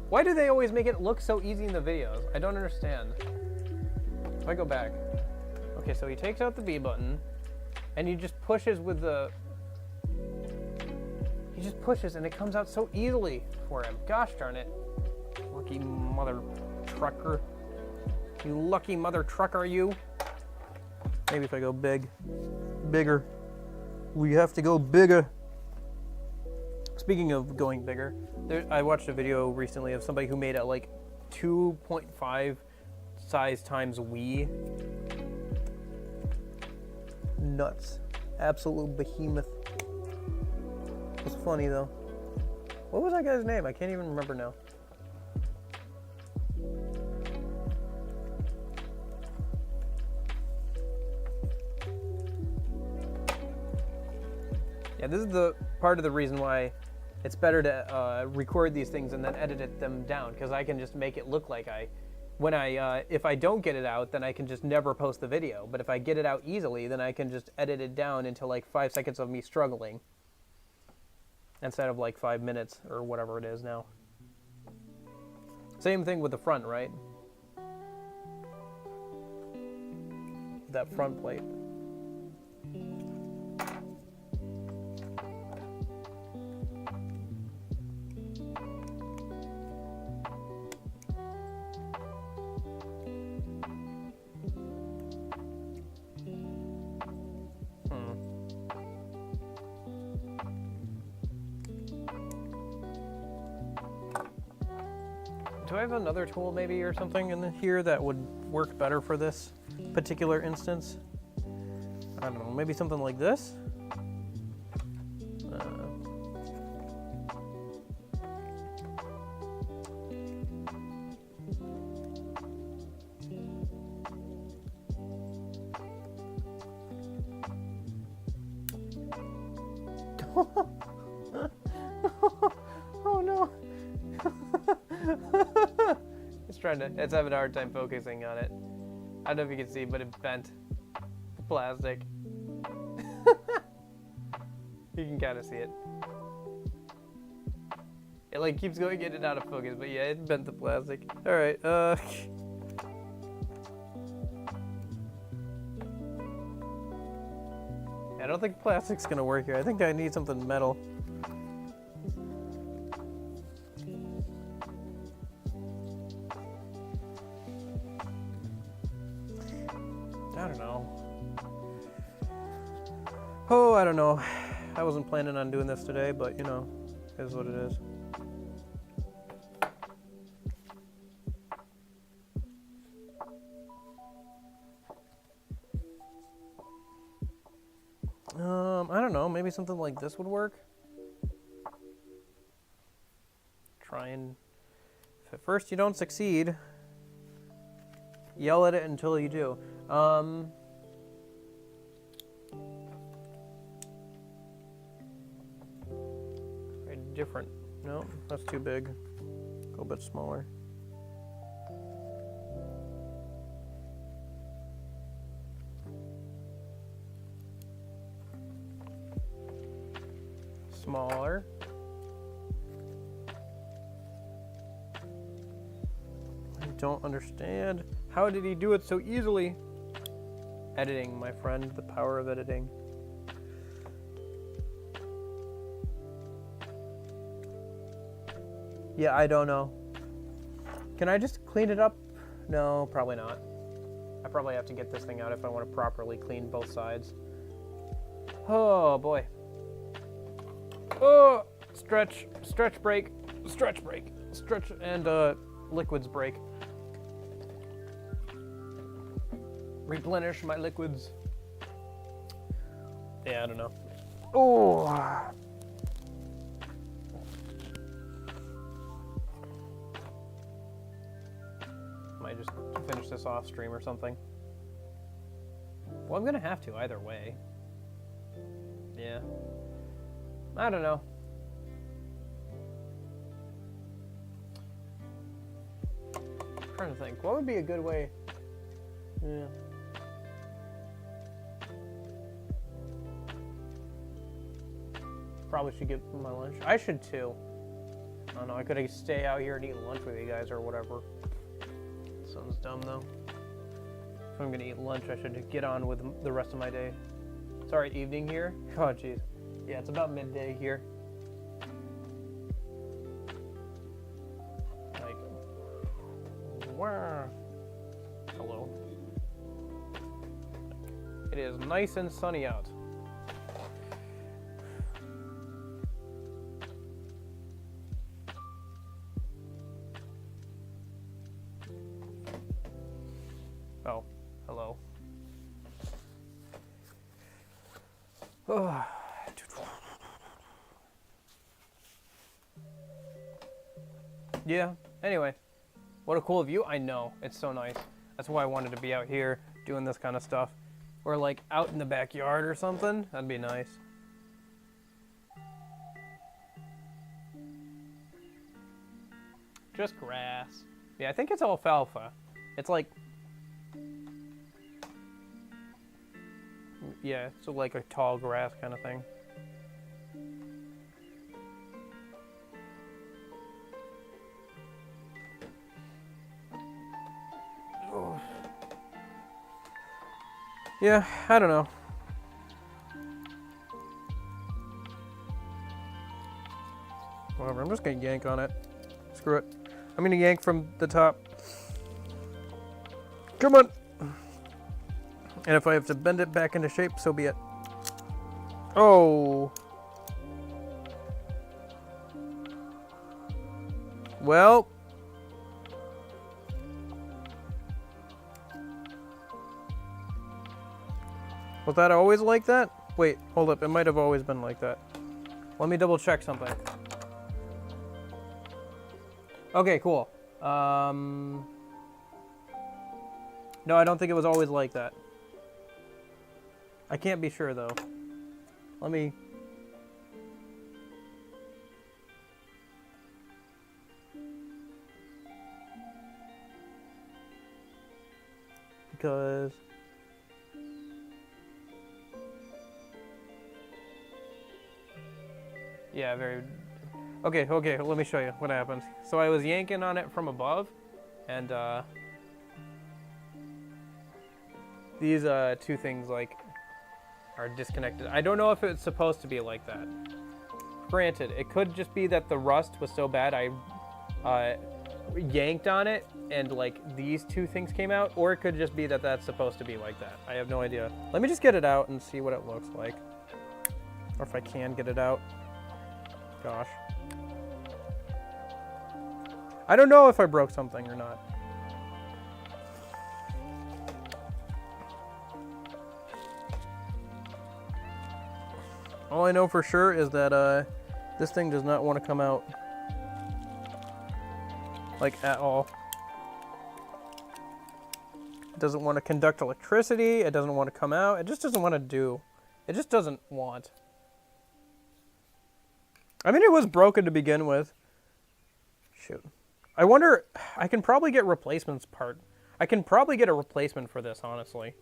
Why do they always make it look so easy in the videos? I don't understand. If I go back. Okay, so he takes out the B button, and he just pushes with the... He just pushes, and it comes out so easily for him. Gosh darn it. Lucky mother trucker. You lucky mother trucker, you. Maybe if I go big. Bigger. We have to go bigger. Speaking of going bigger, I watched a video recently of somebody who made a like 2.5 size times Wii. Nuts. Absolute behemoth. It was funny though. What was that guy's name? I can't even remember now. Yeah, this is the part of the reason why it's better to record these things and then edit them down, because I can just make it look like if I don't get it out, then I can just never post the video. But if I get it out easily, then I can just edit it down into like 5 seconds of me struggling instead of like 5 minutes or whatever it is now. Same thing with the front, right? That front plate. Do I have another tool maybe or something in here that would work better for this particular instance? I don't know, maybe something like this? Oh no! trying to, it's having a hard time focusing on it. I don't know if you can see, but it bent the plastic. You can kind of see it. It like keeps going in and out of focus, but yeah, it bent the plastic. All right, I don't think plastic's gonna work here. I think I need something metal. I don't know. Oh, I don't know. I wasn't planning on doing this today, but you know, it is what it is. I don't know. Maybe something like this would work. Try and, if at first you don't succeed, yell at it until you do. Try different. No, that's too big. Go a bit smaller. Smaller. I don't understand. How did he do it so easily? Editing, my friend, the power of editing. Yeah, I don't know. Can I just clean it up? No, probably not. I probably have to get this thing out if I want to properly clean both sides. Oh boy. Oh, stretch break, stretch, and liquids break. Replenish my liquids. Yeah, I don't know. Oh. Might just finish this off stream or something. Well, I'm gonna have to either way. Yeah. I don't know. I'm trying to think. What would be a good way? Yeah. Probably should get my lunch. I should too. I don't know. I could stay out here and eat lunch with you guys or whatever. Sounds dumb though. If I'm gonna eat lunch, I should get on with the rest of my day. Sorry, evening here. Oh, jeez. Yeah, it's about midday here. Like, wow. Hello. It is nice and sunny out. Oh, hello. Oh. Yeah, anyway, what a cool view. I know, it's so nice. That's why I wanted to be out here doing this kind of stuff. Or like out in the backyard or something. That'd be nice. Just grass. Yeah, I think it's alfalfa. It's like, yeah, so like a tall grass kind of thing. Yeah, I don't know. Whatever, I'm just gonna yank on it. Screw it. I'm gonna yank from the top. Come on! And if I have to bend it back into shape, so be it. Oh! Well... Was that always like that? Wait, hold up. It might have always been like that. Let me double check something. Okay, cool. No, I don't think it was always like that. I can't be sure, though. Let me... because... Yeah, very... Okay, let me show you what happens. So I was yanking on it from above, and these two things, like, are disconnected. I don't know if it's supposed to be like that. Granted, it could just be that the rust was so bad I yanked on it and like these two things came out, or it could just be that that's supposed to be like that. I have no idea. Let me just get it out and see what it looks like. Or if I can get it out. Gosh. I don't know if I broke something or not. All I know for sure is that this thing does not want to come out, like, at all. It doesn't want to conduct electricity. It doesn't want to come out. It just doesn't want to do. It just doesn't want. I mean, it was broken to begin with. Shoot. I wonder, I can probably get replacements part. I can probably get a replacement for this, honestly.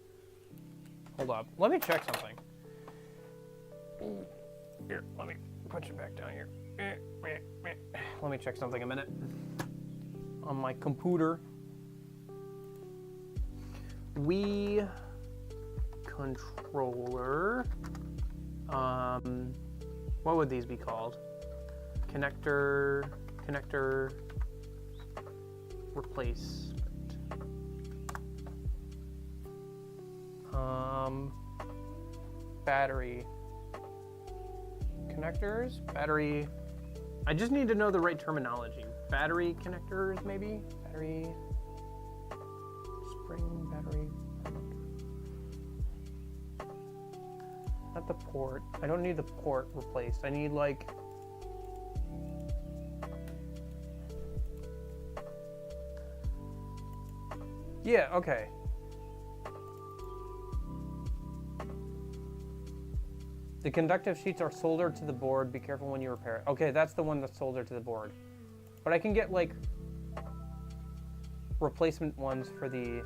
Hold up. Let me check something. Here, let me put you back down here. Let me check something a minute. On my computer. Wii controller. What would these be called? Connector replacement. Battery connectors, battery. I just need to know the right terminology. Battery connectors, maybe? Battery, spring battery. Not the port. I don't need the port replaced. I need like... Yeah, okay. The conductive sheets are soldered to the board. Be careful when you repair it. Okay, that's the one that's soldered to the board. But I can get like replacement ones for the...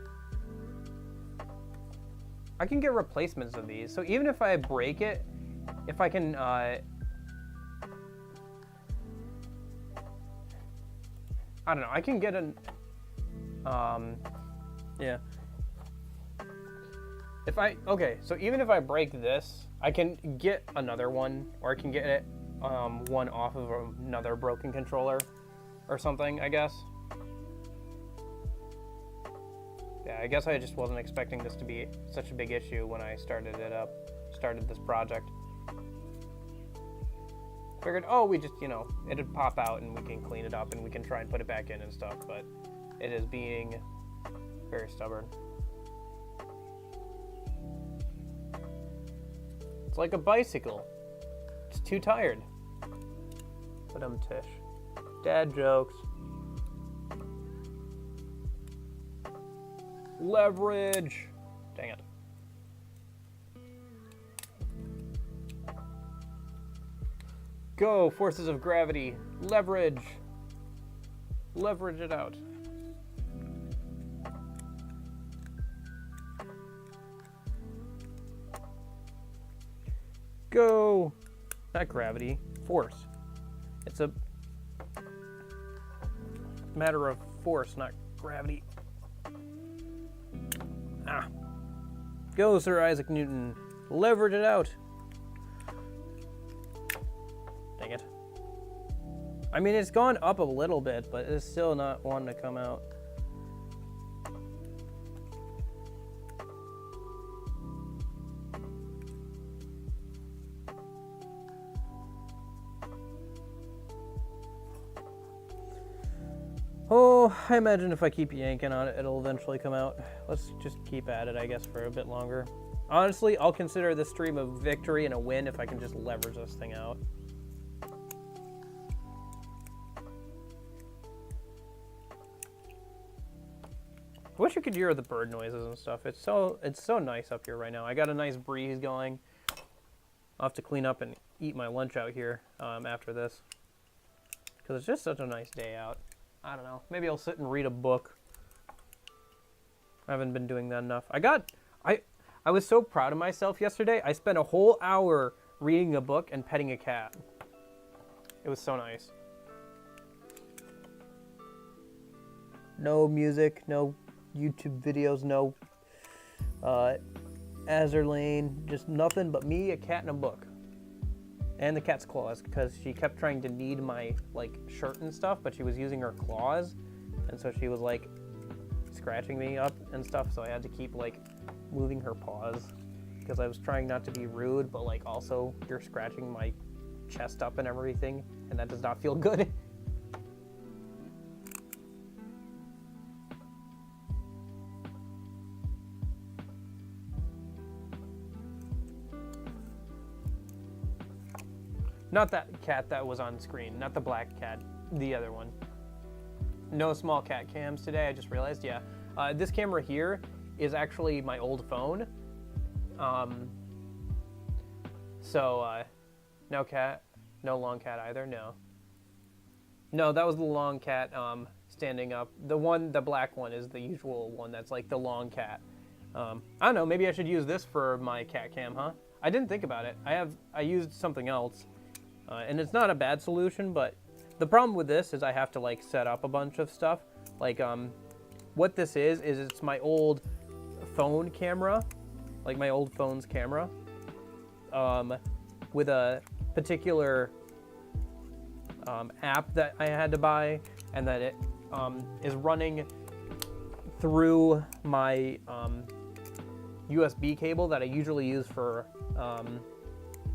I can get replacements of these. So even if I break it, if I can... I don't know. I can get an... yeah. If I... Okay, so even if I break this, I can get another one, or I can get it one off of another broken controller or something, I guess. Yeah, I guess I just wasn't expecting this to be such a big issue when I started this project. Figured, oh, we just, you know, it'd pop out and we can clean it up and we can try and put it back in and stuff, but it is being very stubborn. It's like a bicycle. It's too tired. But I'm Tish. Dad jokes. Leverage. Dang it. Go, forces of gravity. Leverage. Leverage it out. Go. Not gravity. Force. It's a matter of force, not gravity. Ah. Go, Sir Isaac Newton. Leverage it out. Dang it. I mean, it's gone up a little bit, but it's still not wanting to come out. Oh, I imagine if I keep yanking on it, it'll eventually come out. Let's just keep at it, I guess, for a bit longer. Honestly, I'll consider this stream a victory and a win if I can just leverage this thing out. I wish you could hear the bird noises and stuff. It's so nice up here right now. I got a nice breeze going. I'll have to clean up and eat my lunch out here after this, because it's just such a nice day out. I don't know. Maybe I'll sit and read a book. I haven't been doing that enough. I was so proud of myself yesterday. I spent a whole hour reading a book and petting a cat. It was so nice. No music, no YouTube videos, no Azur Lane, just nothing but me, a cat, and a book. And the cat's claws, because she kept trying to knead my like shirt and stuff, but she was using her claws, and so she was like scratching me up and stuff, so I had to keep like moving her paws, because I was trying not to be rude, but like also you're scratching my chest up and everything, and that does not feel good. Not that cat that was on screen, not the black cat, the other one. No small cat cams today, I just realized, yeah. This camera here is actually my old phone. No cat, no long cat either, no. No, that was the long cat standing up. The black one is the usual one that's like the long cat. I don't know, maybe I should use this for my cat cam, huh? I didn't think about it. I used something else. And it's not a bad solution, but the problem with this is I have to like set up a bunch of stuff. Like what this is it's my old phone camera, like my old phone's camera, with a particular app that I had to buy, and that it is running through my USB cable that I usually use for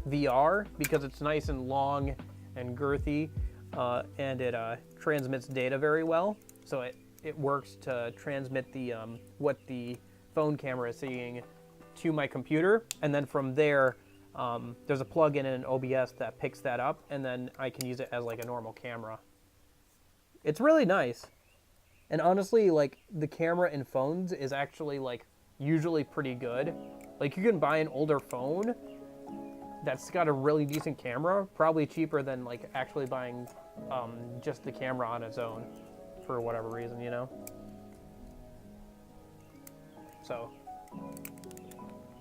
VR, because it's nice and long and girthy, and it transmits data very well. So it works to transmit the what the phone camera is seeing to my computer, and then from there there's a plug-in in an OBS that picks that up, and then I can use it as like a normal camera. It's really nice. And honestly, like the camera in phones is actually like usually pretty good. Like you can buy an older phone that's got a really decent camera, probably cheaper than like actually buying just the camera on its own for whatever reason, you know? So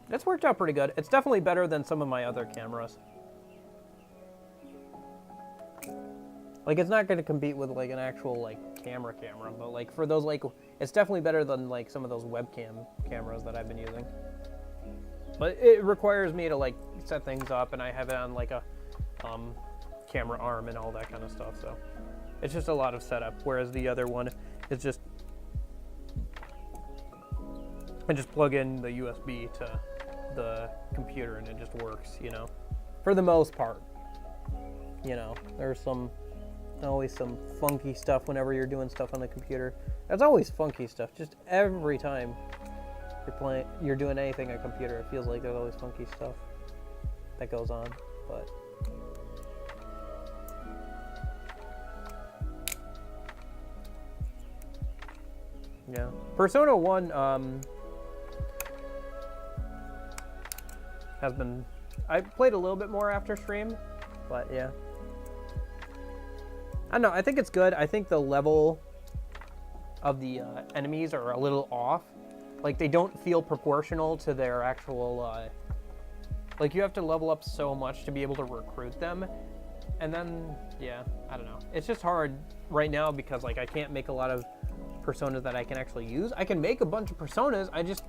it's worked out pretty good. It's definitely better than some of my other cameras. Like it's not going to compete with like an actual like camera, but like for those like, it's definitely better than like some of those webcam cameras that I've been using. But it requires me to like set things up, and I have it on like a camera arm and all that kind of stuff. So it's just a lot of setup. Whereas the other one is just, I just plug in the USB to the computer and it just works, you know, for the most part. You know, there's always some funky stuff whenever you're doing stuff on the computer. There's always funky stuff, just every time you're doing anything on a computer, it feels like there's always funky stuff that goes on, but yeah. Persona 1 I played a little bit more after stream, but yeah. I don't know, I think it's good. I think the level of the enemies are a little off. Like, they don't feel proportional to their actual, like, you have to level up so much to be able to recruit them. And then, yeah, I don't know. It's just hard right now because, like, I can't make a lot of personas that I can actually use. I can make a bunch of personas, I just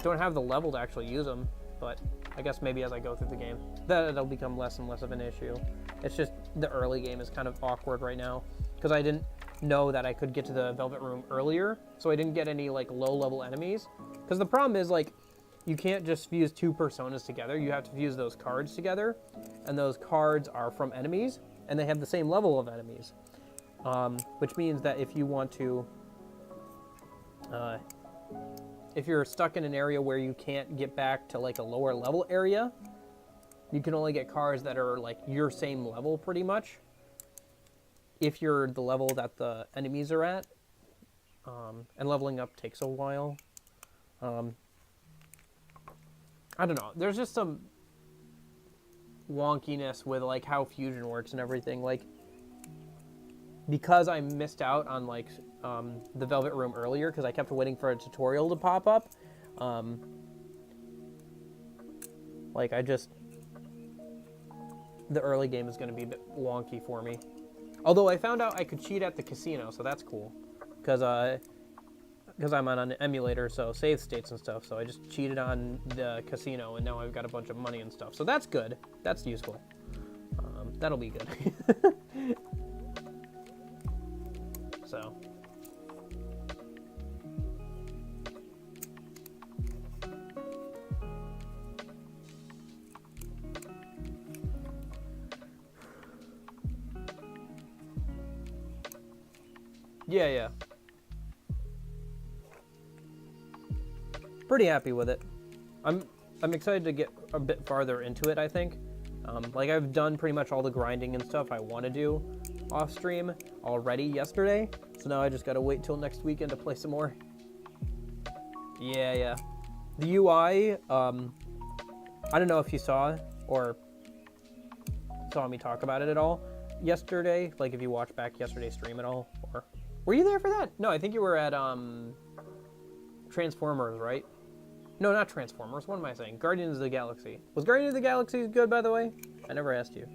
don't have the level to actually use them. But I guess maybe as I go through the game, that'll become less and less of an issue. It's just the early game is kind of awkward right now because I didn't know that I could get to the Velvet Room earlier, so I didn't get any like low-level enemies. Because the problem is, like, you can't just fuse two personas together. You have to fuse those cards together, and those cards are from enemies, and they have the same level of enemies. Which means that if you want to, if you're stuck in an area where you can't get back to like a lower level area, you can only get cards that are like your same level pretty much. If you're the level that the enemies are at, and leveling up takes a while. I don't know. There's just some wonkiness with like how fusion works and everything. Like, because I missed out on like the Velvet Room earlier because I kept waiting for a tutorial to pop up. The early game is going to be a bit wonky for me. Although I found out I could cheat at the casino, so that's cool. Because I'm on an emulator, so save states and stuff. So I just cheated on the casino, and now I've got a bunch of money and stuff. So that's good. That's useful. That'll be good. So. Yeah. Pretty happy with it. I'm excited to get a bit farther into it, I think. Like I've done pretty much all the grinding and stuff I want to do off stream already yesterday. So now I just got to wait till next weekend to play some more. Yeah. The UI, I don't know if you saw or saw me talk about it at all yesterday. Like if you watched back yesterday's stream at all, or were you there for that? No, I think you were at Transformers, right? No, not Transformers. What am I saying? Guardians of the Galaxy. Was Guardians of the Galaxy good, by the way? I never asked you.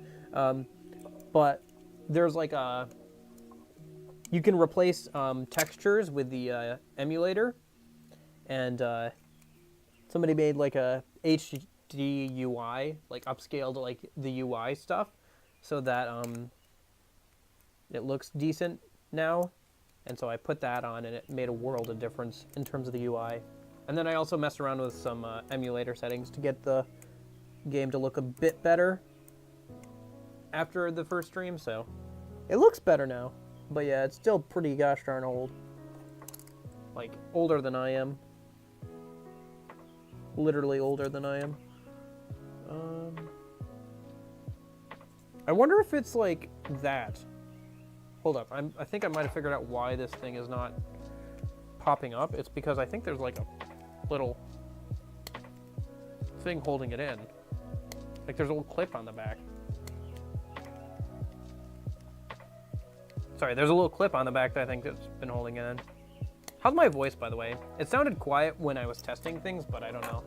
But there's like a... You can replace textures with the emulator. And somebody made like a HD UI, like upscaled like the UI stuff, so that it looks decent now. And so I put that on, and it made a world of difference in terms of the UI. And then I also messed around with some emulator settings to get the game to look a bit better after the first stream, so it looks better now. But yeah, it's still pretty gosh darn old. Like, older than I am. Literally older than I am. I wonder if it's like that. Hold up, I think I might have figured out why this thing is not popping up. It's because I think there's like a little thing holding it in. Like there's a little clip on the back. Sorry, there's a little clip on the back that I think that's been holding it in. How's my voice, by the way? It sounded quiet when I was testing things, but I don't know.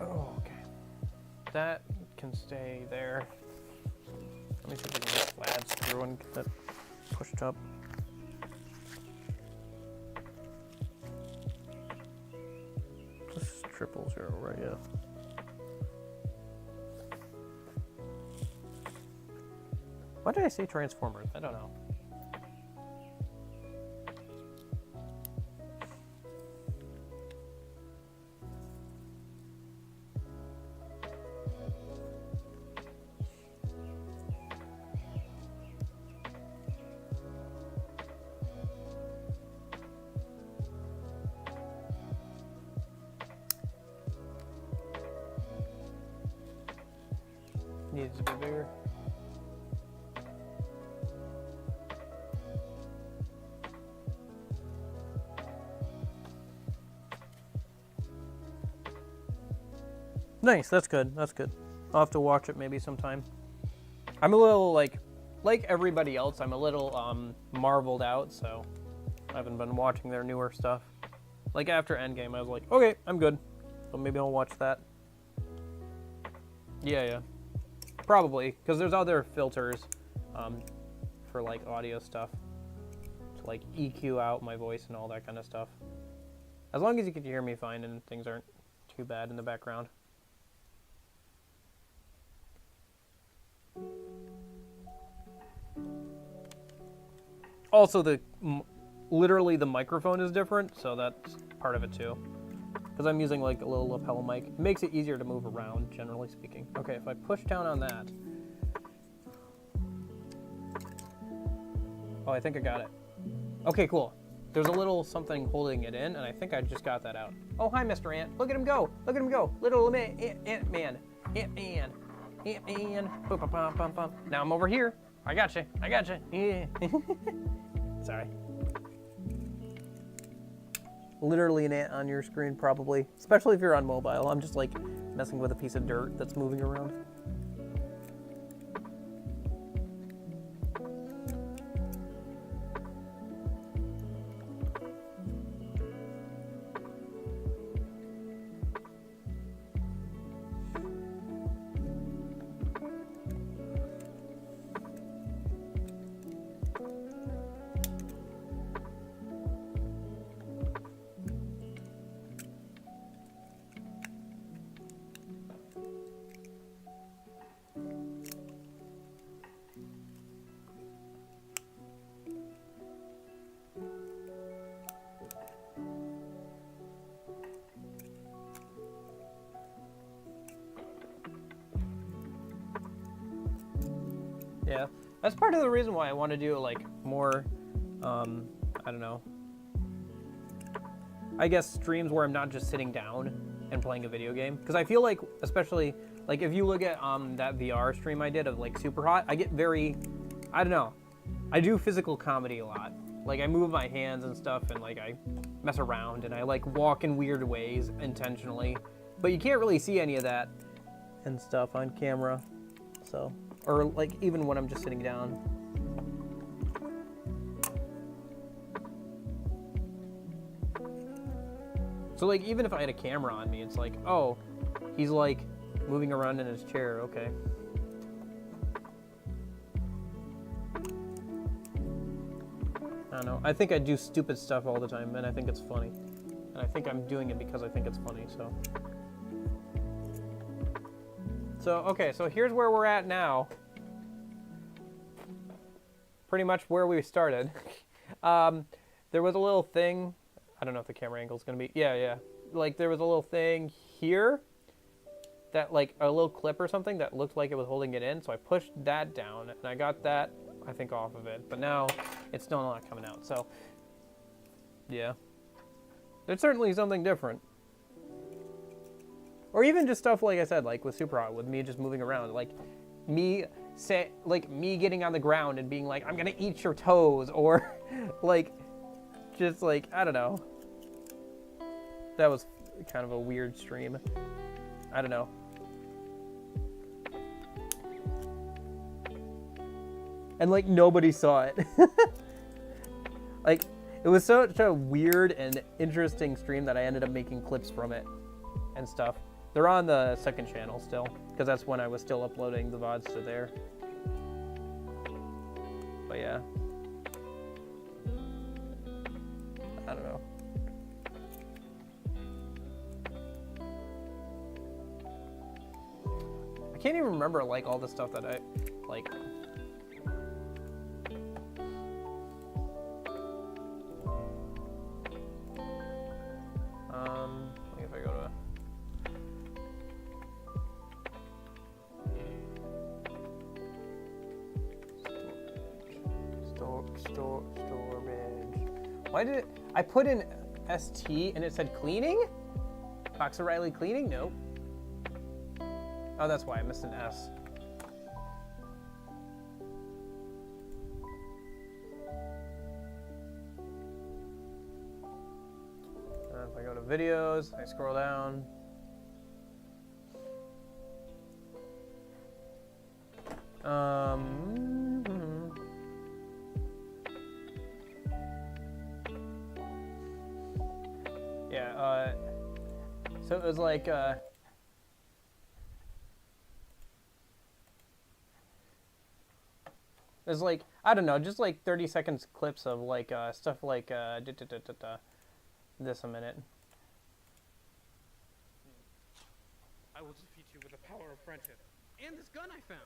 Oh, okay. That can stay there. Let me see if I can get lads through and get that pushed up. This is 000, right? Yeah. Why did I say Transformers? I don't know. Needs to be bigger. Nice, that's good, that's good. I'll have to watch it maybe sometime. I'm a little, like everybody else, I'm a little marveled out, so I haven't been watching their newer stuff. Like after Endgame, I was like, okay, I'm good. So maybe I'll watch that. Yeah. Probably, because there's other filters for like audio stuff to like EQ out my voice and all that kind of stuff. As long as you can hear me fine and things aren't too bad in the background. Also, literally the microphone is different, so that's part of it too. Because I'm using like a little lapel mic. It makes it easier to move around, generally speaking. Okay, if I push down on that. Oh, I think I got it. Okay, cool. There's a little something holding it in, and I think I just got that out. Oh, hi, Mr. Ant. Look at him go. Look at him go. Little Ant-Man. Ant-Man. Ant-Man. Bum. Now I'm over here. I gotcha. Yeah. Sorry. Literally an ant on your screen, probably. Especially if you're on mobile. I'm just like messing with a piece of dirt that's moving around. Yeah, that's part of the reason why I want to do like more, I don't know, I guess streams where I'm not just sitting down and playing a video game. Because I feel like, especially, like if you look at that VR stream I did of like Super Hot, I get very, I don't know, I do physical comedy a lot. Like I move my hands and stuff and like I mess around and I like walk in weird ways intentionally. But you can't really see any of that and stuff on camera. So, or like even when I'm just sitting down. So like even if I had a camera on me, it's like, oh, he's like moving around in his chair, okay. I don't know. I think I do stupid stuff all the time and I think it's funny. And I think I'm doing it because I think it's funny, so. So, okay, so here's where we're at now. Pretty much where we started. There was a little thing. I don't know if the camera angle is going to be... Yeah. Like, there was a little thing here that, like, a little clip or something that looked like it was holding it in. So I pushed that down, and I got that, I think, off of it. But now it's still not coming out. So, yeah. There's certainly something different. Or even just stuff, like I said, like with Super Hot, with me just moving around. Like, me getting on the ground and being like, I'm going to eat your toes. Or, like, just like, I don't know. That was kind of a weird stream. I don't know. And like nobody saw it. Like it was such a weird and interesting stream that I ended up making clips from it and stuff. They're on the second channel still, because that's when I was still uploading the VODs to there. But yeah. I don't know. I can't even remember like all the stuff that I like. If I go to storage. Why did I put in ST and it said cleaning? Fox O'Reilly cleaning? Nope. Oh, that's why I missed an S. If I go to videos, I scroll down. Yeah, so it was like, it was like, I don't know, just like 30 seconds clips of like stuff like this a minute. I will defeat you with the power of friendship. And this gun I found.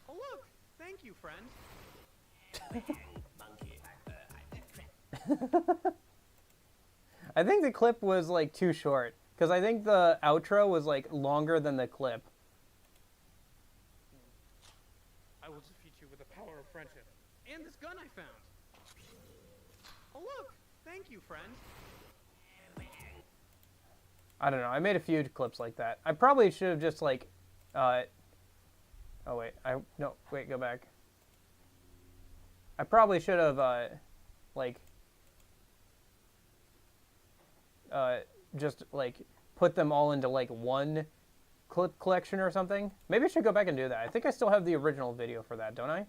Oh look! Thank you, friend. I think the clip was like too short, because I think the outro was like longer than the clip. I will defeat you with the power of friendship. And this gun I found. Oh look! Thank you, friend. I don't know. I made a few clips like that. I probably should have just like, oh wait, no, wait, go back. I probably should have, like, just like put them all into like one clip collection or something. Maybe I should go back and do that. I think I still have the original video for that, don't I?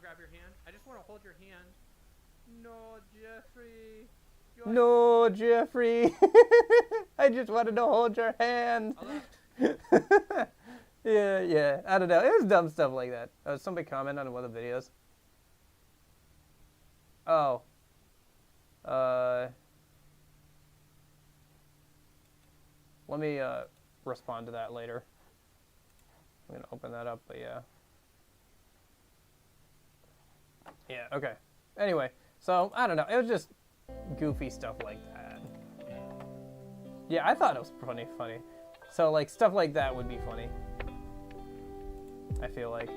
Grab your hand. I just want to hold your hand. No, Jeffrey. No, Jeffrey. I just wanted to hold your hand. Yeah. I don't know. It was dumb stuff like that. Somebody comment on one of the videos. Oh. Let me respond to that later. I'm gonna open that up, but yeah. Yeah, okay. Anyway, so, I don't know. It was just goofy stuff like that. Yeah, I thought it was funny. So like stuff like that would be funny. I feel like.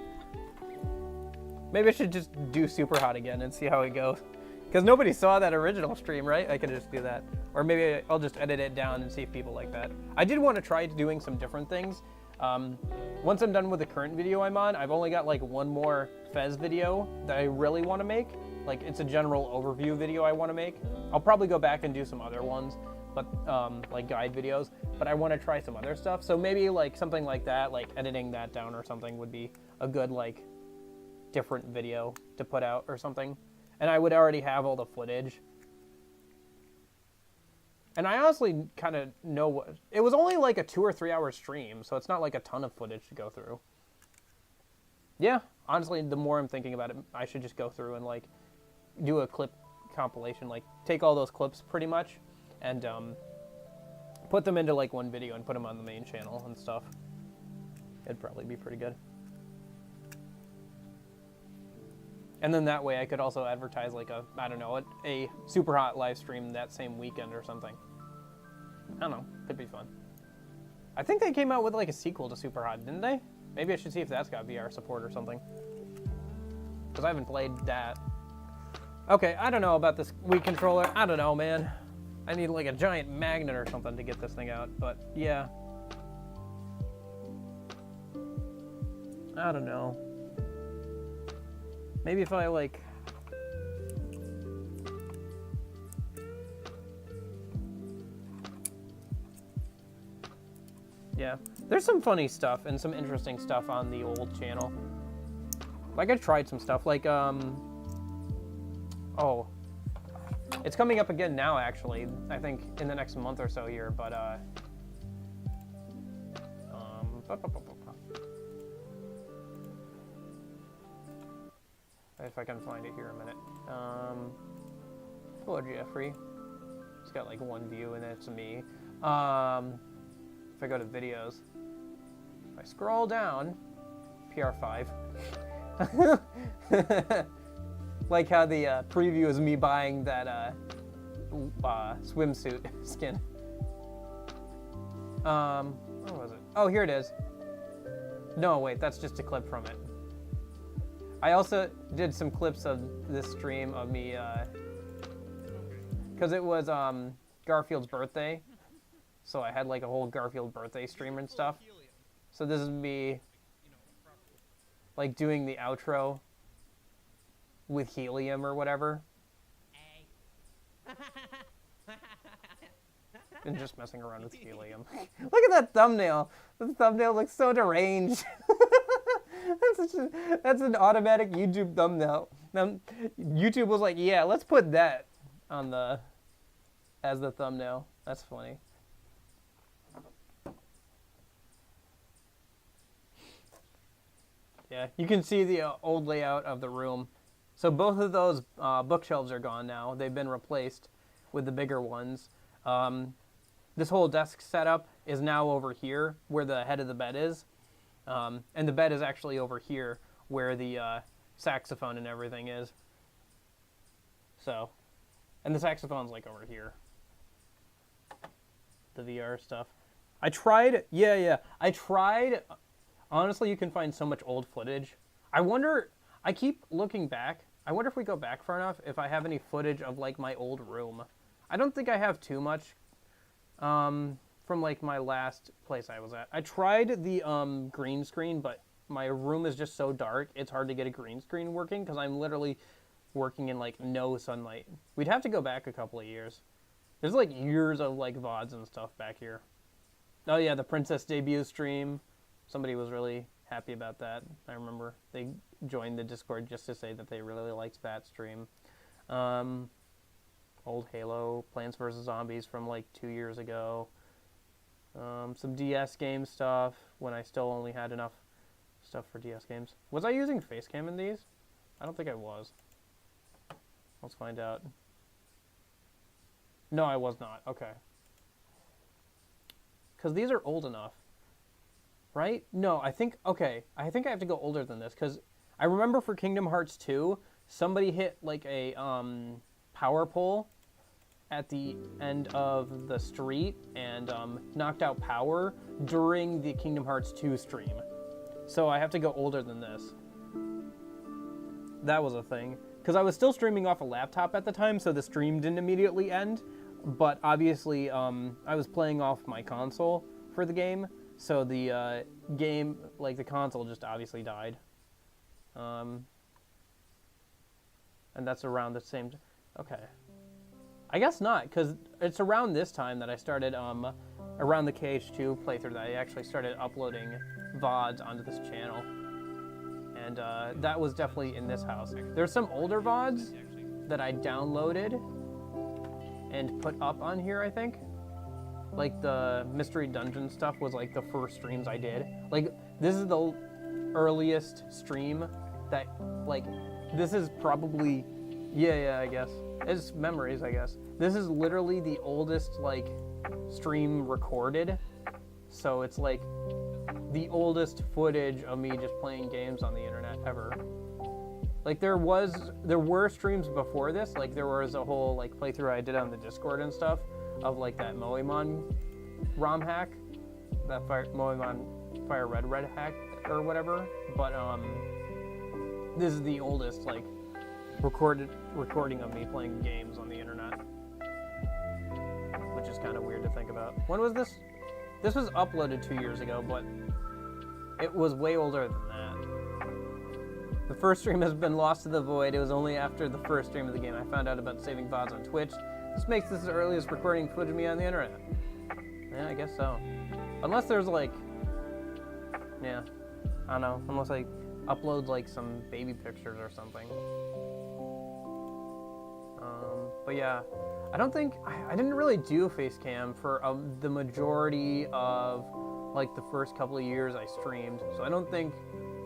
Maybe I should just do Super Hot again and see how it goes. Because nobody saw that original stream, right? I could just do that. Or maybe I'll just edit it down and see if people like that. I did want to try doing some different things. Once I'm done with the current video I'm on, I've only got like one more Fez video that I really want to make. Like it's a general overview video I want to make. I'll probably go back and do some other ones, but like guide videos. But I want to try some other stuff. So maybe like something like that, like editing that down or something would be a good like different video to put out or something. And I would already have all the footage. And I honestly kind of know what... It was only like a 2 or 3 hour stream, so it's not like a ton of footage to go through. Yeah, honestly, the more I'm thinking about it, I should just go through and like do a clip compilation. Like take all those clips pretty much and put them into like one video and put them on the main channel and stuff. It'd probably be pretty good. And then that way I could also advertise like a, I don't know, a Super Hot live stream that same weekend or something. I don't know, could be fun. I think they came out with like a sequel to Super Hot, didn't they? Maybe I should see if that's got VR support or something. Because I haven't played that. Okay, I don't know about this Wii controller. I don't know, man. I need like a giant magnet or something to get this thing out, but yeah. I don't know. Maybe if I like... Yeah, there's some funny stuff and some interesting stuff on the old channel. Like I tried some stuff like, oh, it's coming up again now actually, I think in the next month or so here, but if I can find it here a minute. Hello, Jeffrey. It's got like one view and it's me. If I go to videos, if I scroll down, PR5. Like how the preview is me buying that swimsuit skin. What was it? Oh, here it is. No, wait, that's just a clip from it. I also did some clips of this stream of me, because it was Garfield's birthday, so I had like a whole Garfield birthday stream and stuff. So this is me, like doing the outro with helium or whatever. And just messing around with helium. Look at that thumbnail. The thumbnail looks so deranged. That's an automatic YouTube thumbnail. Now, YouTube was like, yeah, let's put that on as the thumbnail. That's funny. Yeah, you can see the old layout of the room. So both of those bookshelves are gone now. They've been replaced with the bigger ones. This whole desk setup is now over here where the head of the bed is. And the bed is actually over here where the saxophone and everything is. So, and the saxophone's like over here. The VR stuff. I tried, I tried. Honestly, you can find so much old footage. I wonder, I keep looking back. I wonder if we go back far enough, if I have any footage of like my old room. I don't think I have too much. From like my last place I was at. I tried the green screen, but my room is just so dark, it's hard to get a green screen working because I'm literally working in like no sunlight. We'd have to go back a couple of years. There's like years of like VODs and stuff back here. Oh yeah, the Princess debut stream. Somebody was really happy about that. I remember they joined the Discord just to say that they really liked that stream. Old Halo, Plants vs. Zombies from like 2 years ago. Some DS game stuff when I still only had enough stuff for DS games. Was I using Facecam in these? I don't think I was. Let's find out. No, I was not. Okay. Because these are old enough. Right? No, I think... Okay. I think I have to go older than this. Because I remember for Kingdom Hearts 2, somebody hit like a power pole at the end of the street and knocked out power during the Kingdom Hearts 2 stream. So I have to go older than this. That was a thing. Because I was still streaming off a laptop at the time, so the stream didn't immediately end. But obviously, I was playing off my console for the game, so the game, like the console, just obviously died. And that's around the same. Okay, I guess not, because it's around this time that I started around the KH2 playthrough that I actually started uploading VODs onto this channel, and that was definitely in this house. There's some older VODs that I downloaded and put up on here, I think. Like the Mystery Dungeon stuff was like the first streams I did. Like, this is the earliest stream that, like, this is probably, yeah, I guess. It's memories, I guess. This is literally the oldest, like, stream recorded. So it's like the oldest footage of me just playing games on the internet ever. Like, there were streams before this. Like, there was a whole, like, playthrough I did on the Discord and stuff of, like, that Moemon ROM hack, that Moemon Fire Red hack or whatever. But this is the oldest, like, recording of me playing games on the internet, which is kind of weird to think about. When was this? This was uploaded 2 years ago, but it was way older than that. The first stream has been lost to the void. It was only after the first stream of the game I found out about saving VODs on Twitch. This makes this the earliest recording footage of me on the internet. Yeah, I guess so. Unless there's like, yeah, I don't know. Unless I upload like some baby pictures or something. But yeah, I don't think, I didn't really do face cam for the majority of like the first couple of years I streamed. So I don't think,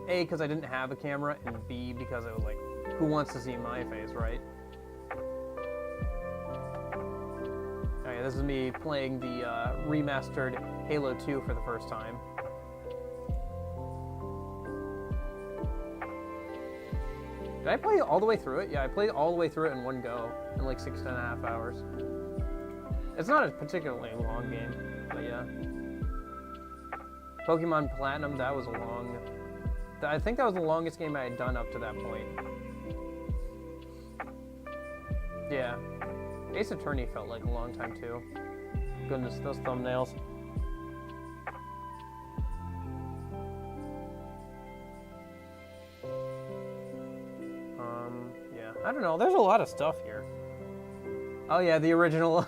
A, because I didn't have a camera, and B, because I was like, who wants to see my face, right? Okay, this is me playing the remastered Halo 2 for the first time. Did I play all the way through it? Yeah, I played all the way through it in one go, in like 6.5 hours. It's not a particularly long game, but yeah. Pokemon Platinum, that was a long... I think that was the longest game I had done up to that point. Yeah. Ace Attorney felt like a long time too. Goodness, those thumbnails. Yeah. I don't know, there's a lot of stuff here. Oh yeah, the original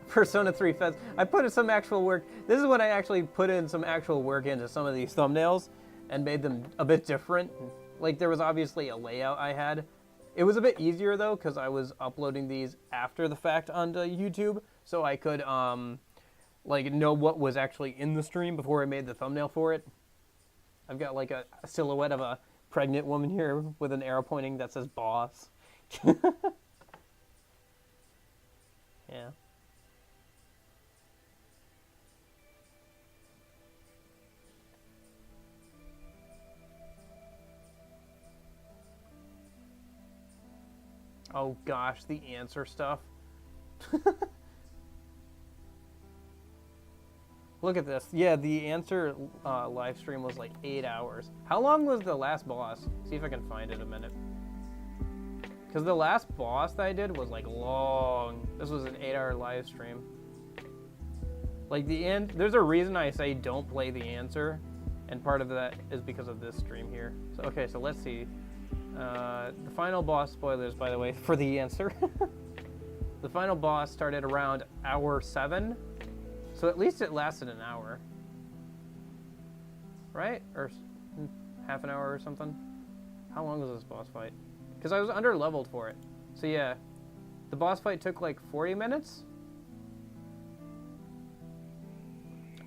Persona 3 Fez. I put in some actual work. This is when I actually put in some actual work into some of these thumbnails and made them a bit different. Like, there was obviously a layout I had. It was a bit easier though, because I was uploading these after the fact onto YouTube, so I could like know what was actually in the stream before I made the thumbnail for it. I've got like a silhouette of a pregnant woman here with an arrow pointing that says boss. Yeah. Oh gosh, the answer stuff. Look at this. Yeah, the answer live stream was like 8 hours. How long was the last boss? See if I can find it a minute. Because the last boss that I did was like long. This was an 8-hour live stream. Like the end, there's a reason I say don't play the answer, and part of that is because of this stream here. So okay, so let's see. The final boss, spoilers by the way, for the answer. The final boss started around hour 7, so at least it lasted an hour, right? Or half an hour or something. How long was this boss fight? Because I was under-leveled for it. So yeah, the boss fight took like 40 minutes?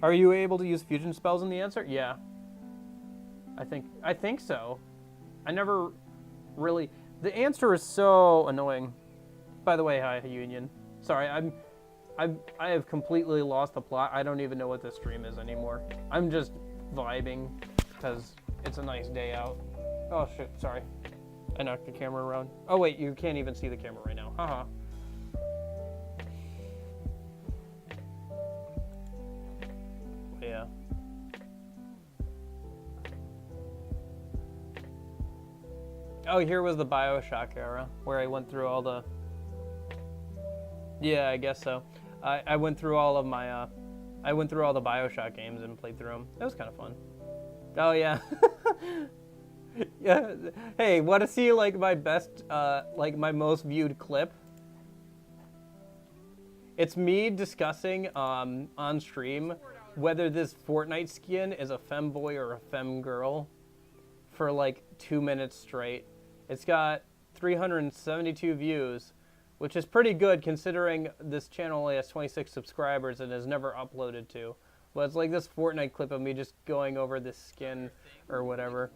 Are you able to use fusion spells in the answer? Yeah. I think so. I never really... The answer is so annoying. By the way, hi, Union. Sorry, I have completely lost the plot. I don't even know what this stream is anymore. I'm just vibing because it's a nice day out. Oh shit, sorry. I knocked the camera around. Oh wait, you can't even see the camera right now. Haha. Oh, here was the BioShock era, where I went through all the... Yeah, I guess so. I went through all of my, I went through all the BioShock games and played through them. That was kind of fun. Oh, yeah. Yeah. Hey, want to see, like, my best, like, my most viewed clip? It's me discussing, on stream, whether this Fortnite skin is a femboy or a femgirl for, like, 2 minutes straight. It's got 372 views, which is pretty good considering this channel only has 26 subscribers and has never uploaded to. But it's like this Fortnite clip of me just going over this skin or whatever.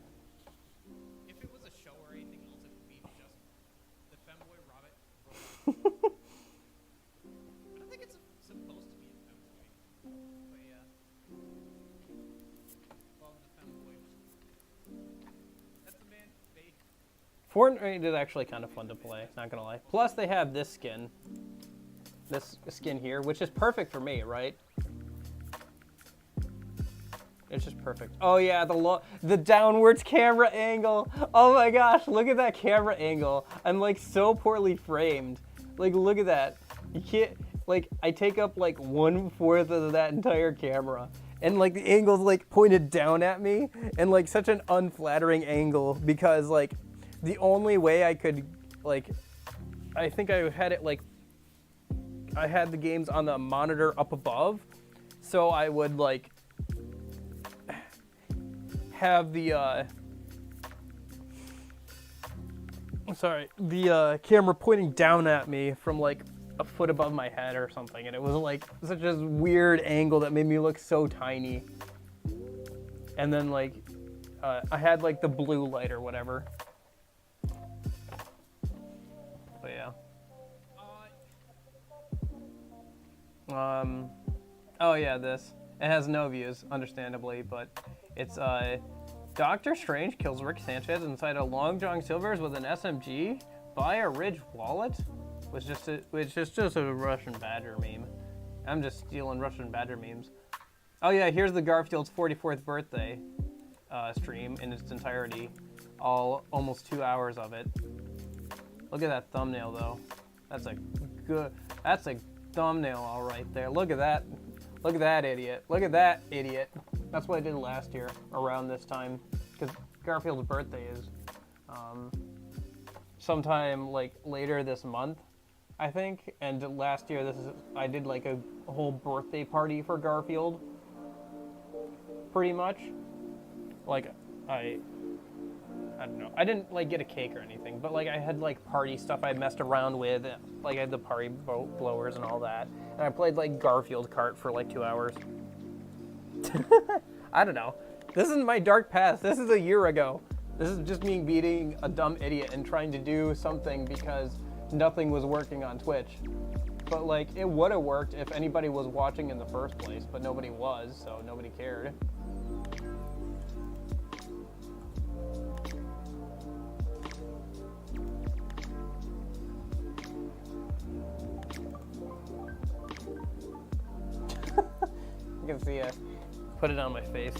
If it was a show or anything else, it would be just the femboy robot. I don't think it's supposed to be a femboy. But yeah. Love the femboy. That's the man. Fortnite is actually kind of fun to play, not gonna lie. Plus they have this skin here, which is perfect for me, right? It's just perfect. Oh yeah, the downwards camera angle. Oh my gosh, look at that camera angle. I'm like so poorly framed. Like look at that. You can't, like I take up like 1/4 of that entire camera. And like the angle's like pointed down at me and like such an unflattering angle because like the only way I could like, I think I had it like, I had the games on the monitor up above. So I would like, have the camera pointing down at me from like a foot above my head or something, and it was like such a weird angle that made me look so tiny. And then like I had like the blue light or whatever. But yeah. Oh yeah, this. It has no views, understandably, but it's Doctor Strange kills Rick Sanchez inside a Long John Silver's with an SMG. Buy a Ridge wallet? Which is just a Russian Badger meme. I'm just stealing Russian Badger memes. Oh yeah, here's the Garfield's 44th birthday stream in its entirety. Almost 2 hours of it. Look at that thumbnail though. That's a thumbnail all right there. Look at that. Look at that idiot. Look at that idiot. That's what I did last year around this time, because Garfield's birthday is sometime like later this month, I think. And last year I did like a whole birthday party for Garfield. Pretty much. Like I don't know. I didn't like get a cake or anything, but like I had like party stuff I messed around with. Like I had the party blowers and all that. And I played like Garfield Kart for like 2 hours. I don't know. This isn't my dark past. This is a year ago. This is just me being a dumb idiot and trying to do something because nothing was working on Twitch. But like it would have worked if anybody was watching in the first place, but nobody was, so nobody cared. You can see it. Put it on my face.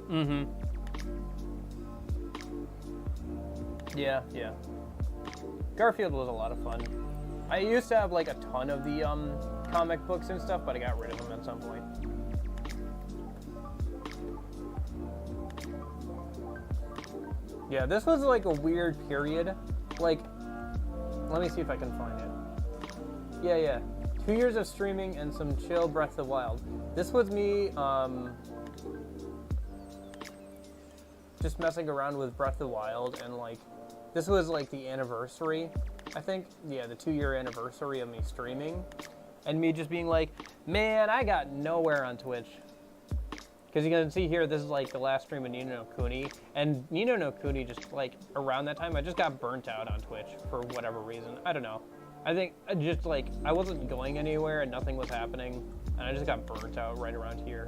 Mm-hmm. Yeah. Garfield was a lot of fun. I used to have like a ton of the comic books and stuff, but I got rid of them at some point. Yeah, this was like a weird period. Like, let me see if I can find it. Yeah. 2 years of streaming and some chill Breath of the Wild. This was me just messing around with Breath of the Wild, and like this was like the anniversary, I think. Yeah, the 2-year anniversary of me streaming, and me just being like, man, I got nowhere on Twitch. Because you can see here, this is like the last stream of Ni no Kuni, and Ni no Kuni just like around that time, I just got burnt out on Twitch for whatever reason. I don't know. I think just like I wasn't going anywhere and nothing was happening, and I just got burnt out right around here,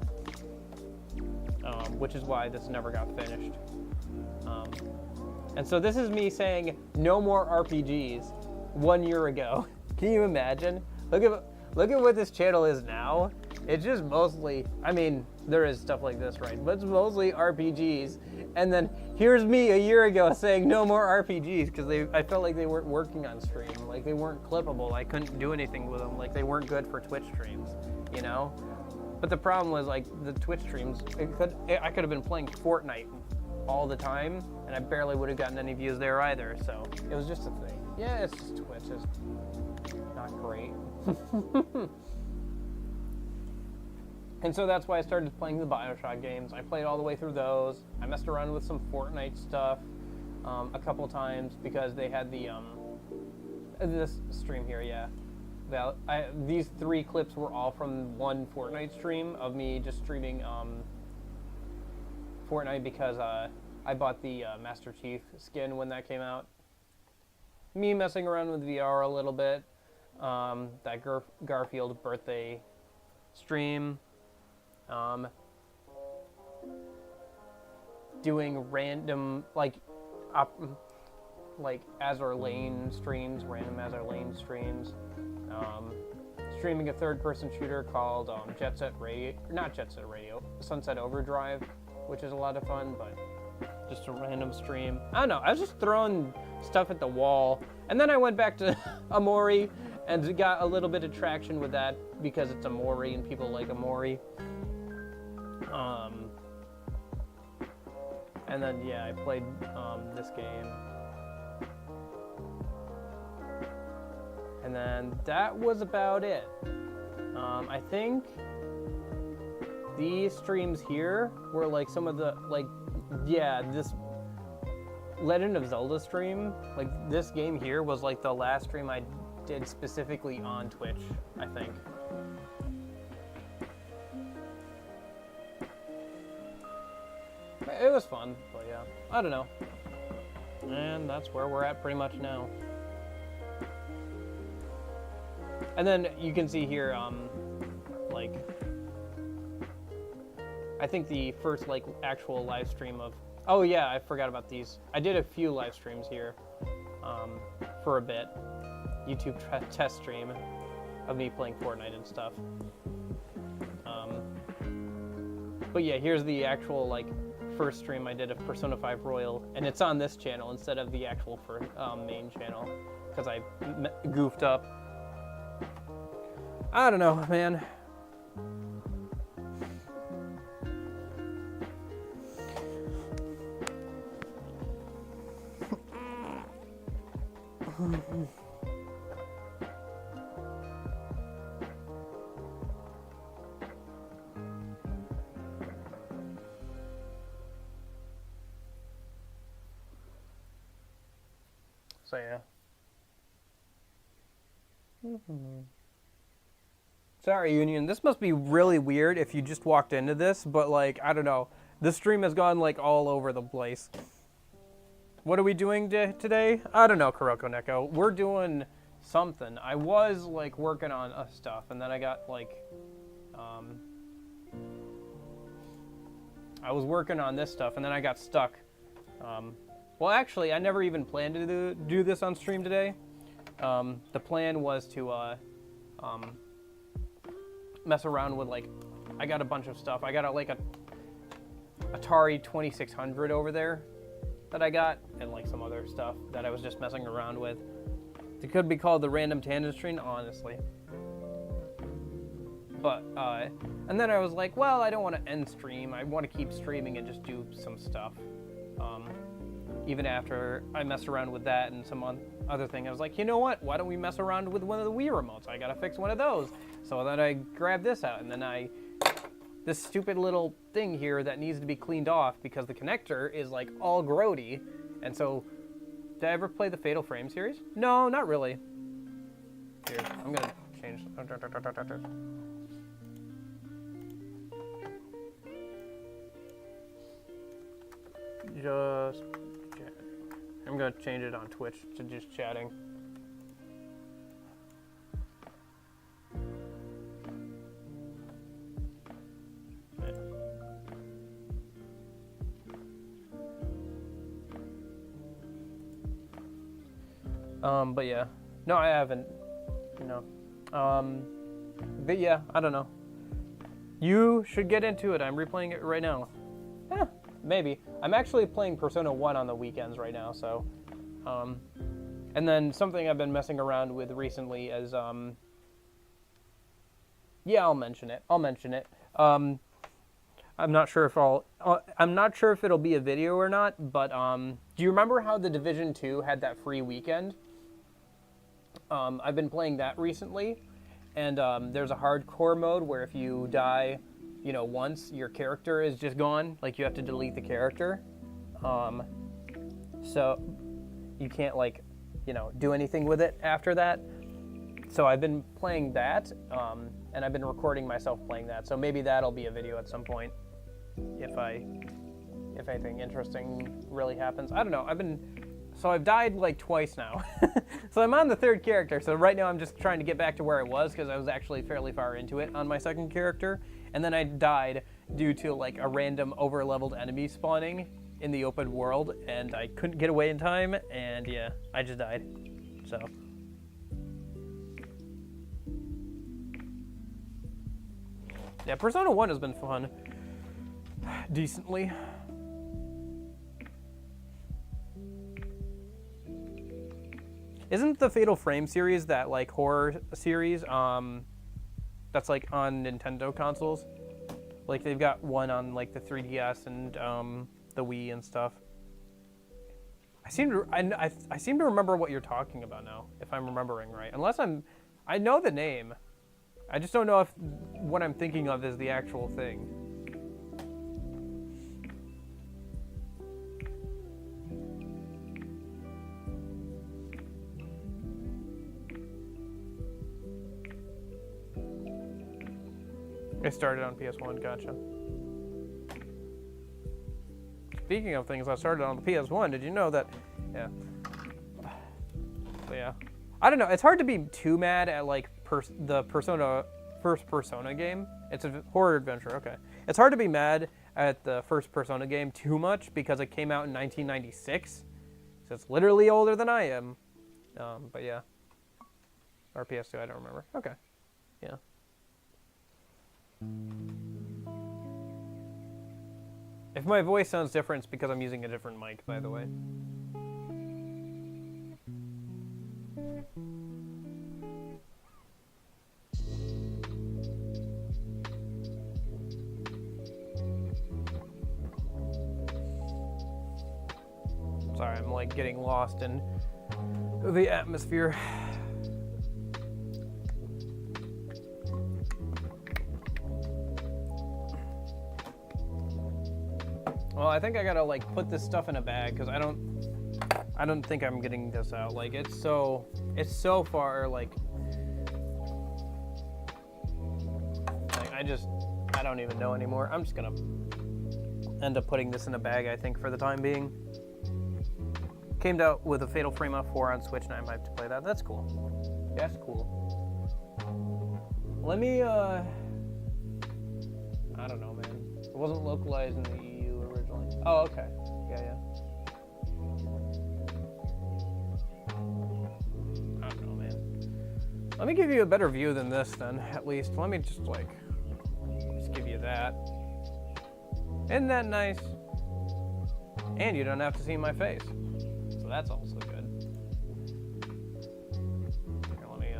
which is why this never got finished. And so this is me saying no more RPGs 1 year ago. Can you imagine? Look at what this channel is now. It's just mostly, I mean, there is stuff like this, right? But it's mostly RPGs. And then Here's me a year ago saying no more RPGs because I felt like they weren't working on stream. Like they weren't clippable. I couldn't do anything with them. Like they weren't good for Twitch streams, you know? But the problem was like the Twitch streams, I could have been playing Fortnite all the time and I barely would have gotten any views there either. So it was just a thing. Yeah, it's just Twitch is not great. And so that's why I started playing the Bioshock games. I played all the way through those. I messed around with some Fortnite stuff a couple times because they had the this stream here, yeah. These 3 clips were all from one Fortnite stream of me just streaming Fortnite because I bought the Master Chief skin when that came out. Me messing around with VR a little bit. That Garfield birthday stream. Doing random like Azure Lane streams, random Azure Lane streams. Streaming a third-person shooter called Sunset Overdrive, which is a lot of fun, but just a random stream. I don't know. I was just throwing stuff at the wall, and then I went back to Amori and got a little bit of traction with that because it's Amori and people like Amori. And then yeah, I played this game. And then that was about it. I think these streams here were like some of the, this Legend of Zelda stream, like this game here was like the last stream I did specifically on Twitch, I think. It was fun, but yeah, I don't know. And that's where we're at pretty much now. And then you can see here, I think the first actual live stream of, oh yeah, I forgot about these. I did a few live streams here for a bit. YouTube test stream of me playing Fortnite and stuff. But yeah, here's the actual first stream I did of Persona 5 Royal, and it's on this channel instead of the actual main channel because I goofed up. I don't know, man. So yeah. Sorry, Union. This must be really weird if you just walked into this, but I don't know. This stream has gone all over the place. What are we doing today? I don't know, Kuroko Neko. We're doing something. I was working on stuff, and then I got I was working on this stuff, and then I got stuck. Well, actually, I never even planned to do this on stream today. The plan was to mess around with I got a bunch of stuff. I got a Atari 2600 over there that I got, and some other stuff that I was just messing around with. It could be called the random tangent stream, honestly. But and then I was like, well, I don't want to end stream. I want to keep streaming and just do some stuff. Even after I messed around with that and some other thing, I was like, you know what? Why don't we mess around with one of the Wii remotes? I gotta fix one of those. So then I grabbed this out, and then this stupid little thing here that needs to be cleaned off because the connector is all grody. And so, did I ever play the Fatal Frame series? No, not really. Here, I'm gonna change. I'm gonna change it on Twitch to just chatting. But yeah, no, I haven't, but yeah, I don't know. You should get into it. I'm replaying it right now. Yeah, maybe. I'm actually playing Persona 1 on the weekends right now, so... and then something I've been messing around with recently is, yeah, I'll mention it. I'm not sure if it'll be a video or not, but, do you remember how the Division 2 had that free weekend? I've been playing that recently, and, there's a hardcore mode where if you die, you know, once, your character is just gone. Like, you have to delete the character. So, you can't, like, you know, do anything with it after that. So I've been playing that, and I've been recording myself playing that. So maybe that'll be a video at some point, if anything interesting really happens. I don't know. I've died like twice now. So I'm on the third character. So right now I'm just trying to get back to where I was because I was actually fairly far into it on my second character. And then I died due to like a random over-leveled enemy spawning in the open world, and I couldn't get away in time, and yeah, I just died. So. Yeah, Persona 1 has been fun. Decently. Isn't the Fatal Frame series that, like, horror series, that's, like, on Nintendo consoles? Like, they've got one on, like, the 3DS and, the Wii and stuff. I seem to remember what you're talking about now, if I'm remembering right. I know the name. I just don't know if what I'm thinking of is the actual thing. I started on PS1, gotcha. Speaking of things I started on the PS1, did you know that, yeah. So yeah. I don't know, it's hard to be too mad at like the first Persona game. It's a horror adventure, okay. It's hard to be mad at the first Persona game too much because it came out in 1996. So it's literally older than I am. But yeah. Or PS2, I don't remember. Okay, yeah. If my voice sounds different, it's because I'm using a different mic, by the way. Sorry, I'm like getting lost in the atmosphere. Well, I think I gotta like put this stuff in a bag because I don't think I'm getting this out. Like it's so far like I don't even know anymore. I'm just gonna end up putting this in a bag, I think, for the time being. Came out with a Fatal Frame 4 on Switch, and I might have to play that. That's cool. That's cool. Let me I don't know, man. It wasn't localized in the EU originally. Oh, okay. Yeah. I don't know, man. Let me give you a better view than this, then, at least. Let me just give you that. Isn't that nice? And you don't have to see my face. So that's also good. Here, let me,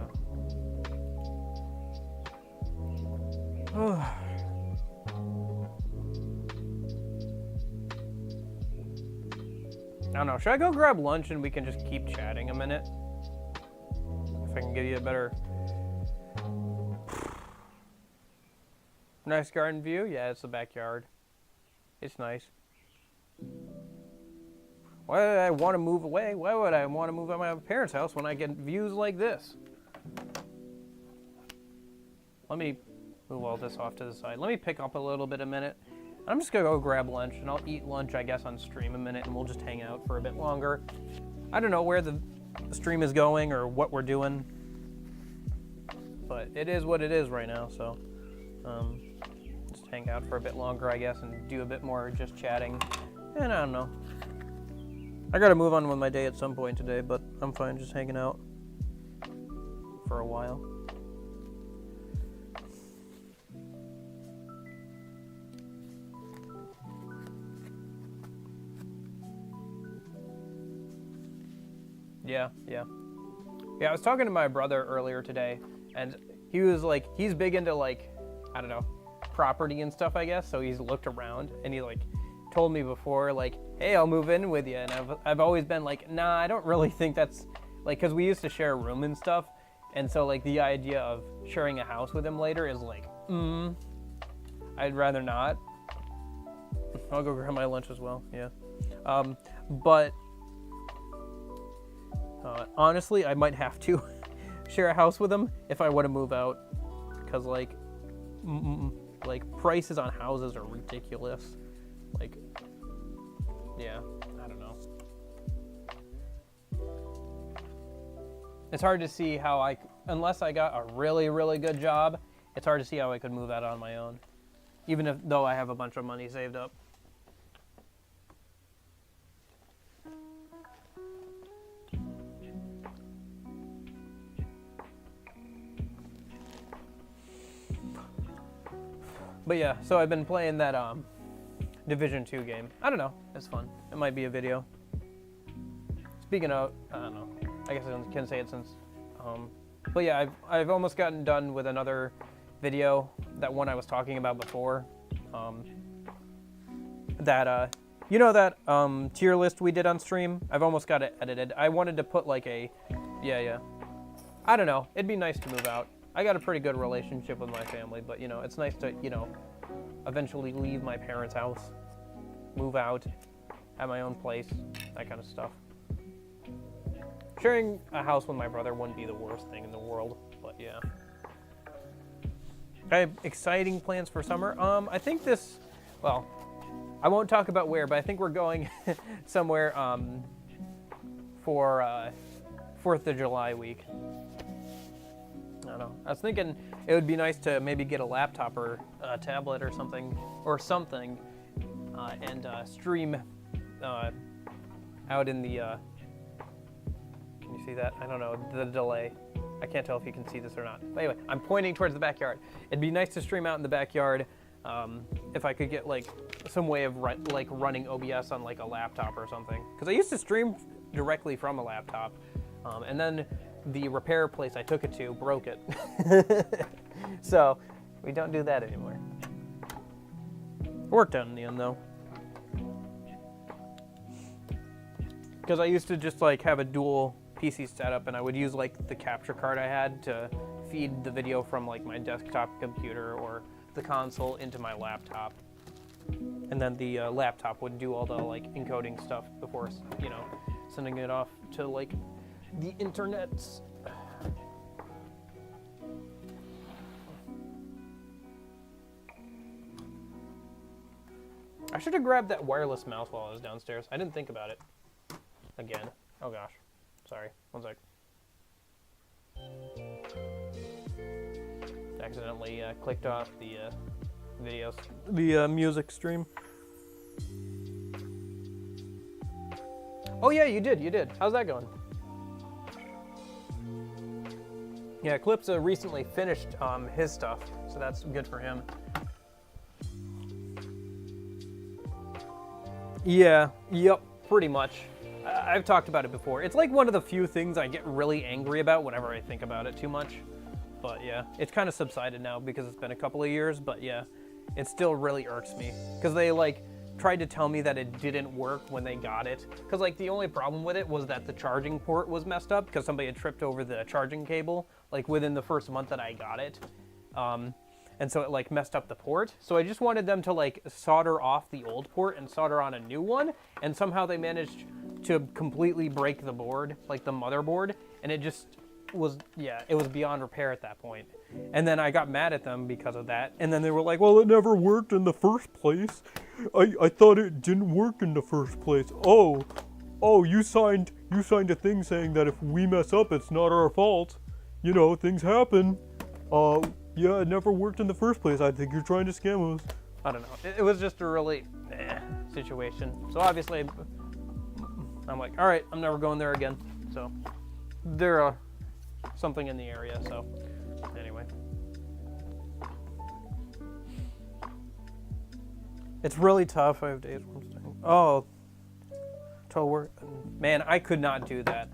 I don't know. Should I go grab lunch and we can just keep chatting a minute? If I can give you a better... Nice garden view? Yeah, it's the backyard. It's nice. Why would I want to move away? Why would I want to move out of my parents' house when I get views like this? Let me move all this off to the side. Let me pick up a little bit a minute. I'm just going to go grab lunch, and I'll eat lunch, I guess, on stream a minute, and we'll just hang out for a bit longer. I don't know where the stream is going or what we're doing, but it is what it is right now, so just hang out for a bit longer, I guess, and do a bit more just chatting, and I don't know. I gotta move on with my day at some point today, but I'm fine just hanging out for a while. Yeah, yeah. Yeah, I was talking to my brother earlier today, and he was like, he's big into like, I don't know, property and stuff, I guess. So he's looked around, and he like told me before, like, hey, I'll move in with you. And I've always been like, nah, I don't really think that's like, because we used to share a room and stuff, and so like the idea of sharing a house with him later is like, I'd rather not. I'll go grab my lunch as well. Yeah, but honestly, I might have to share a house with him if I want to move out, because like prices on houses are ridiculous. Like, yeah, I don't know. It's hard to see how unless I got a really, really good job, it's hard to see how I could move out on my own, even though I have a bunch of money saved up. But yeah, so I've been playing that Division 2 game. I don't know, it's fun. It might be a video. Speaking of, I don't know, I guess I can say it since, but yeah, I've almost gotten done with another video, that one I was talking about before, that, you know that tier list we did on stream? I've almost got it edited. I wanted to put like yeah. I don't know, it'd be nice to move out. I got a pretty good relationship with my family, but you know, it's nice to, you know, eventually leave my parents' house, move out, have my own place, that kind of stuff. Sharing a house with my brother wouldn't be the worst thing in the world, but yeah. I have exciting plans for summer. I think well, I won't talk about where, but I think we're going somewhere for 4th of July week. I don't know. I was thinking it would be nice to maybe get a laptop or a tablet or something, and stream out in the, can you see that? I don't know, the delay. I can't tell if you can see this or not. But anyway, I'm pointing towards the backyard. It'd be nice to stream out in the backyard if I could get like some way of running OBS on like a laptop or something. Because I used to stream directly from a laptop, and then the repair place I took it to broke it. So we don't do that anymore. It worked out in the end though. Because I used to just like have a dual PC setup, and I would use like the capture card I had to feed the video from like my desktop computer or the console into my laptop. And then the laptop would do all the like encoding stuff before, you know, sending it off to like the internet. I should have grabbed that wireless mouse while I was downstairs. I didn't think about it. Again. Oh gosh. Sorry. One sec. Accidentally clicked off the videos. The music stream. Oh yeah, you did. How's that going? Yeah, Clip's recently finished his stuff, so that's good for him. Yeah, yep, pretty much. I've talked about it before. It's like one of the few things I get really angry about whenever I think about it too much. But yeah, it's kind of subsided now because it's been a couple of years, but yeah, it still really irks me. Because they like tried to tell me that it didn't work when they got it. Because like the only problem with it was that the charging port was messed up because somebody had tripped over the charging cable like within the first month that I got it. And so it like messed up the port. So I just wanted them to like solder off the old port and solder on a new one. And somehow they managed to completely break the board, like the motherboard. And it just was, yeah, it was beyond repair at that point. And then I got mad at them because of that. And then they were like, well, it never worked in the first place. I thought it didn't work in the first place. Oh, you signed a thing saying that if we mess up, it's not our fault. You know, things happen. Yeah, it never worked in the first place. I think you're trying to scam us. I don't know. It was just a really situation. So obviously, I'm like, all right, I'm never going there again. So there something in the area. So anyway, it's really tough. 5 days. Oh, total work. Man, I could not do that.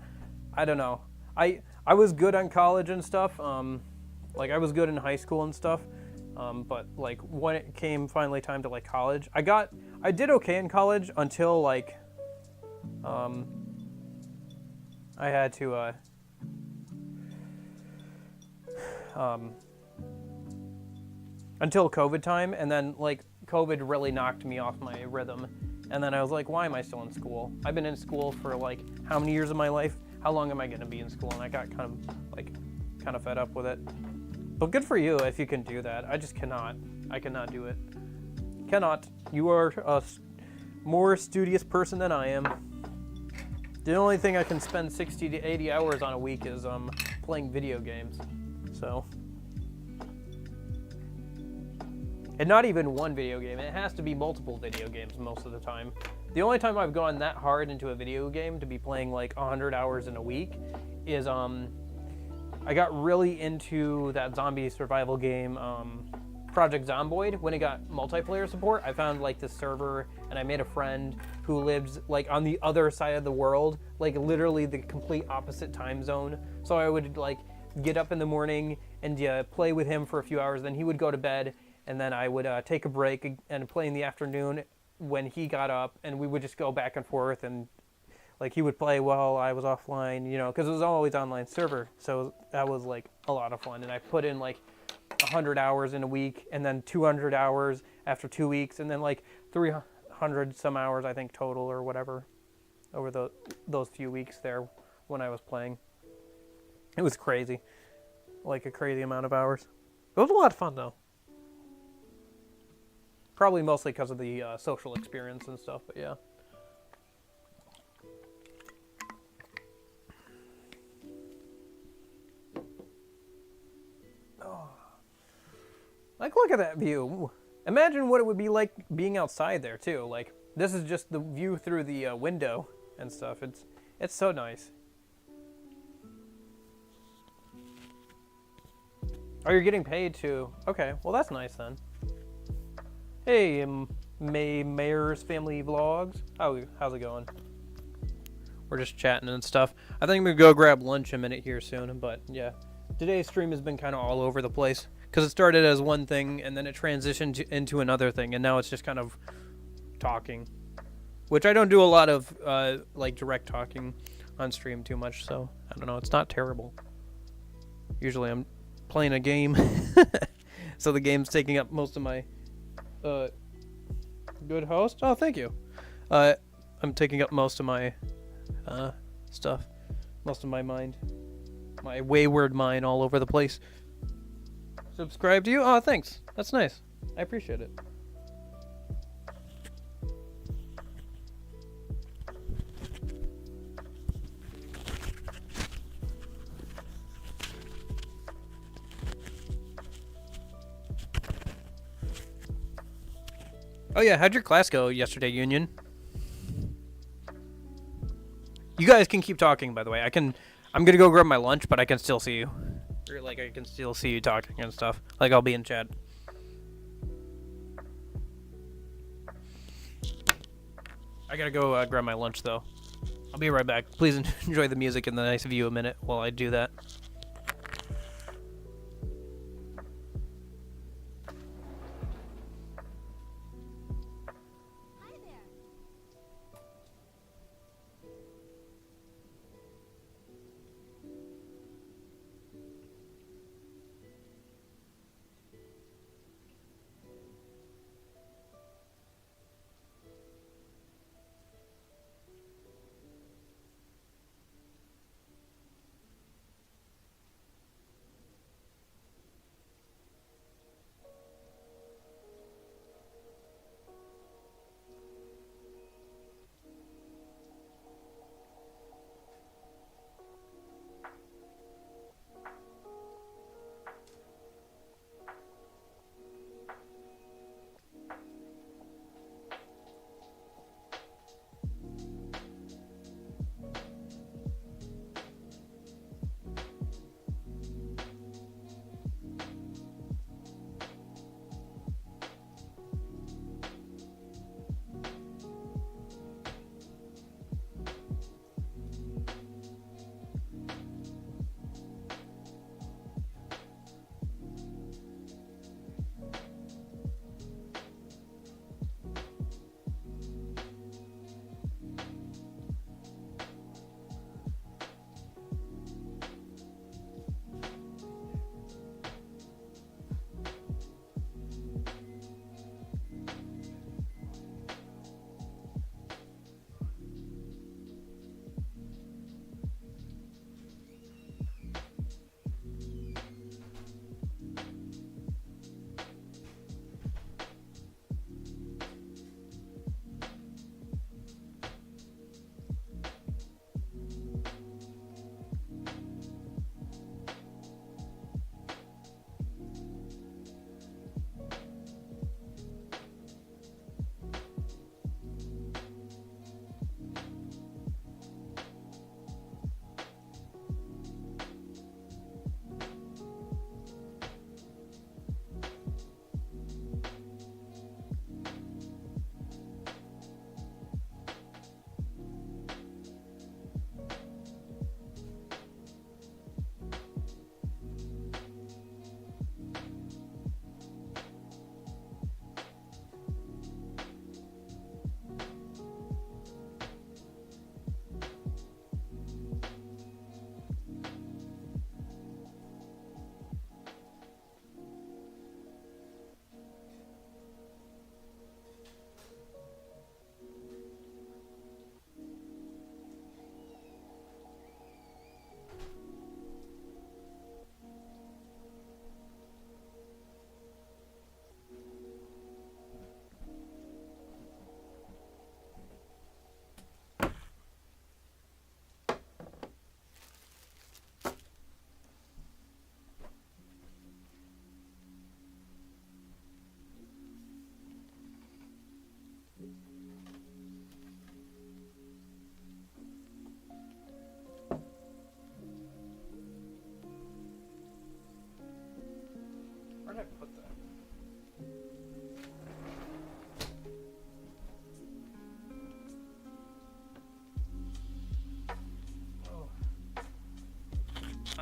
I don't know. I was good on college and stuff. Like I was good in high school and stuff. But like when it came finally time to like college, I did okay in college until like I had to until COVID time, and then like COVID really knocked me off my rhythm. And then I was like, why am I still in school? I've been in school for like how many years of my life? How long am I going to be in school? And I got kind of fed up with it. But good for you if you can do that. I just cannot. I cannot do it. Cannot. You are a more studious person than I am. The only thing I can spend 60 to 80 hours on a week is playing video games. So. And not even one video game. It has to be multiple video games most of the time. The only time I've gone that hard into a video game to be playing like 100 hours in a week is I got really into that zombie survival game Project Zomboid when it got multiplayer support. I found like this server and I made a friend who lives like on the other side of the world, like literally the complete opposite time zone. So I would like get up in the morning and play with him for a few hours, then he would go to bed. And then I would take a break and play in the afternoon when he got up, and we would just go back and forth, and like he would play while I was offline, you know, because it was always online server. So that was like a lot of fun. And I put in like 100 hours in a week, and then 200 hours after 2 weeks, and then like 300 some hours I think total or whatever over those few weeks there when I was playing. It was crazy, like a crazy amount of hours. It was a lot of fun though. Probably mostly because of the social experience and stuff, but yeah. Oh. Like, look at that view. Imagine what it would be like being outside there, too. Like, this is just the view through the window and stuff. It's so nice. Oh, you're getting paid, too. Okay, well, that's nice, then. Hey, Mayor's Family Vlogs. How's it going? We're just chatting and stuff. I think I'm going to go grab lunch a minute here soon, but yeah. Today's stream has been kind of all over the place, because it started as one thing, and then it transitioned into another thing, and now it's just kind of talking. Which I don't do a lot of, like, direct talking on stream too much, so I don't know. It's not terrible. Usually I'm playing a game, so the game's taking up most of my... good host? Oh, thank you. I'm taking up most of my stuff. Most of my mind. My wayward mind all over the place. Subscribe to you? Oh, thanks. That's nice. I appreciate it. Oh yeah, how'd your class go yesterday, Union? You guys can keep talking, by the way. I'm gonna go grab my lunch, but I can still see you. Or, like, I can still see you talking and stuff. Like, I'll be in chat. I gotta go grab my lunch, though. I'll be right back. Please enjoy the music and the nice view a minute while I do that.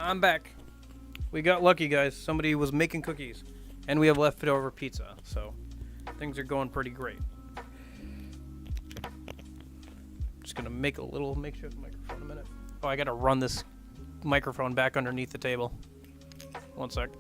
I'm back. We got lucky, guys. Somebody was making cookies, and we have leftover pizza, so things are going pretty great. Just gonna make a little makeshift microphone in a minute. Oh, I gotta run this microphone back underneath the table. One sec.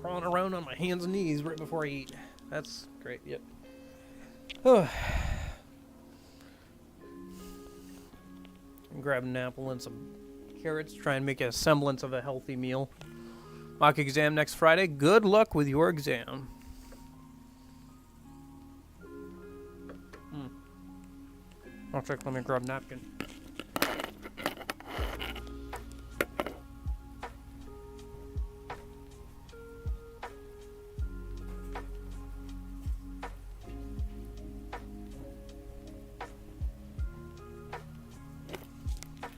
Crawling around on my hands and knees right before I eat. That's great, yep. Oh. Grab an apple and some carrots, try and make a semblance of a healthy meal. Mock exam next Friday. Good luck with your exam. I'll check, let me grab a napkin.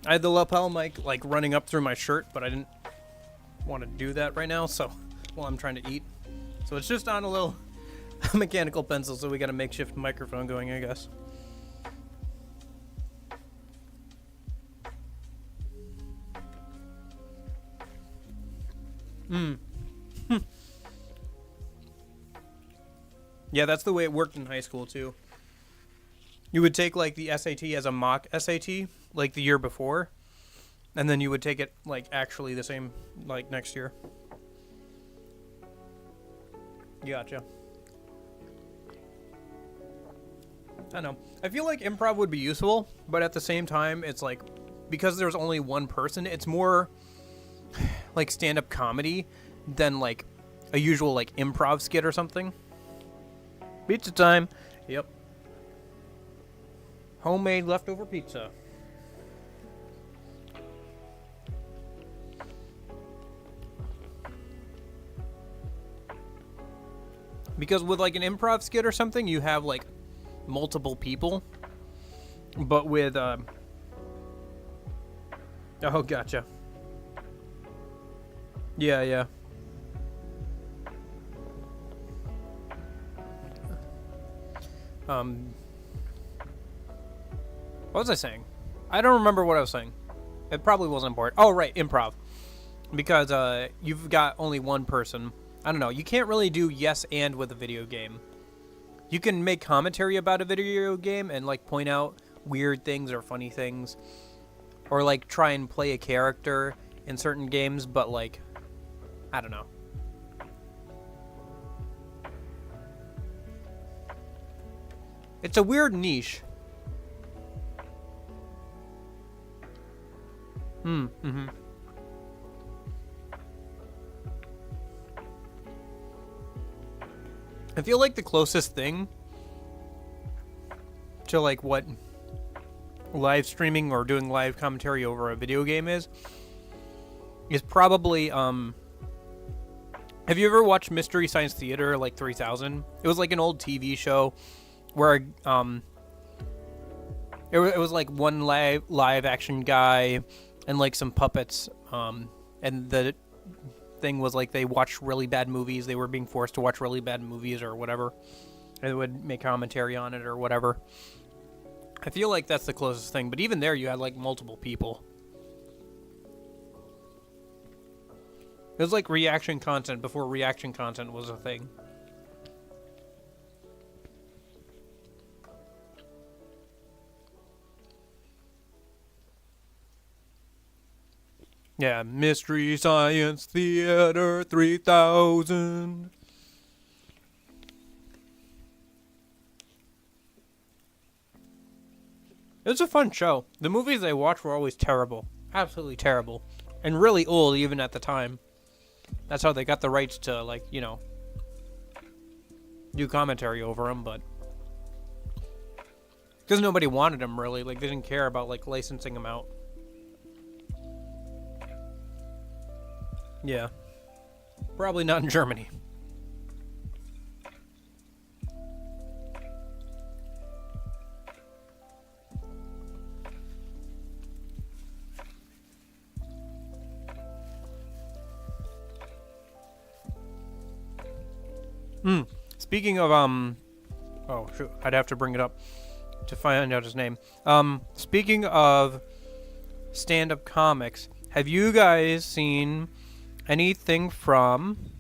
I had the lapel mic like running up through my shirt, but I didn't want to do that right now, so while I'm trying to eat. So it's just on a little mechanical pencil, so we got a makeshift microphone going, I guess. Yeah, that's the way it worked in high school too. You would take like the SAT as a mock SAT like the year before, and then you would take it like actually the same like next year. Gotcha. I know. I feel like improv would be useful, but at the same time, it's like because there's only one person, it's more like stand-up comedy than like a usual like improv skit or something. Pizza time. Yep. Homemade leftover pizza. Because with like an improv skit or something, you have like multiple people. But with oh, gotcha. Yeah, yeah. What was I saying? I don't remember what I was saying. It probably wasn't important. Oh, right, improv. Because you've got only one person. I don't know. You can't really do yes and with a video game. You can make commentary about a video game and like point out weird things or funny things. Or like try and play a character in certain games, but like, I don't know. It's a weird niche. Mm-hmm. I feel like the closest thing to like what live streaming or doing live commentary over a video game is probably have you ever watched Mystery Science Theater like 3000? It was like an old TV show where it was like one live action guy and like some puppets, and the thing was like they watched really bad movies. They were being forced to watch really bad movies or whatever, and they would make commentary on it or whatever. I feel like that's the closest thing, but even there you had like multiple people. It was like reaction content before reaction content was a thing. Yeah, Mystery Science Theater 3000. It was a fun show. The movies they watched were always terrible. Absolutely terrible. And really old even at the time. That's how they got the rights to, like, you know, do commentary over them, but because nobody wanted them, really. Like, they didn't care about, like, licensing them out. Yeah. Probably not in Germany. Speaking of oh shoot, I'd have to bring it up to find out his name. Speaking of stand-up comics, have you guys seen anything from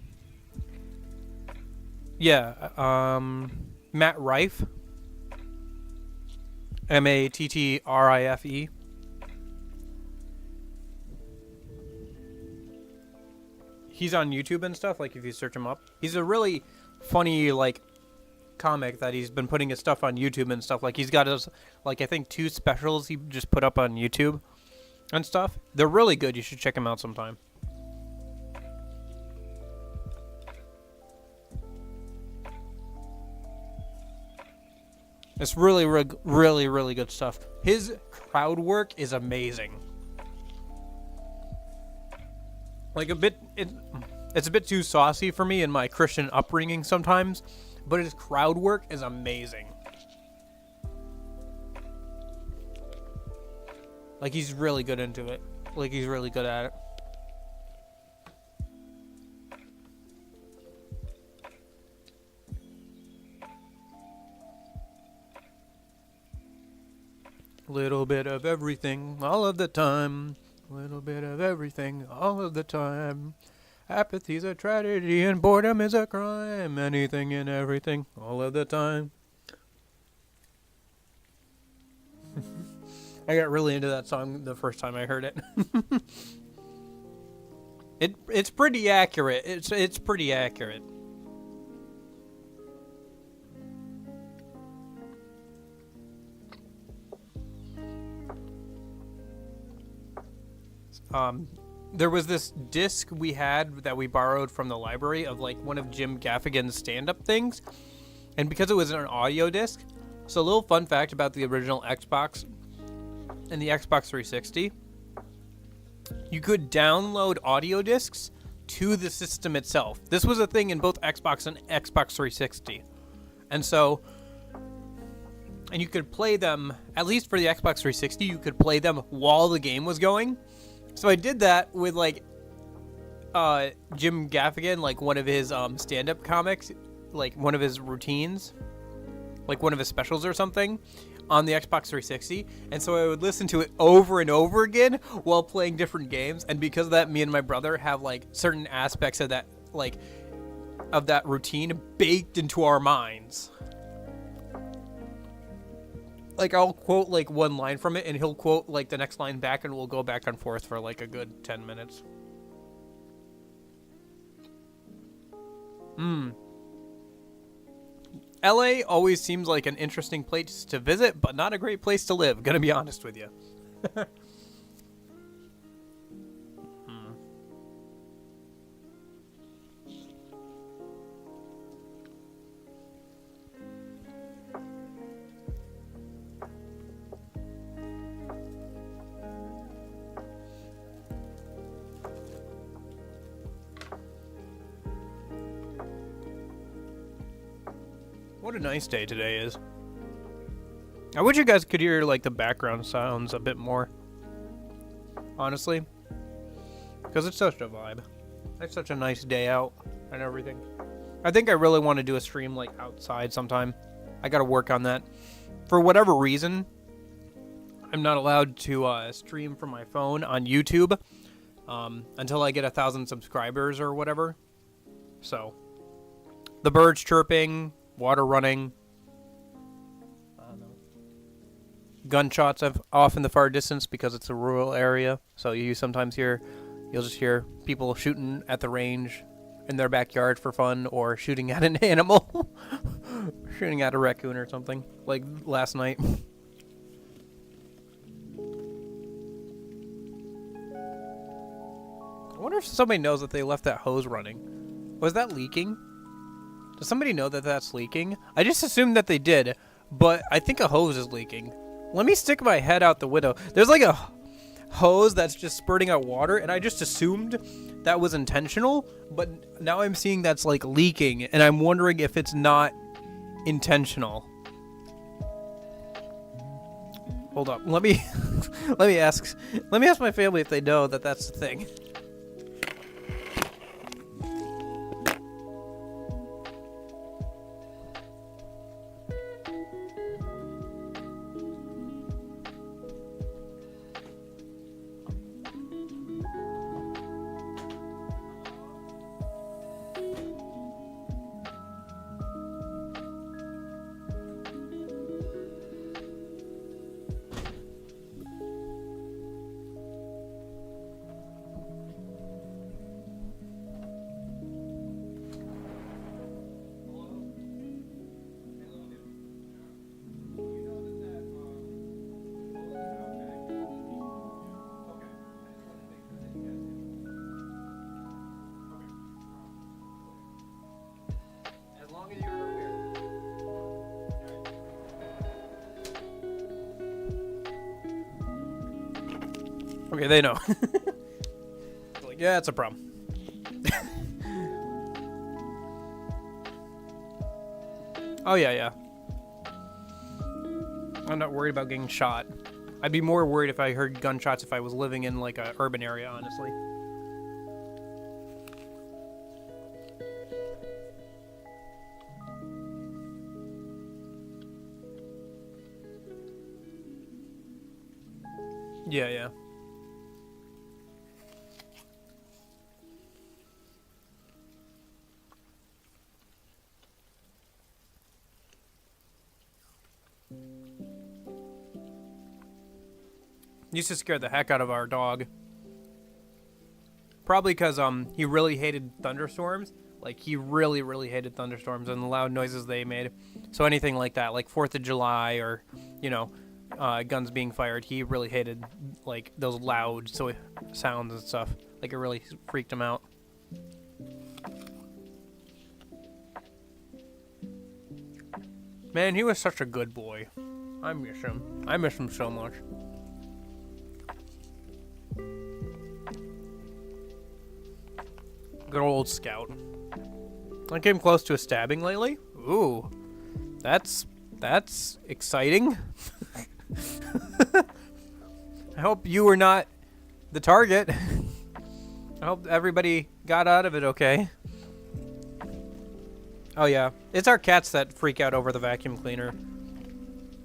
Matt Rife? Mattrife. He's on YouTube and stuff, like if you search him up. He's a really funny, like, comic that he's been putting his stuff on YouTube and stuff. Like, he's got his, like, I think 2 specials he just put up on YouTube and stuff. They're really good. You should check him out sometime. It's really, really good stuff. His crowd work is amazing. Like it's a bit too saucy for me in my Christian upbringing sometimes, but his crowd work is amazing. Like he's really good into it. Like he's really good at it. Little bit of everything, all of the time. Little bit of everything, all of the time. Apathy's a tragedy and boredom is a crime. Anything and everything, all of the time. I got really into that song the first time I heard it. It's pretty accurate. It's pretty accurate. There was this disc we had that we borrowed from the library of like one of Jim Gaffigan's stand-up things, and because it was an audio disc, so a little fun fact about the original Xbox and the Xbox 360, you could download audio discs to the system itself. This was a thing in both Xbox and Xbox 360, and you could play them, at least for the Xbox 360, you could play them while the game was going. So I did that with like Jim Gaffigan, like one of his stand-up comics, like one of his routines, like one of his specials or something on the Xbox 360. And so I would listen to it over and over again while playing different games. And because of that, me and my brother have like certain aspects of that, like of that routine baked into our minds. Like, I'll quote, like, one line from it, and he'll quote, like, the next line back, and we'll go back and forth for, like, a good 10 minutes. LA always seems like an interesting place to visit, but not a great place to live, gonna be honest with you. What a nice day today is. I wish you guys could hear like the background sounds a bit more. Honestly. Because it's such a vibe. It's such a nice day out and everything. I think I really want to do a stream like outside sometime. I gotta work on that. For whatever reason, I'm not allowed to stream from my phone on YouTube until I get 1,000 subscribers or whatever. So, the birds chirping, water running, I don't know. Gunshots off in the far distance because it's a rural area. So you'll just hear people shooting at the range in their backyard for fun, or shooting at an animal, shooting at a raccoon or something, like last night. I wonder if somebody knows that they left that hose running. Was that leaking? Does somebody know that that's leaking? I just assumed that they did, but I think a hose is leaking. Let me stick my head out the window. There's like a hose that's just spurting out water, and I just assumed that was intentional, but now I'm seeing that's like leaking, and I'm wondering if it's not intentional. Hold up. Let me ask my family if they know that that's the thing. Okay, they know. Like, yeah, it's a problem. Oh, yeah. I'm not worried about getting shot. I'd be more worried if I heard gunshots if I was living in, like, a urban area, honestly. Yeah. Used to scare the heck out of our dog. Probably because he really hated thunderstorms. Like, he really hated thunderstorms and the loud noises they made. So anything like that, like 4th of July or, you know, guns being fired, he really hated, like, those loud sounds and stuff. Like, it really freaked him out. Man, he was such a good boy. I miss him. I miss him so much. Good old Scout. I came close to a stabbing lately. Ooh. That's exciting. I hope you were not the target. I hope everybody got out of it okay. Oh yeah, it's our cats that freak out over the vacuum cleaner.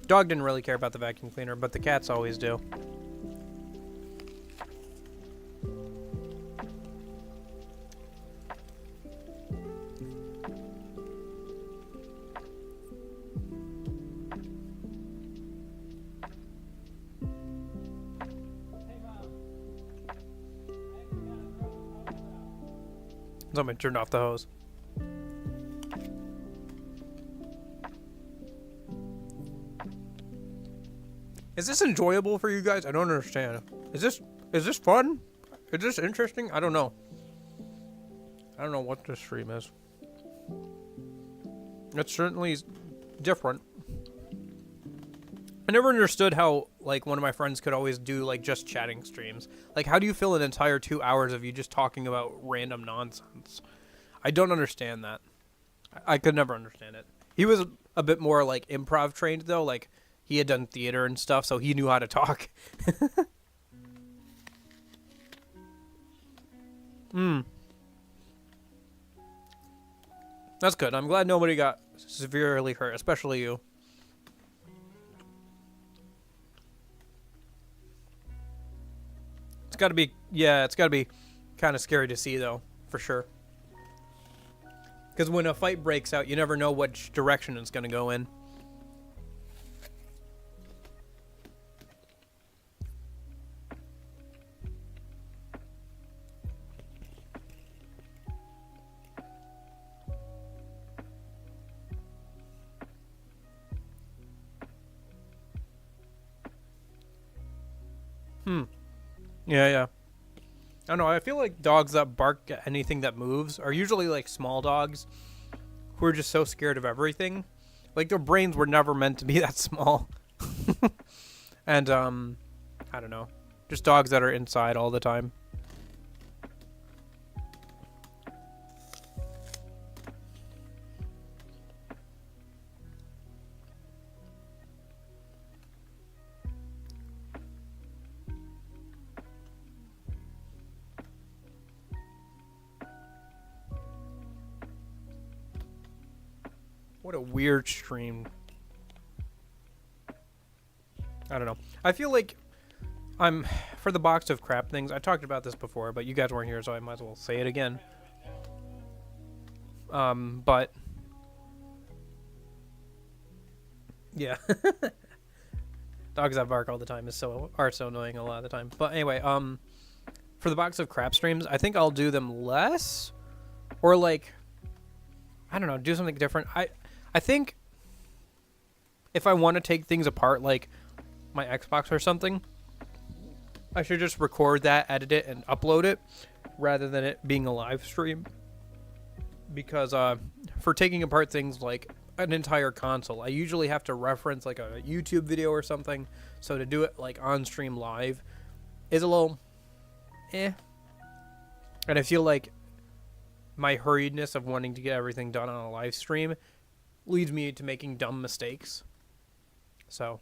Dog didn't really care about the vacuum cleaner, but the cats always do. Somebody turned off the hose. Is this enjoyable for you guys? I don't understand. Is this fun? Is this interesting? I don't know. I don't know what this stream is. It's certainly different. I never understood how, like, one of my friends could always do, like, just chatting streams. Like, how do you fill an entire 2 hours of you just talking about random nonsense? I don't understand that. I could never understand it. He was a bit more, like, improv trained, though. Like, he had done theater and stuff, so he knew how to talk. That's good. I'm glad nobody got severely hurt, especially you. It's gotta be kind of scary to see, though, for sure. Because when a fight breaks out, you never know which direction it's gonna go in. Yeah. I don't know, I feel like dogs that bark at anything that moves are usually like small dogs who are just so scared of everything. Like, their brains were never meant to be that small. And, I don't know. Just dogs that are inside all the time. What a weird stream. I don't know. I feel like I'm, for the box of crap things, I talked about this before, but you guys weren't here, so I might as well say it again. But yeah. Dogs that bark all the time are so annoying a lot of the time. But anyway, for the box of crap streams, I think I'll do them less, or like, I don't know, do something different. I think if I want to take things apart, like my Xbox or something, I should just record that, edit it, and upload it, rather than it being a live stream. Because for taking apart things like an entire console, I usually have to reference like a YouTube video or something. So to do it like on stream live, is a little eh. And I feel like my hurriedness of wanting to get everything done on a live stream leads me to making dumb mistakes. So,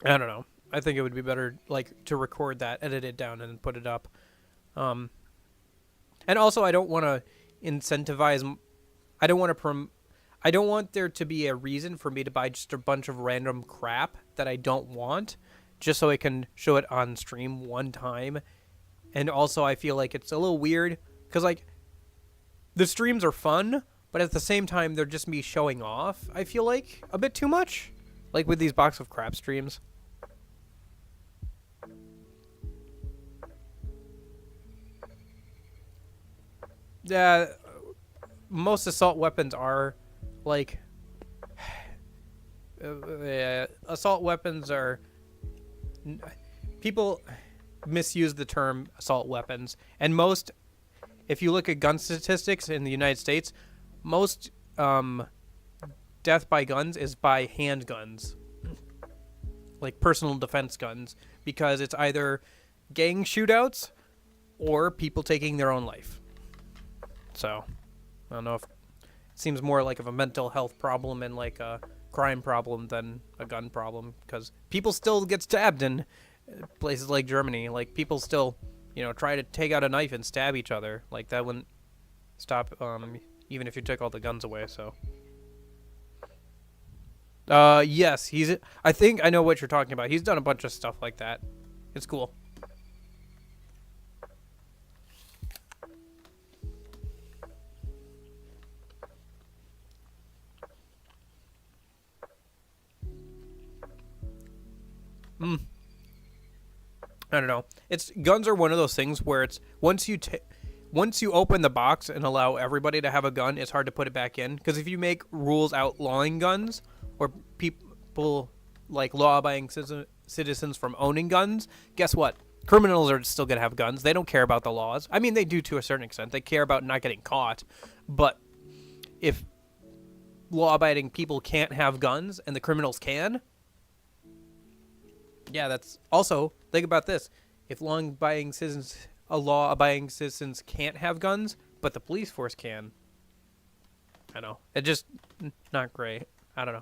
I don't know. I think it would be better, like, to record that, edit it down, and then put it up. And also, I don't want to incentivize... I don't want there to be a reason for me to buy just a bunch of random crap that I don't want, just so I can show it on stream one time. And also, I feel like it's a little weird, because, like, the streams are fun, but at the same time, they're just me showing off, I feel like, a bit too much. Like with these box of crap streams. Yeah, most assault weapons are, like... assault weapons are... People misuse the term assault weapons. And most... If you look at gun statistics in the United States, most death by guns is by handguns. Like personal defense guns. Because it's either gang shootouts or people taking their own life. So, I don't know if... It seems more like of a mental health problem and like a crime problem than a gun problem. Because people still get stabbed in places like Germany. Like, people still... You know, try to take out a knife and stab each other. Like, that wouldn't stop, even if you took all the guns away, so. Yes, I think I know what you're talking about. He's done a bunch of stuff like that. It's cool. I don't know. Guns are one of those things where it's once you open the box and allow everybody to have a gun, it's hard to put it back in. Because if you make rules outlawing guns or people like law-abiding citizens from owning guns, guess what? Criminals are still going to have guns. They don't care about the laws. I mean, they do to a certain extent. They care about not getting caught. But if law-abiding people can't have guns and the criminals can... Yeah, that's... Also, think about this. If law-abiding citizens can't have guns, but the police force can. I know. It just... Not great. I don't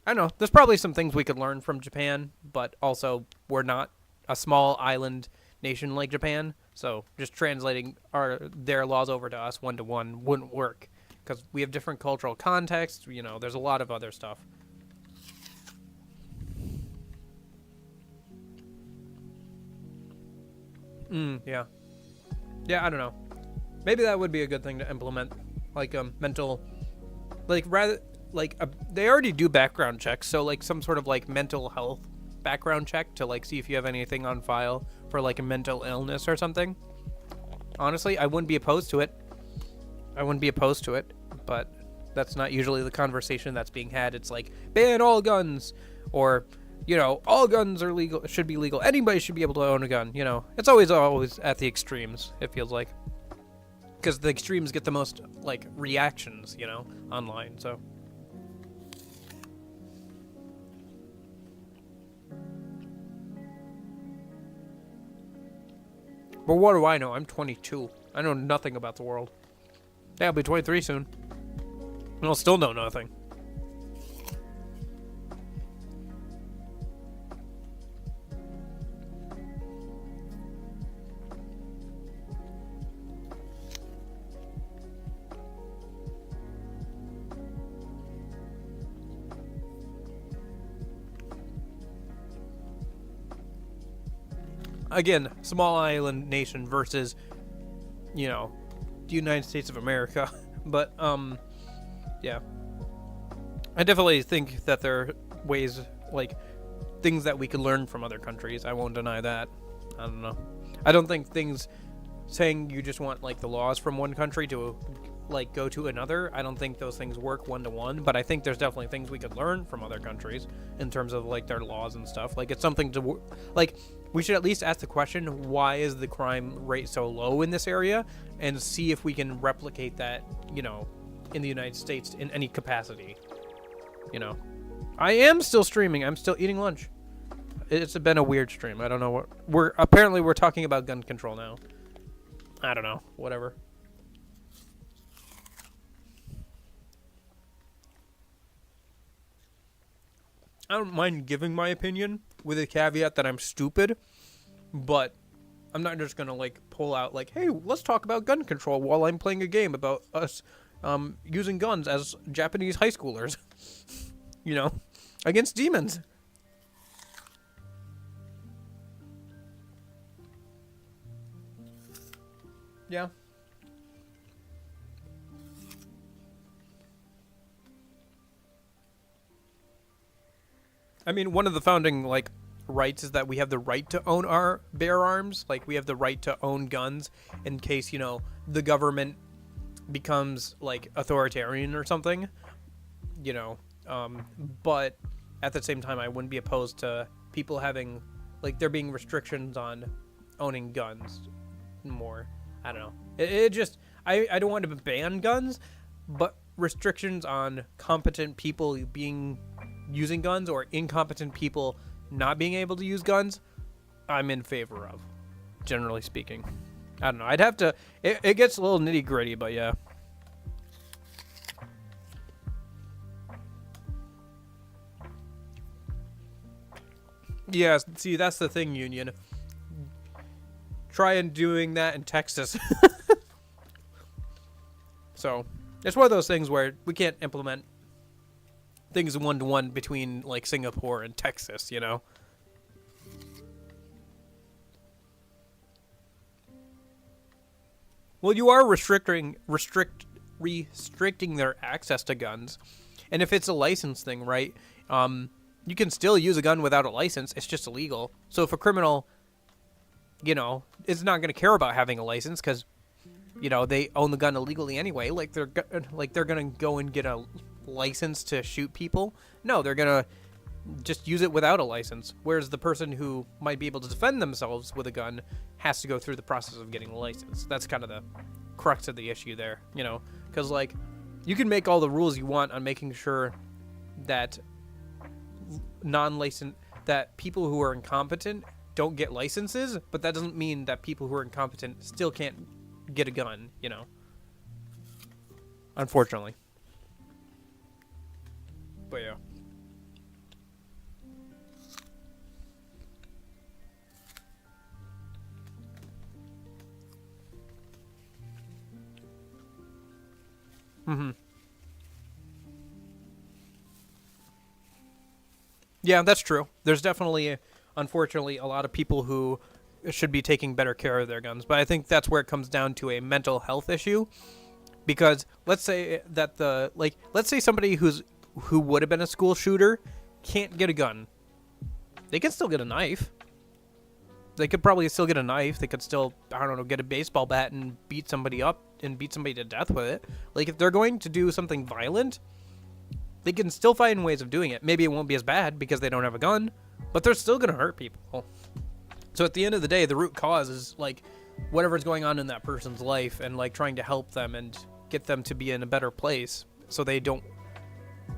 know. There's probably some things we could learn from Japan, but also we're not a small island nation like Japan, so just translating their laws over to us one-to-one wouldn't work, because we have different cultural contexts. You know, there's a lot of other stuff. Yeah. Yeah, I don't know. Maybe that would be a good thing to implement. Like, mental... Like, rather... Like, they already do background checks, so, like, some sort of, like, mental health background check to, like, see if you have anything on file for, like, a mental illness or something. Honestly, I wouldn't be opposed to it. But that's not usually the conversation that's being had. It's like, ban all guns, or... You know, all guns are legal, should be legal. Anybody should be able to own a gun, you know. It's always at the extremes, it feels like. Because the extremes get the most, like, reactions, you know, online, so. But what do I know? I'm 22. I know nothing about the world. Yeah, I'll be 23 soon. And I'll still know nothing. Again, small island nation versus, you know, the United States of America. But, yeah. I definitely think that there are ways, like, things that we could learn from other countries. I won't deny that. I don't know. I don't think things saying you just want, like, the laws from one country to, like, go to another, I don't think those things work one-to-one, but I think there's definitely things we could learn from other countries in terms of, like, their laws and stuff. Like, it's something to, like... We should at least ask the question, why is the crime rate so low in this area? And see if we can replicate that, you know, in the United States in any capacity. You know. I am still streaming. I'm still eating lunch. It's been a weird stream. I don't know what we're talking about gun control now. I don't know. Whatever. I don't mind giving my opinion with a caveat that I'm stupid, but I'm not just gonna like pull out like, hey, let's talk about gun control while I'm playing a game about us using guns as Japanese high schoolers, you know, against demons. Yeah. I mean, one of the founding like rights is that we have the right to own our bear arms. Like we have the right to own guns in case, you know, the government becomes like authoritarian or something, you know. But at the same time, I wouldn't be opposed to people having like there being restrictions on owning guns more. I don't know. It just I don't want to ban guns, but restrictions on competent people using guns or incompetent people not being able to use guns, I'm in favor of, generally speaking. I don't know. I'd have to... It gets a little nitty-gritty, but yeah. Yeah, see, that's the thing, Union. Try and doing that in Texas. So, it's one of those things where we can't implement things one-to-one between like Singapore and Texas, you know. Well, you are restricting their access to guns, and if it's a license thing, right? You can still use a gun without a license. It's just illegal. So if a criminal, you know, is not going to care about having a license because, you know, they own the gun illegally anyway. Like they're going to go and get a license to shoot people. No, they're gonna just use it without a license, whereas the person who might be able to defend themselves with a gun has to go through the process of getting a license. That's kind of the crux of the issue there, you know, because like you can make all the rules you want on making sure that that people who are incompetent don't get licenses, but that doesn't mean that people who are incompetent still can't get a gun, you know, unfortunately. But yeah. Yeah, that's true. There's definitely, unfortunately, a lot of people who should be taking better care of their guns. But I think that's where it comes down to a mental health issue. Because let's say that let's say somebody who would have been a school shooter can't get a gun. They can still get a knife. They could probably still get a knife. They could still, I don't know, get a baseball bat and beat somebody up and beat somebody to death with it. Like, if they're going to do something violent, they can still find ways of doing it. Maybe it won't be as bad because they don't have a gun, but they're still going to hurt people. So at the end of the day, the root cause is, like, whatever's going on in that person's life and, like, trying to help them and get them to be in a better place so they don't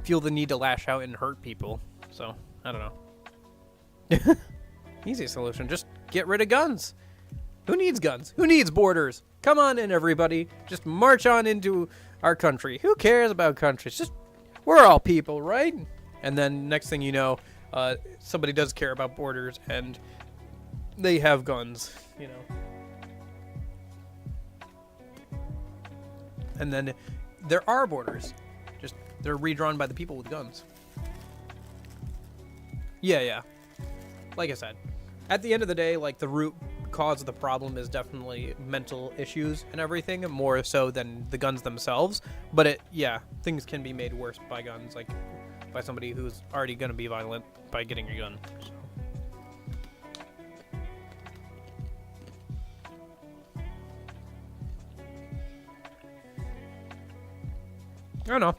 feel the need to lash out and hurt people. So, I don't know. Easy solution. Just get rid of guns. Who needs guns? Who needs borders? Come on in, everybody. Just march on into our country. Who cares about countries? Just, we're all people, right? And then next thing you know, somebody does care about borders and they have guns, you know. And then there are borders. Just, they're redrawn by the people with guns. Yeah. Like I said, at the end of the day, like, the root cause of the problem is definitely mental issues and everything, more so than the guns themselves. But things can be made worse by guns, like by somebody who's already going to be violent by getting a gun. So. I don't know.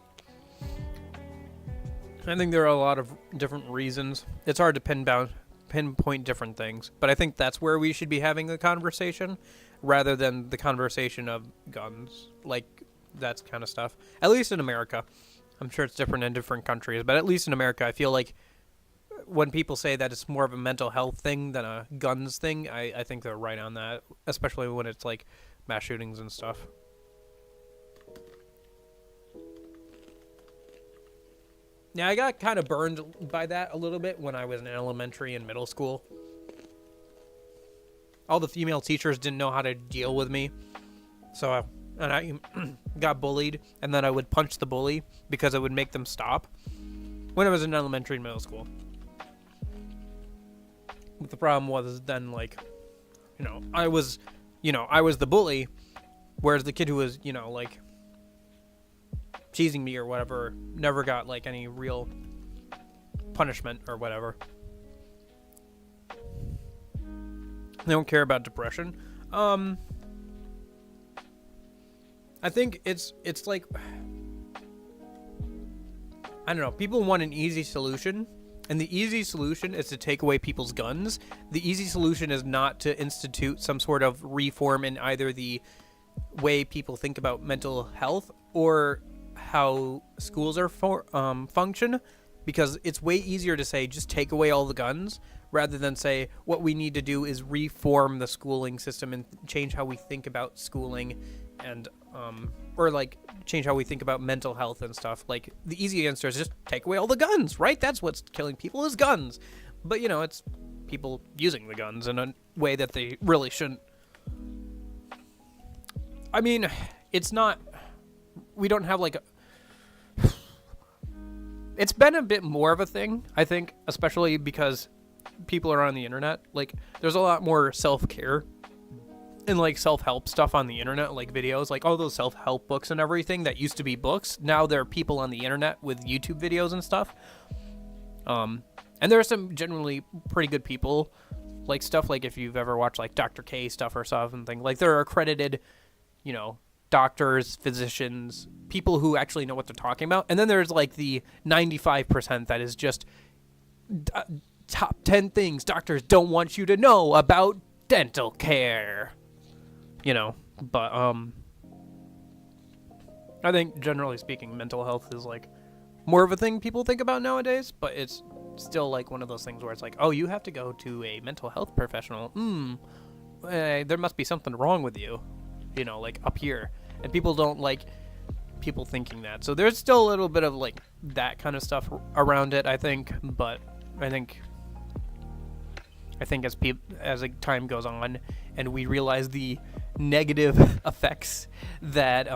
I think there are a lot of different reasons. It's hard to pinpoint different things, but I think that's where we should be having the conversation rather than the conversation of guns, like that kind of stuff. At least in America. I'm sure it's different in different countries, but at least in America, I feel like when people say that it's more of a mental health thing than a guns thing, I think they're right on that, especially when it's like mass shootings and stuff. Yeah, I got kind of burned by that a little bit when I was in elementary and middle school. All the female teachers didn't know how to deal with me. So, and I got bullied, and then I would punch the bully because it would make them stop when I was in elementary and middle school. But the problem was then, like, I was the bully, whereas the kid who was, like, teasing me or whatever never got like any real punishment or whatever. They don't care about depression. I think it's like, I don't know, people want an easy solution, and the easy solution is to take away people's guns. The easy solution is not to institute some sort of reform in either the way people think about mental health or how schools are function, because it's way easier to say just take away all the guns rather than say what we need to do is reform the schooling system and change how we think about schooling and or like change how we think about mental health and stuff. Like the easy answer is just take away all the guns, right? That's what's killing people is guns. But it's people using the guns in a way that they really shouldn't. I mean, it's not, we don't have like a, it's been a bit more of a thing, I think, especially because people are on the internet. Like, there's a lot more self-care and, like, self-help stuff on the internet, like videos, like all those self-help books and everything that used to be books. Now there are people on the internet with YouTube videos and stuff. And there are some generally pretty good people, like stuff like if you've ever watched, like, Dr. K stuff or something. Like, there are accredited, doctors, physicians, people who actually know what they're talking about. And then there's like the 95% that is just top 10 things doctors don't want you to know about dental care. But I think generally speaking, mental health is like more of a thing people think about nowadays, but it's still like one of those things where it's like, oh, you have to go to a mental health professional. There must be something wrong with you. Like up here, and people don't like people thinking that. So there's still a little bit of like that kind of stuff around it, I think. But I think as time goes on and we realize the negative effects that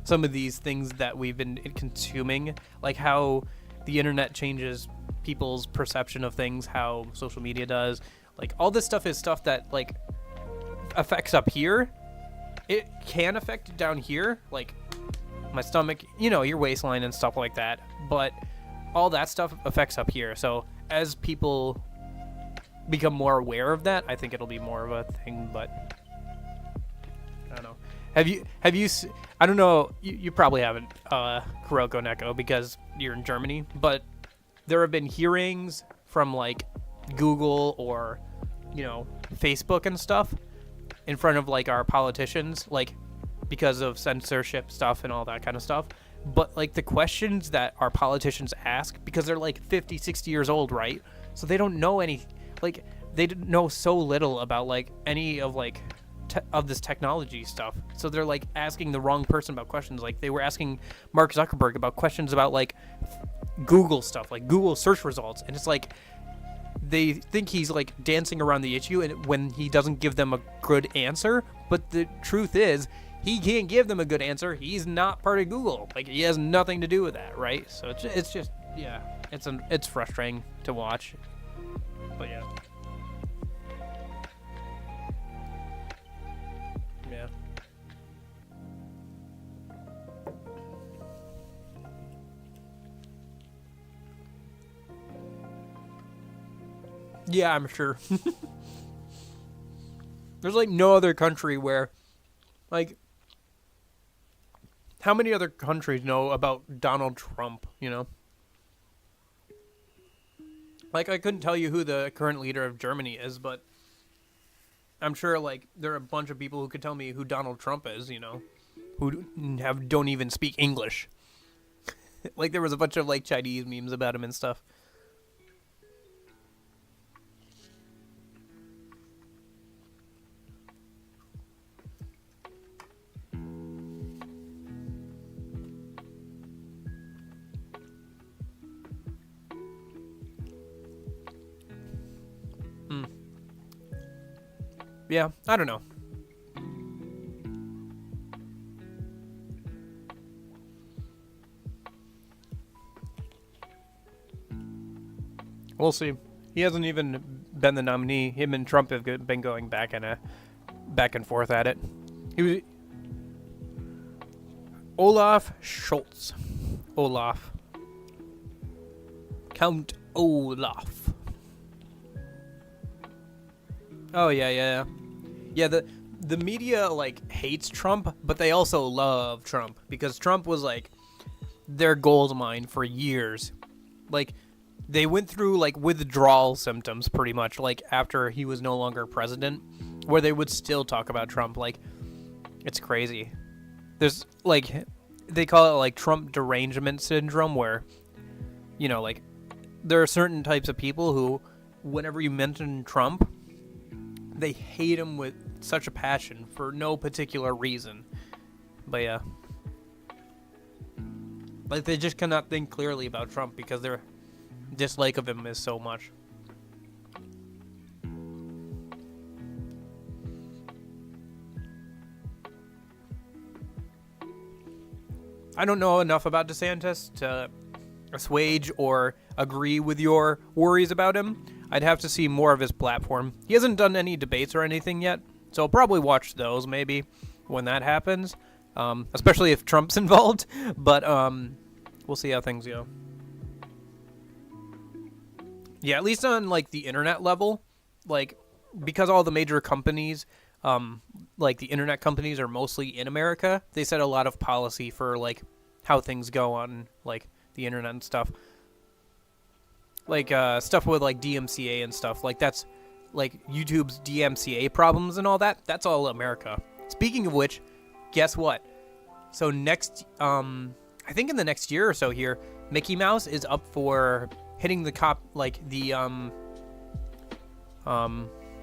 some of these things that we've been consuming, like how the internet changes people's perception of things, how social media does, like all this stuff is stuff that like affects up here. It can affect down here, like my stomach, your waistline and stuff like that. But all that stuff affects up here. So as people become more aware of that, I think it'll be more of a thing. But I don't know. Have you? I don't know. You probably haven't, Kuroko Neko, because you're in Germany. But there have been hearings from like Google or Facebook and stuff in front of like our politicians, like because of censorship stuff and all that kind of stuff. But like the questions that our politicians ask, because they're like 50, 60 years old, right? So they don't know any, like they know so little about like any of like of this technology stuff. So they're like asking the wrong person about questions. Like they were asking Mark Zuckerberg about questions about like Google stuff, like Google search results. And it's like, they think he's like dancing around the issue and when he doesn't give them a good answer. But the truth is he can't give them a good answer. He's not part of Google. Like he has nothing to do with that, right? So it's just yeah, it's frustrating to watch. But yeah. Yeah. Yeah, I'm sure. There's like no other country where, like, how many other countries know about Donald Trump, Like, I couldn't tell you who the current leader of Germany is, but I'm sure, like, there are a bunch of people who could tell me who Donald Trump is, who don't even speak English. Like, there was a bunch of, like, Chinese memes about him and stuff. Yeah, I don't know. We'll see. He hasn't even been the nominee. Him and Trump have been going back and forth at it. He was Olaf Scholz. Olaf. Count Olaf. Oh yeah. Yeah, the media like hates Trump, but they also love Trump because Trump was like their gold mine for years. Like they went through like withdrawal symptoms pretty much like after he was no longer president, where they would still talk about Trump. Like it's crazy. There's like they call it like Trump derangement syndrome, where you know like there are certain types of people who whenever you mention Trump, they hate him with such a passion for no particular reason. But yeah. Like they just cannot think clearly about Trump because their dislike of him is so much. I don't know enough about DeSantis to assuage or agree with your worries about him. I'd have to see more of his platform. He hasn't done any debates or anything yet, so I'll probably watch those maybe when that happens, especially if Trump's involved. But we'll see how things go. Yeah, at least on like the internet level, like because all the major companies, like the internet companies are mostly in America, they set a lot of policy for like how things go on like the internet and stuff. Like stuff with like DMCA and stuff. Like that's like YouTube's DMCA problems and all that. That's all America. Speaking of which, guess what? So next I think in the next year or so here, Mickey Mouse is up for hitting the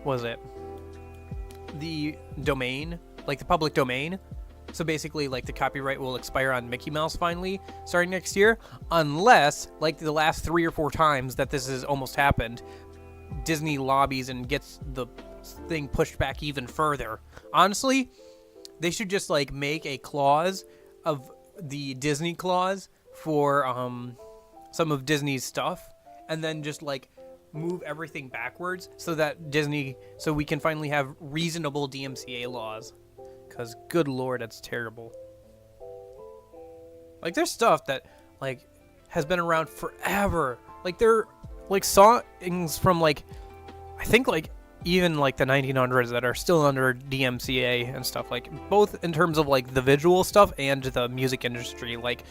what is it? The domain, like the public domain. So basically, like the copyright will expire on Mickey Mouse finally starting next year, unless, like the last 3 or 4 times that this has almost happened, Disney lobbies and gets the thing pushed back even further. Honestly, they should just like make a clause of the Disney clause for some of Disney's stuff, and then just like move everything backwards so that so we can finally have reasonable DMCA laws. Because, good lord, that's terrible. Like, there's stuff that, like, has been around forever. Like, they're, like, songs from, like, I think, like, even, like, the 1900s that are still under DMCA and stuff. Like, both in terms of, like, the visual stuff and the music industry. Like,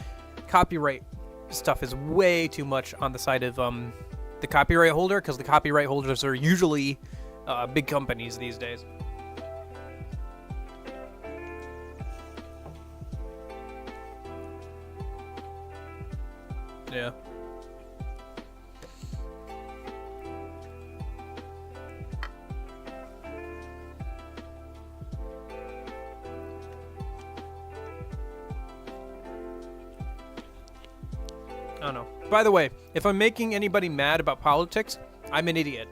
copyright stuff is way too much on the side of, the copyright holder. Because the copyright holders are usually big companies these days. Yeah. I don't know. By the way, if I'm making anybody mad about politics, I'm an idiot.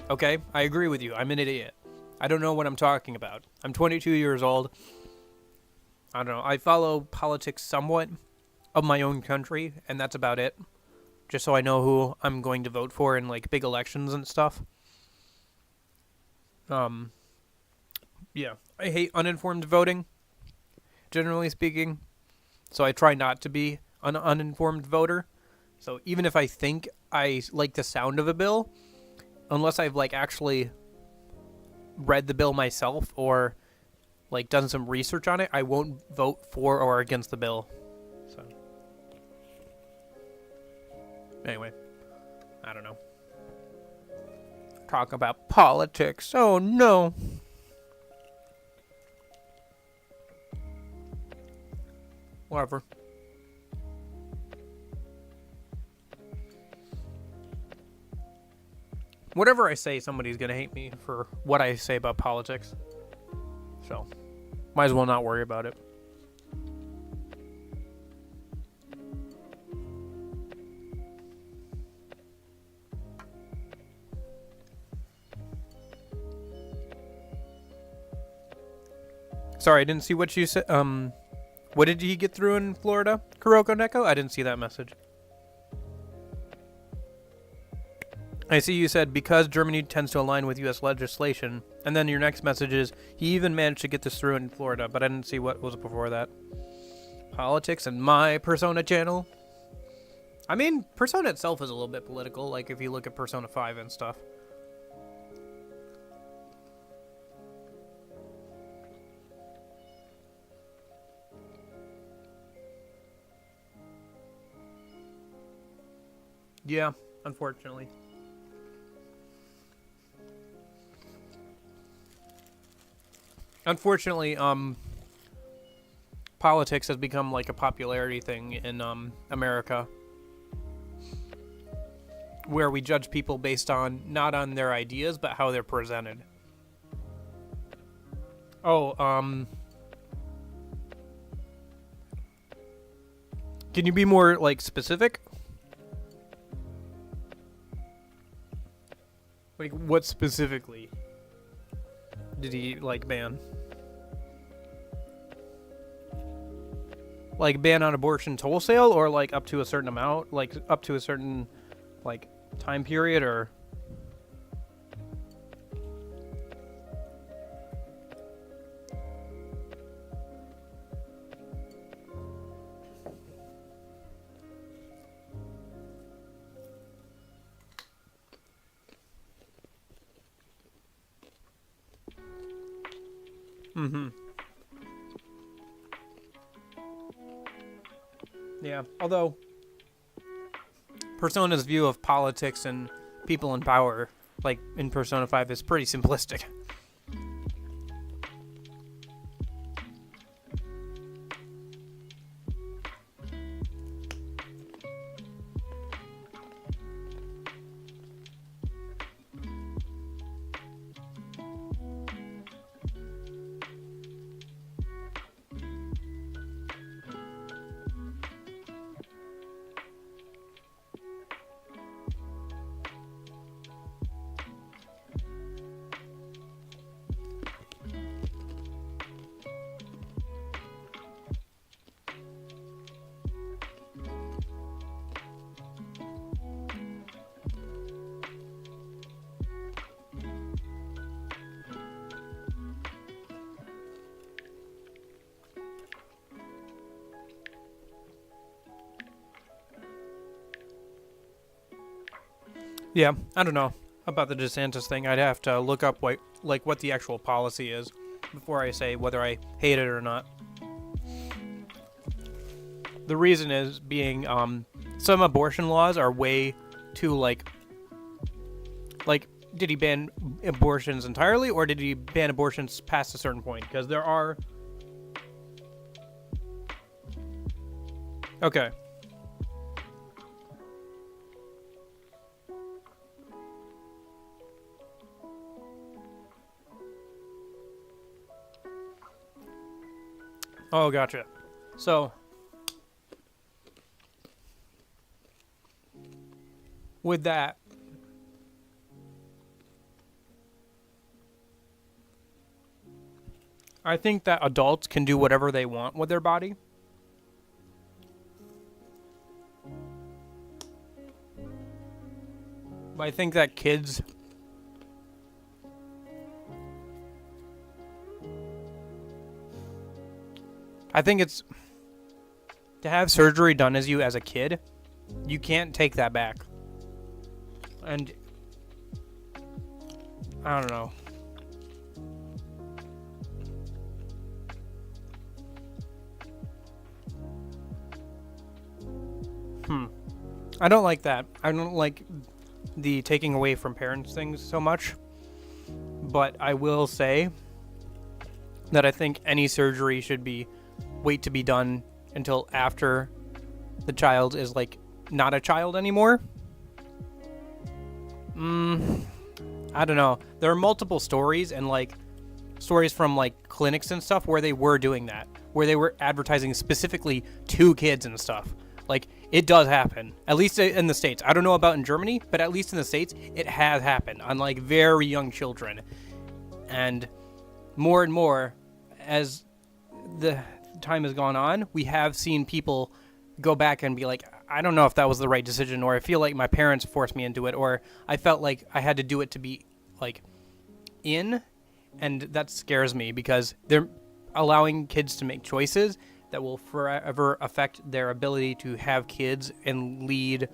Okay? I agree with you. I'm an idiot. I don't know what I'm talking about. I'm 22 years old. I don't know. I follow politics somewhat of my own country, and that's about it. Just so I know who I'm going to vote for in like big elections and stuff. Yeah, I hate uninformed voting, generally speaking. So I try not to be an uninformed voter. So even if I think I like the sound of a bill, unless I've like actually read the bill myself or like done some research on it, I won't vote for or against the bill. So anyway, I don't know. Talk about politics. Oh no. Whatever. Whatever I say, somebody's gonna hate me for what I say about politics. So, might as well not worry about it. Sorry, I didn't see what you said. What did he get through in Florida, Kuroko Neko? I didn't see that message. I see you said because Germany tends to align with U.S. legislation, and then your next message is he even managed to get this through in Florida, but I didn't see what was before that. Politics and my Persona channel. I mean, Persona itself is a little bit political, like if you look at Persona 5 and stuff. Yeah, unfortunately. Unfortunately, politics has become like a popularity thing in America, where we judge people based on not on their ideas but how they're presented. Oh, can you be more like specific? Like what specifically did he like ban? Like ban on abortions wholesale, or like up to a certain amount, like up to a certain like time period, or yeah. Although Persona's view of politics and people in power, like in Persona 5, is pretty simplistic. Yeah, I don't know about the DeSantis thing. I'd have to look up what the actual policy is before I say whether I hate it or not. The reason is being some abortion laws are way too like did he ban abortions entirely, or did he ban abortions past a certain point? Because there are okay. Oh, gotcha. So, with that, I think that adults can do whatever they want with their body. But I think that kids I think it's to have surgery done as you as a kid, you can't take that back. And I don't know. I don't like that. I don't like the taking away from parents things so much. But I will say that I think any surgery should be wait to be done until after the child is like not a child anymore. I don't know. There are multiple stories and like stories from like clinics and stuff where they were doing that, where they were advertising specifically to kids and stuff. Like it does happen, at least in the States. I don't know about in Germany, but at least in the States, it has happened on like very young children. And more as the time has gone on, we have seen people go back and be like, I don't know if that was the right decision, or I feel like my parents forced me into it, or I felt like I had to do it to be like in, and that scares me because they're allowing kids to make choices that will forever affect their ability to have kids and lead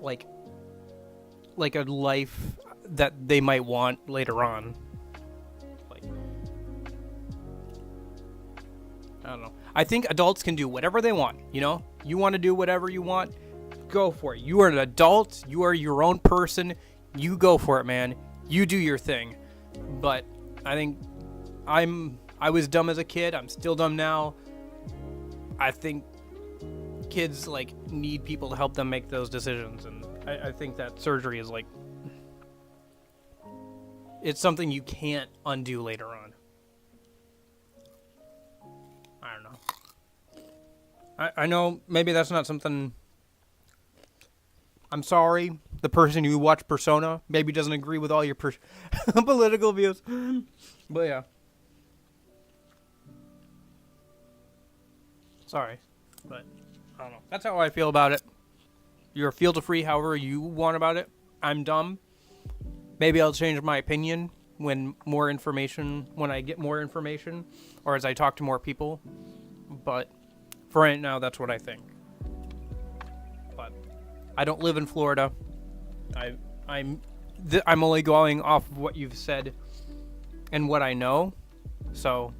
like a life that they might want later on. Like, I don't know. I think adults can do whatever they want, you know? You want to do whatever you want, go for it. You are an adult. You are your own person. You go for it, man. You do your thing. But I think I was dumb as a kid. I'm still dumb now. I think kids, like, need people to help them make those decisions. And I think that surgery is, like, it's something you can't undo later on. I don't know. I know maybe that's not something... I'm sorry, the person who watched Persona maybe doesn't agree with all your political views. But yeah. Sorry. But I don't know. That's how I feel about it. You're feel free however you want about it. I'm dumb. Maybe I'll change my opinion when I get more information, or as I talk to more people. But for right now, that's what I think. But I don't live in Florida. I'm only going off of what you've said and what I know. So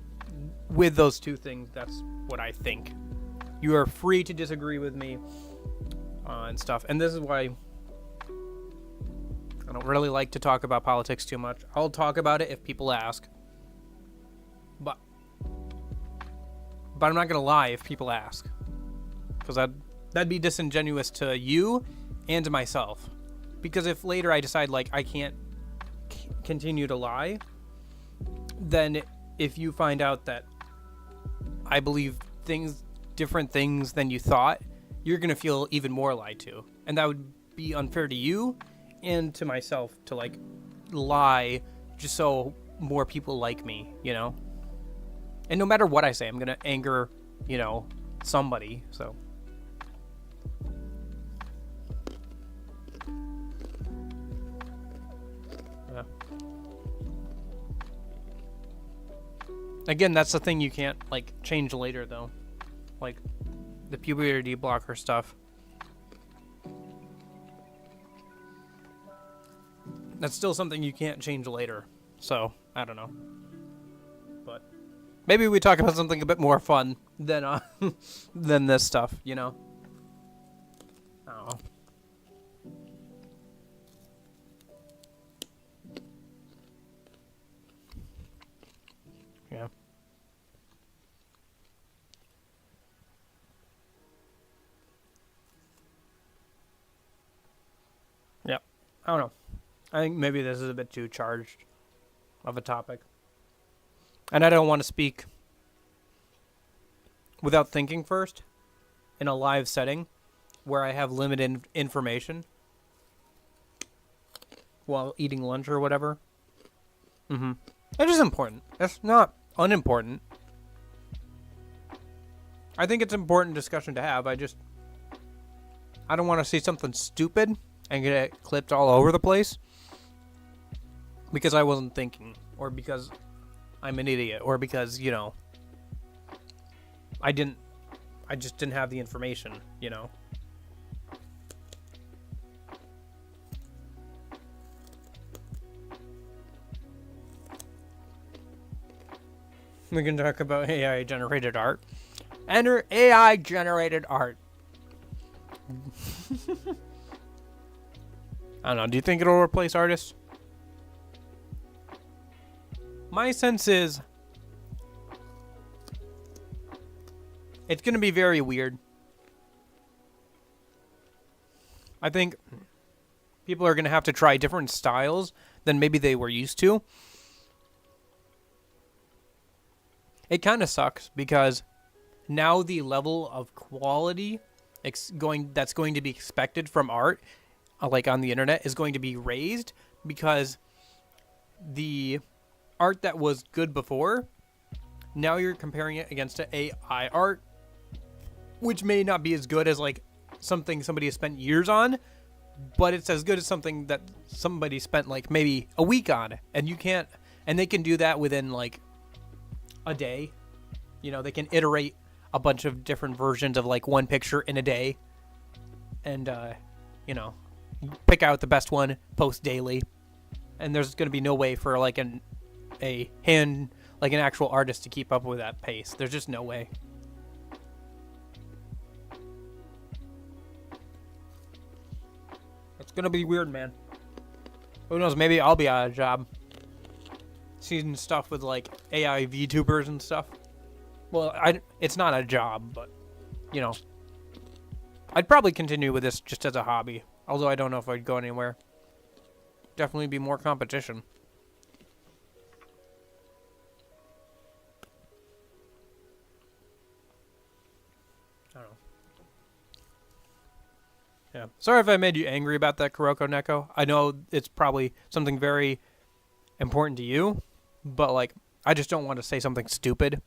with those two things, that's what I think. You are free to disagree with me and stuff. And this is why I don't really like to talk about politics too much. I'll talk about it if people ask. But I'm not going to lie if people ask. Because that'd be disingenuous to you and to myself. Because if later I decide, like, I can't continue to lie, then if you find out that I believe different things than you thought, you're going to feel even more lied to. And that would be unfair to you and to myself to, like, lie just so more people like me, you know? And no matter what I say, I'm going to anger, you know, somebody, so. Yeah. Again, that's the thing you can't, like, change later, though. Like, the puberty blocker stuff. That's still something you can't change later. So, I don't know. But maybe we talk about something a bit more fun than than this stuff, you know? I don't know. Yeah. Yep. I don't know. I think maybe this is a bit too charged of a topic. And I don't want to speak without thinking first in a live setting where I have limited information while eating lunch or whatever. It is important. It's not unimportant. I think it's an important discussion to have. I don't want to see something stupid and get it clipped all over the place because I wasn't thinking, or because I'm an idiot, or because, you know, I just didn't have the information, you know. We can talk about AI generated art. Enter AI generated art. I don't know. Do you think it'll replace artists? My sense is it's going to be very weird. I think people are going to have to try different styles than maybe they were used to. It kind of sucks because now the level of quality that's going to be expected from art, like on the internet, is going to be raised because the art that was good before now you're comparing it against an AI art, which may not be as good as like something somebody has spent years on, but it's as good as something that somebody spent like maybe a week on. And they can do that within like a day. You know, they can iterate a bunch of different versions of like one picture in a day, and you know, pick out the best one, post daily. And there's going to be no way for like an actual artist to keep up with that pace. There's just no way. It's going to be weird, man. Who knows, maybe I'll be out of a job. Seeing stuff with like AI VTubers and stuff. Well, it's not a job, but, you know, I'd probably continue with this just as a hobby. Although I don't know if I'd go anywhere. Definitely be more competition. I don't know. Yeah. Sorry if I made you angry about that Kuroko Neko. I know it's probably something very important to you, but, like, I just don't want to say something stupid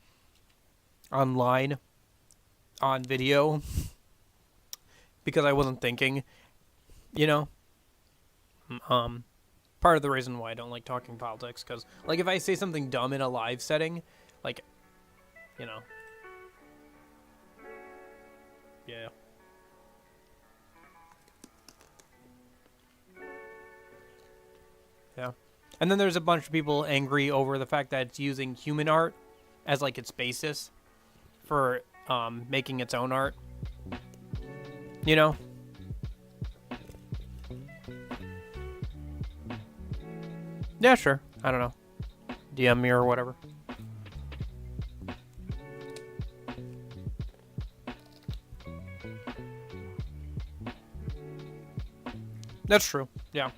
online, on video, because I wasn't thinking, you know? Part of the reason why I don't like talking politics, because, like, if I say something dumb in a live setting, like, you know. Yeah. Yeah. And then there's a bunch of people angry over the fact that it's using human art as, like, its basis for making its own art. You know? Yeah, sure. I don't know. DM me or whatever. That's true. Yeah.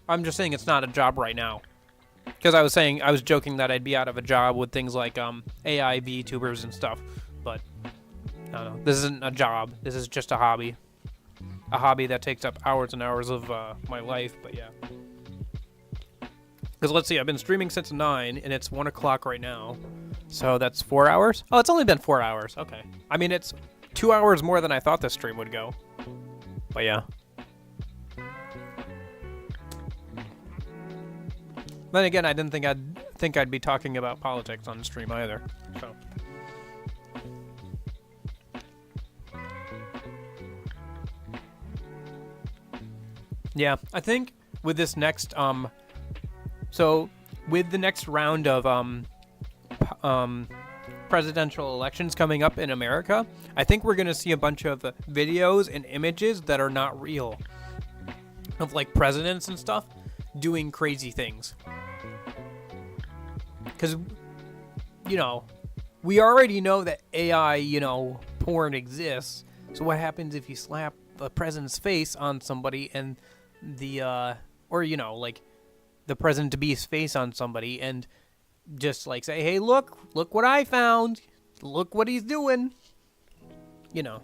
I'm just saying it's not a job right now. Because I was joking that I'd be out of a job with things like AI VTubers and stuff. But, I don't know. This isn't a job. This is just a hobby. A hobby that takes up hours and hours of my life, but yeah. Because let's see, I've been streaming since 9, and it's 1 o'clock right now. So that's 4 hours? Oh, it's only been 4 hours. Okay. I mean, it's 2 hours more than I thought this stream would go. But yeah. Then again, I didn't think I'd be talking about politics on the stream either. So. Yeah, I think with this next so with the next round of presidential elections coming up in America, I think we're going to see a bunch of videos and images that are not real of like presidents and stuff doing crazy things. Cuz you know, we already know that AI, you know, porn exists. So what happens if you slap the president's face on somebody and the or you know, like the president to be's face on somebody and just like say, hey, look what I found, look what he's doing, you know.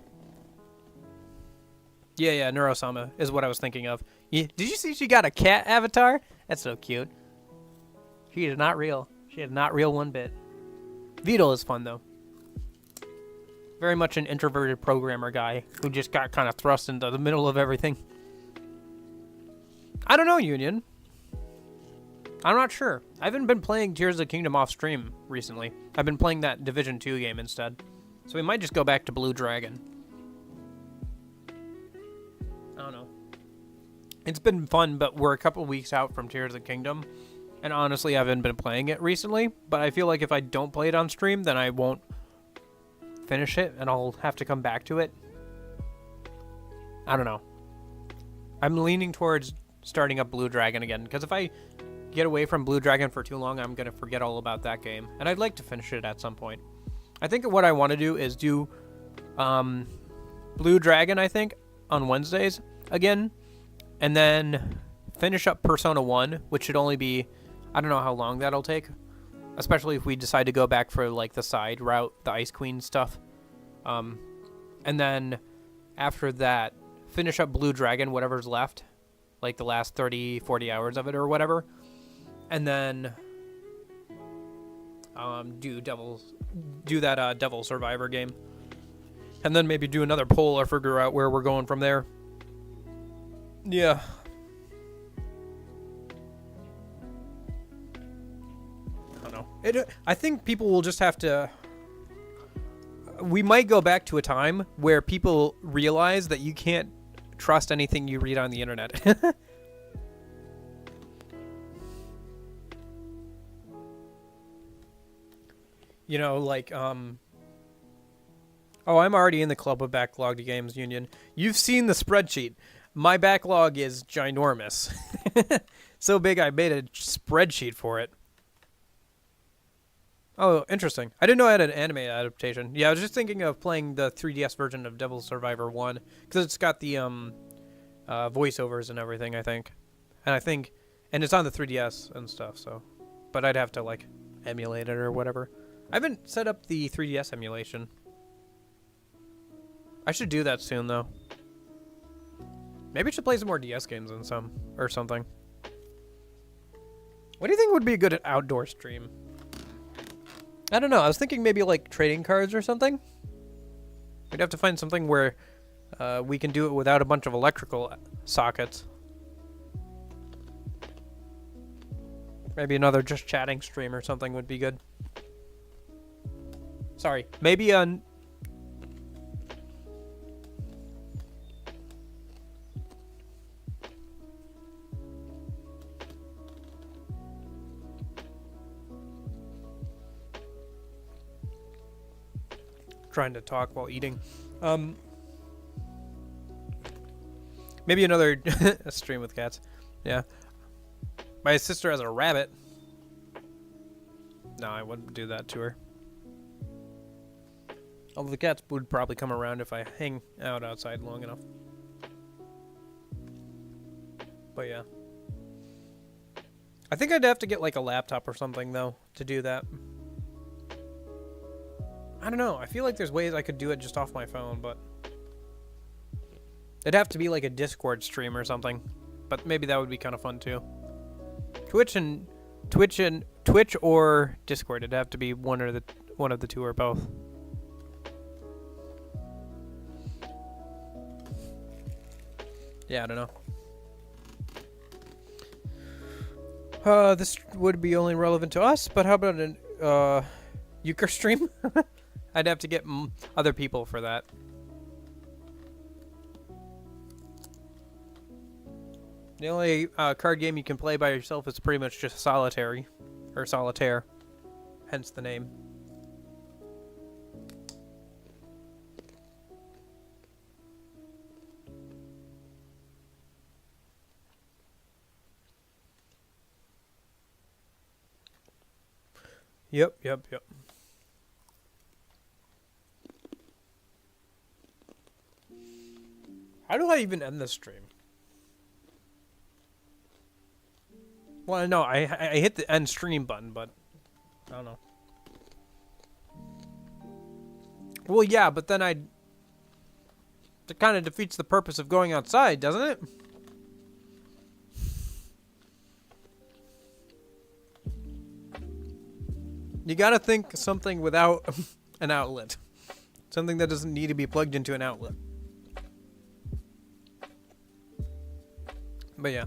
Yeah, Neurosama is what I was thinking of. Did you see she got a cat avatar? That's so cute. She is not real. She is not real one bit. Vito is fun though. Very much an introverted programmer guy who just got kind of thrust into the middle of everything. I don't know, Union. I'm not sure. I haven't been playing Tears of the Kingdom off stream recently. I've been playing that Division 2 game instead. So we might just go back to Blue Dragon. I don't know. It's been fun, but we're a couple weeks out from Tears of the Kingdom. And honestly, I haven't been playing it recently. But I feel like if I don't play it on stream, then I won't finish it. And I'll have to come back to it. I don't know. I'm leaning towards starting up Blue Dragon again. Because if I get away from Blue Dragon for too long, I'm going to forget all about that game. And I'd like to finish it at some point. I think what I want to do is do Blue Dragon, I think, on Wednesdays again. And then finish up Persona 1, which should only be, I don't know how long that'll take. Especially if we decide to go back for like the side route, the Ice Queen stuff. And then after that, finish up Blue Dragon, whatever's left. Like the last 30, 40 hours of it or whatever. And then do do that Devil Survivor game. And then maybe do another poll or figure out where we're going from there. Yeah. I don't know. I think people will just have to... We might go back to a time where people realize that you can't trust anything you read on the internet. You know, like, oh, I'm already in the Club of Backlogged Games Union. You've seen the spreadsheet. My backlog is ginormous. So big I made a spreadsheet for it. Oh, interesting. I didn't know I had an anime adaptation. Yeah, I was just thinking of playing the 3DS version of Devil Survivor 1. Because it's got the voiceovers and everything, I think. And it's on the 3DS and stuff, so. But I'd have to, like, emulate it or whatever. I haven't set up the 3DS emulation. I should do that soon, though. Maybe I should play some more DS games or something. What do you think would be a good outdoor stream? I don't know. I was thinking maybe like trading cards or something. We'd have to find something where we can do it without a bunch of electrical sockets. Maybe another just chatting stream or something would be good. Sorry. Maybe on... Trying to talk while eating. Maybe another stream with cats. Yeah. My sister has a rabbit. No, I wouldn't do that to her. Although the cats would probably come around if I hang out outside long enough. But yeah. I think I'd have to get like a laptop or something though to do that. I don't know. I feel like there's ways I could do it just off my phone, but it'd have to be like a Discord stream or something. But maybe that would be kind of fun too. Twitch or Discord. It'd have to be one of the two or both. Yeah, I don't know. This would be only relevant to us, but how about an euchre stream? I'd have to get other people for that. The only card game you can play by yourself is pretty much just solitary. Or solitaire. Hence the name. Yep. How do I even end this stream? Well, no, I hit the end stream button, but I don't know. Well, yeah, but then that kind of defeats the purpose of going outside, doesn't it? You gotta think something without an outlet. Something that doesn't need to be plugged into an outlet. But yeah.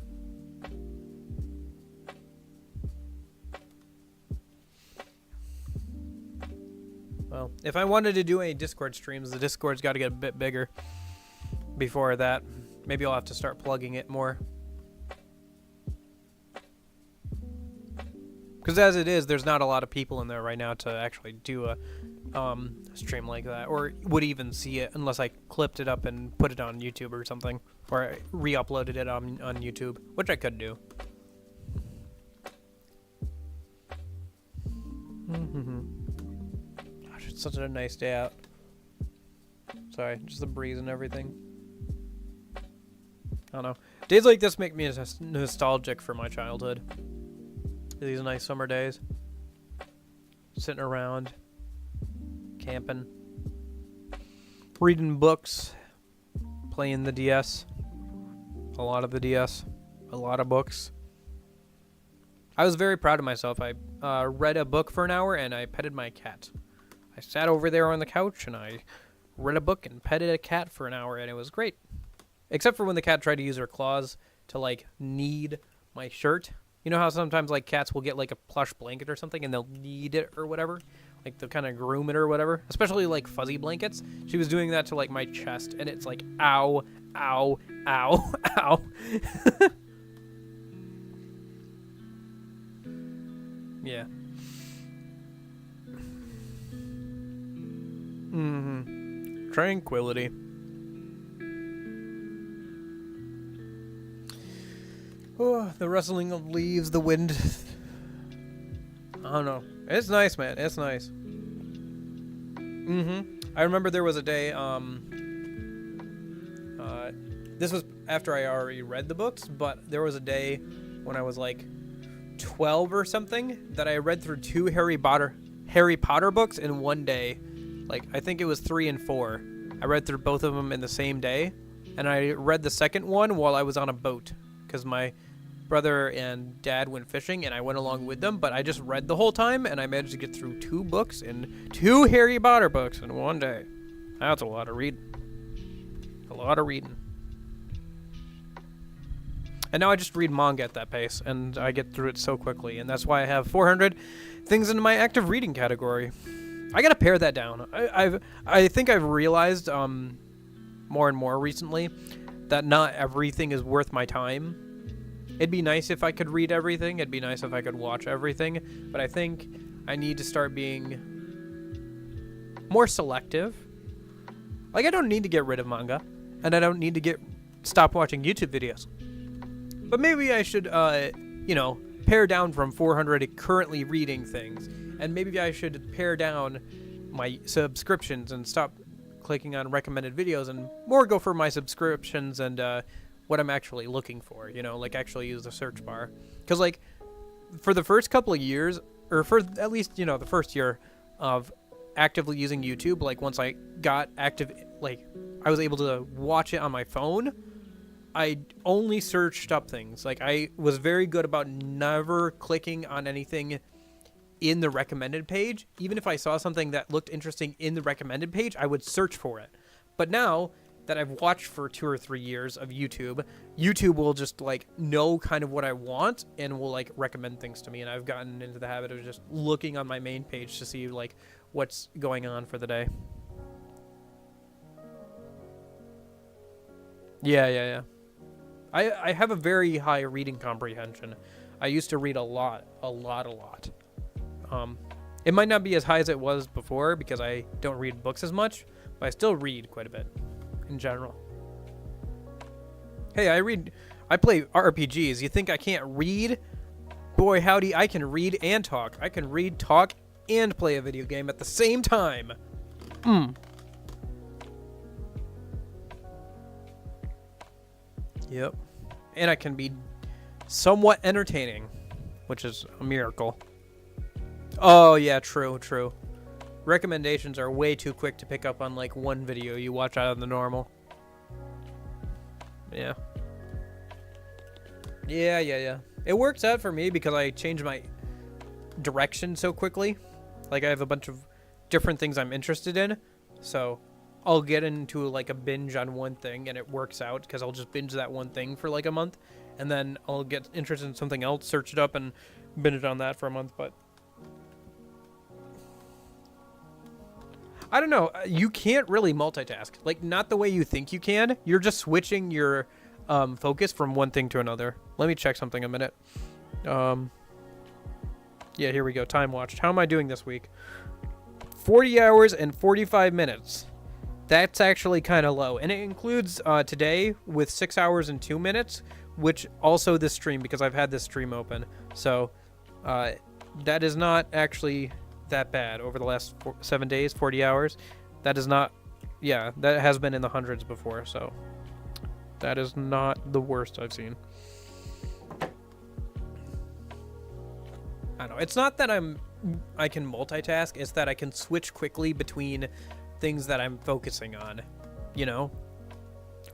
Well, if I wanted to do any Discord streams, the Discord's got to get a bit bigger before that. Maybe I'll have to start plugging it more. Because as it is, there's not a lot of people in there right now to actually do a stream like that, or would even see it unless I clipped it up and put it on YouTube or something, or I re-uploaded it on YouTube, which I could do. Gosh, it's such a nice day out. Sorry, just the breeze and everything. I don't know. Days like this make me nostalgic for my childhood. These nice summer days. Sitting around. Camping. Reading books. Playing the DS. A lot of the DS. A lot of books. I was very proud of myself. I read a book for an hour and I petted my cat. I sat over there on the couch and I read a book and petted a cat for an hour, and it was great. Except for when the cat tried to use her claws to, like, knead my shirt. You know how sometimes, like, cats will get, like, a plush blanket or something and they'll knead it or whatever? Like, they'll kind of groom it or whatever. Especially, like, fuzzy blankets. She was doing that to, like, my chest, and it's like, ow, ow, ow, ow. Yeah. Mm-hmm. Tranquility. Oh, the rustling of leaves, the wind. I don't know. It's nice, man. It's nice. Mm-hmm. I remember there was a day, this was after I already read the books, but there was a day when I was like 12 or something that I read through 2 Harry Potter books in one day. Like, I think it was 3 and 4. I read through both of them in the same day, and I read the second one while I was on a boat, because my brother and dad went fishing, and I went along with them, but I just read the whole time, and I managed to get through 2 books and 2 Harry Potter books in one day. That's a lot of reading. A lot of reading. And now I just read manga at that pace, and I get through it so quickly, and that's why I have 400 things in my active reading category. I gotta pare that down. I think I've realized more and more recently that not everything is worth my time. It'd be nice if I could read everything. It'd be nice if I could watch everything. But I think I need to start being more selective. Like, I don't need to get rid of manga, and I don't need to stop watching YouTube videos. But maybe I should, pare down from 400 currently reading things. And maybe I should pare down my subscriptions and stop clicking on recommended videos and more go for my subscriptions and what I'm actually looking for, like actually use the search bar. Because, like, for the first couple of years, or for at least, the first year of actively using YouTube, like, once I got active, like, I was able to watch it on my phone, I only searched up things. Like, I was very good about never clicking on anything in the recommended page. Even if I saw something that looked interesting in the recommended page, I would search for it. But now that I've watched for 2 or 3 years of YouTube will just, like, know kind of what I want and will, like, recommend things to me. And I've gotten into the habit of just looking on my main page to see, like, what's going on for the day. Yeah. I have a very high reading comprehension. I used to read a lot. It might not be as high as it was before because I don't read books as much, but I still read quite a bit in general. Hey, I play RPGs. You think I can't read? Boy, howdy, I can read and talk. I can read, talk, and play a video game at the same time. Yep. And I can be somewhat entertaining, which is a miracle. Oh, yeah, true. Recommendations are way too quick to pick up on, like, one video you watch out of the normal. Yeah. It works out for me because I change my direction so quickly. Like, I have a bunch of different things I'm interested in, so I'll get into, like, a binge on one thing, and it works out because I'll just binge that one thing for, like, a month, and then I'll get interested in something else, search it up, and binge on that for a month. But I don't know. You can't really multitask. Like, not the way you think you can. You're just switching your focus from one thing to another. Let me check something a minute. Yeah, here we go. Time watched. How am I doing this week? 40 hours and 45 minutes. That's actually kind of low. And it includes today with 6 hours and 2 minutes, which also this stream, because I've had this stream open. So that is not actually that bad over the last 7 days, 40 hours. That is not, yeah, that has been in the hundreds before. So that is not the worst I've seen. I don't know. It's not that I can multitask. It's that I can switch quickly between things that I'm focusing on,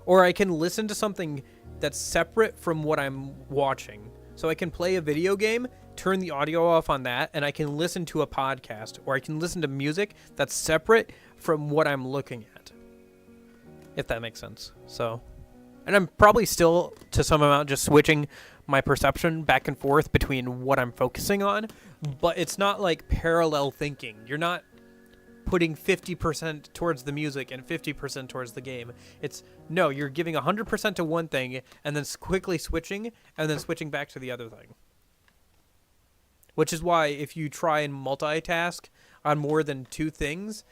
or I can listen to something that's separate from what I'm watching. So I can play a video game turn the audio off on that and I can listen to a podcast or I can listen to music that's separate from what I'm looking at. If that makes sense. So, and I'm probably still to some amount just switching my perception back and forth between what I'm focusing on, but it's not like parallel thinking. You're not putting 50% towards the music and 50% towards the game. It's no, you're giving 100% to one thing and then quickly switching and then switching back to the other thing. Which is why if you try and multitask on more than two things,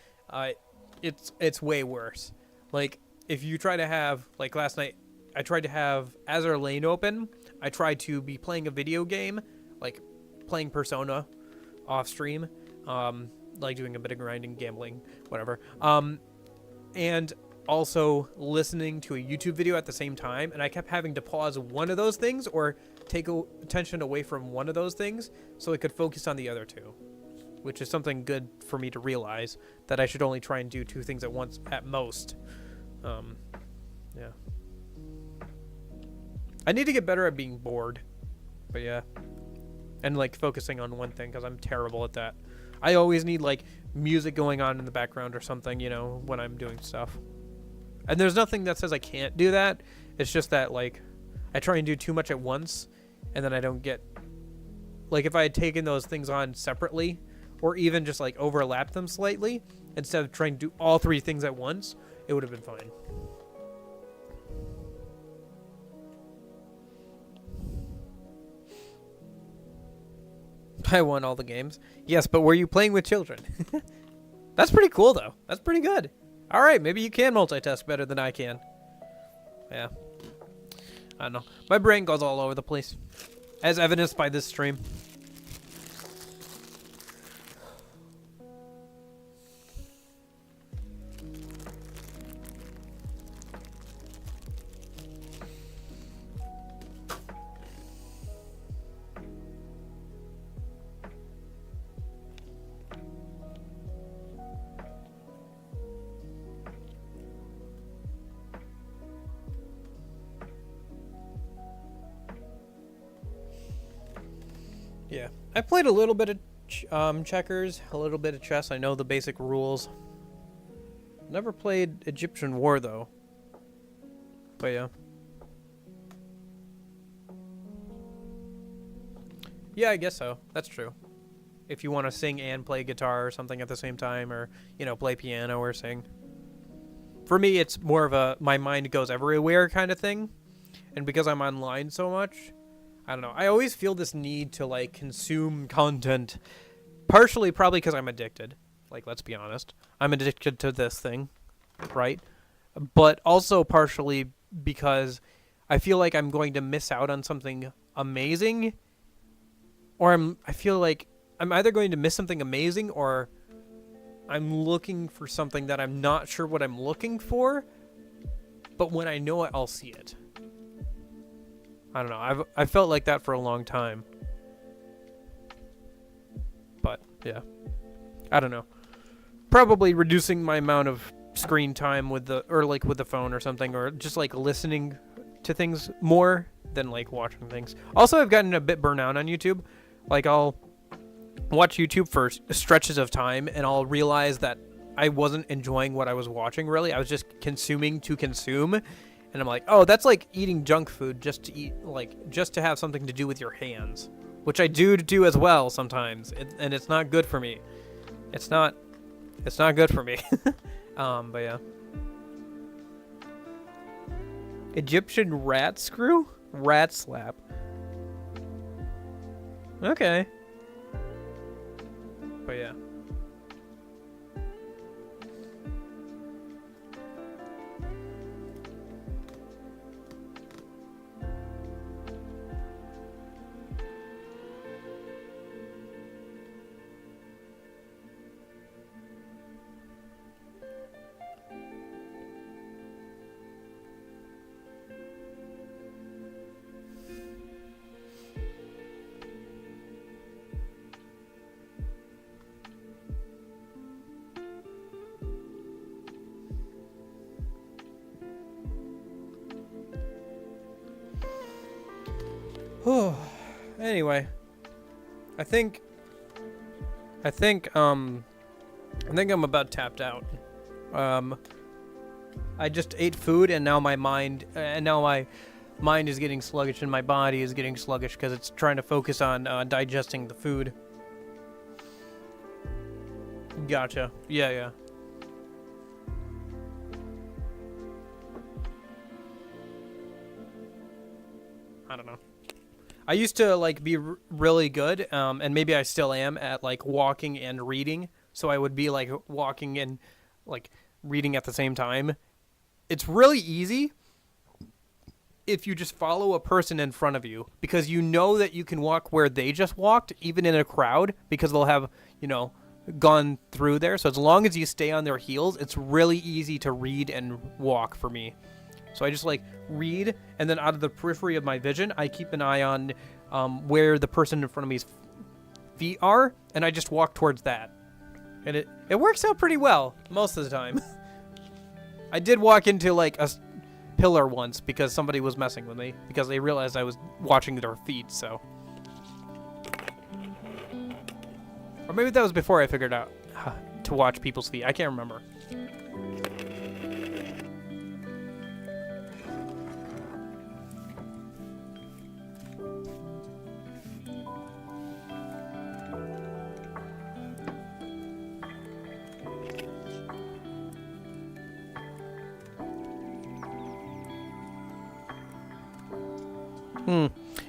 it's way worse. Like if you try to have, like last night, I tried to have Azure Lane open. I tried to be playing a video game, like playing Persona off stream, like doing a bit of grinding, gambling, whatever. And also listening to a YouTube video at the same time, and I kept having to pause one of those things or take attention away from one of those things so I could focus on the other two, which is something good for me to realize, that I should only try and do two things at once at most. Yeah. I need to get better at being bored, but yeah. And like focusing on one thing, because I'm terrible at that. I always need like music going on in the background or something, you know, when I'm doing stuff. And there's nothing that says I can't do that. It's just that like I try and do too much at once and then I don't get, like if I had taken those things on separately or even just like overlapped them slightly instead of trying to do all three things at once, it would have been fine. I won all the games. Yes, but were you playing with children? That's pretty cool, though. That's pretty good. All right, maybe you can multitask better than I can. Yeah. I don't know. My brain goes all over the place, as evidenced by this stream. Yeah, I played a little bit of checkers, a little bit of chess. I know the basic rules. Never played Egyptian War, though. But yeah. Yeah, I guess so. That's true. If you want to sing and play guitar or something at the same time, or, you know, play piano or sing. For me, it's more of a my mind goes everywhere kind of thing. And because I'm online so much, I don't know. I always feel this need to, like, consume content. Partially probably because I'm addicted. Like, let's be honest. I'm addicted to this thing, right? But also partially because I feel like I'm going to miss out on something amazing. Or I feel like I'm either going to miss something amazing or I'm looking for something that I'm not sure what I'm looking for. But when I know it, I'll see it. I don't know. I've felt like that for a long time. But, yeah. I don't know. Probably reducing my amount of screen time with the phone or something, or just like listening to things more than like watching things. Also, I've gotten a bit burnt out on YouTube. Like I'll watch YouTube for stretches of time and I'll realize that I wasn't enjoying what I was watching really. I was just consuming to consume. And I'm like, oh, that's like eating junk food just to eat, like, just to have something to do with your hands. Which I do as well sometimes. And it's not good for me. It's not good for me. But yeah. Egyptian rat screw? Rat slap. Okay. But yeah. Anyway, I think I'm about tapped out. I just ate food, and now my mind is getting sluggish, and my body is getting sluggish because it's trying to focus on digesting the food. Gotcha. Yeah. I don't know. I used to like be really good, and maybe I still am at like walking and reading. So I would be like walking and like reading at the same time. It's really easy if you just follow a person in front of you, because you know that you can walk where they just walked, even in a crowd, because they'll have, gone through there. So as long as you stay on their heels, it's really easy to read and walk for me. So I just like read, and then out of the periphery of my vision, I keep an eye on where the person in front of me's feet are, and I just walk towards that. And it works out pretty well most of the time. I did walk into like a pillar once because somebody was messing with me because they realized I was watching their feet, so. Or maybe that was before I figured out to watch people's feet. I can't remember.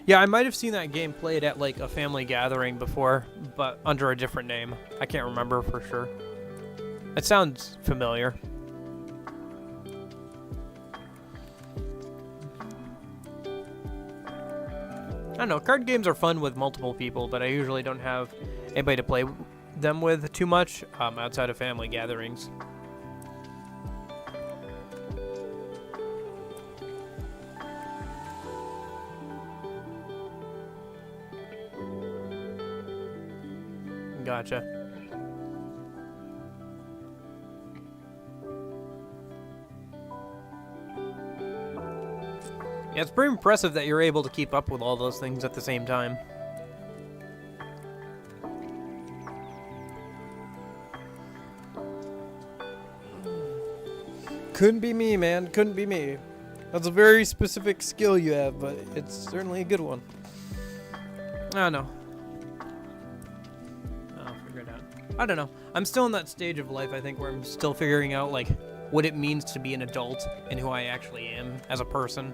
Yeah, I might have seen that game played at like a family gathering before, but under a different name. I can't remember for sure. It sounds familiar. I don't know, card games are fun with multiple people, but I usually don't have anybody to play them with too much outside of family gatherings. Gotcha. Yeah, it's pretty impressive that you're able to keep up with all those things at the same time. Couldn't be me, man. Couldn't be me. That's a very specific skill you have, but it's certainly a good one. I don't know. I don't know. I'm still in that stage of life, I think, where I'm still figuring out, like, what it means to be an adult and who I actually am as a person.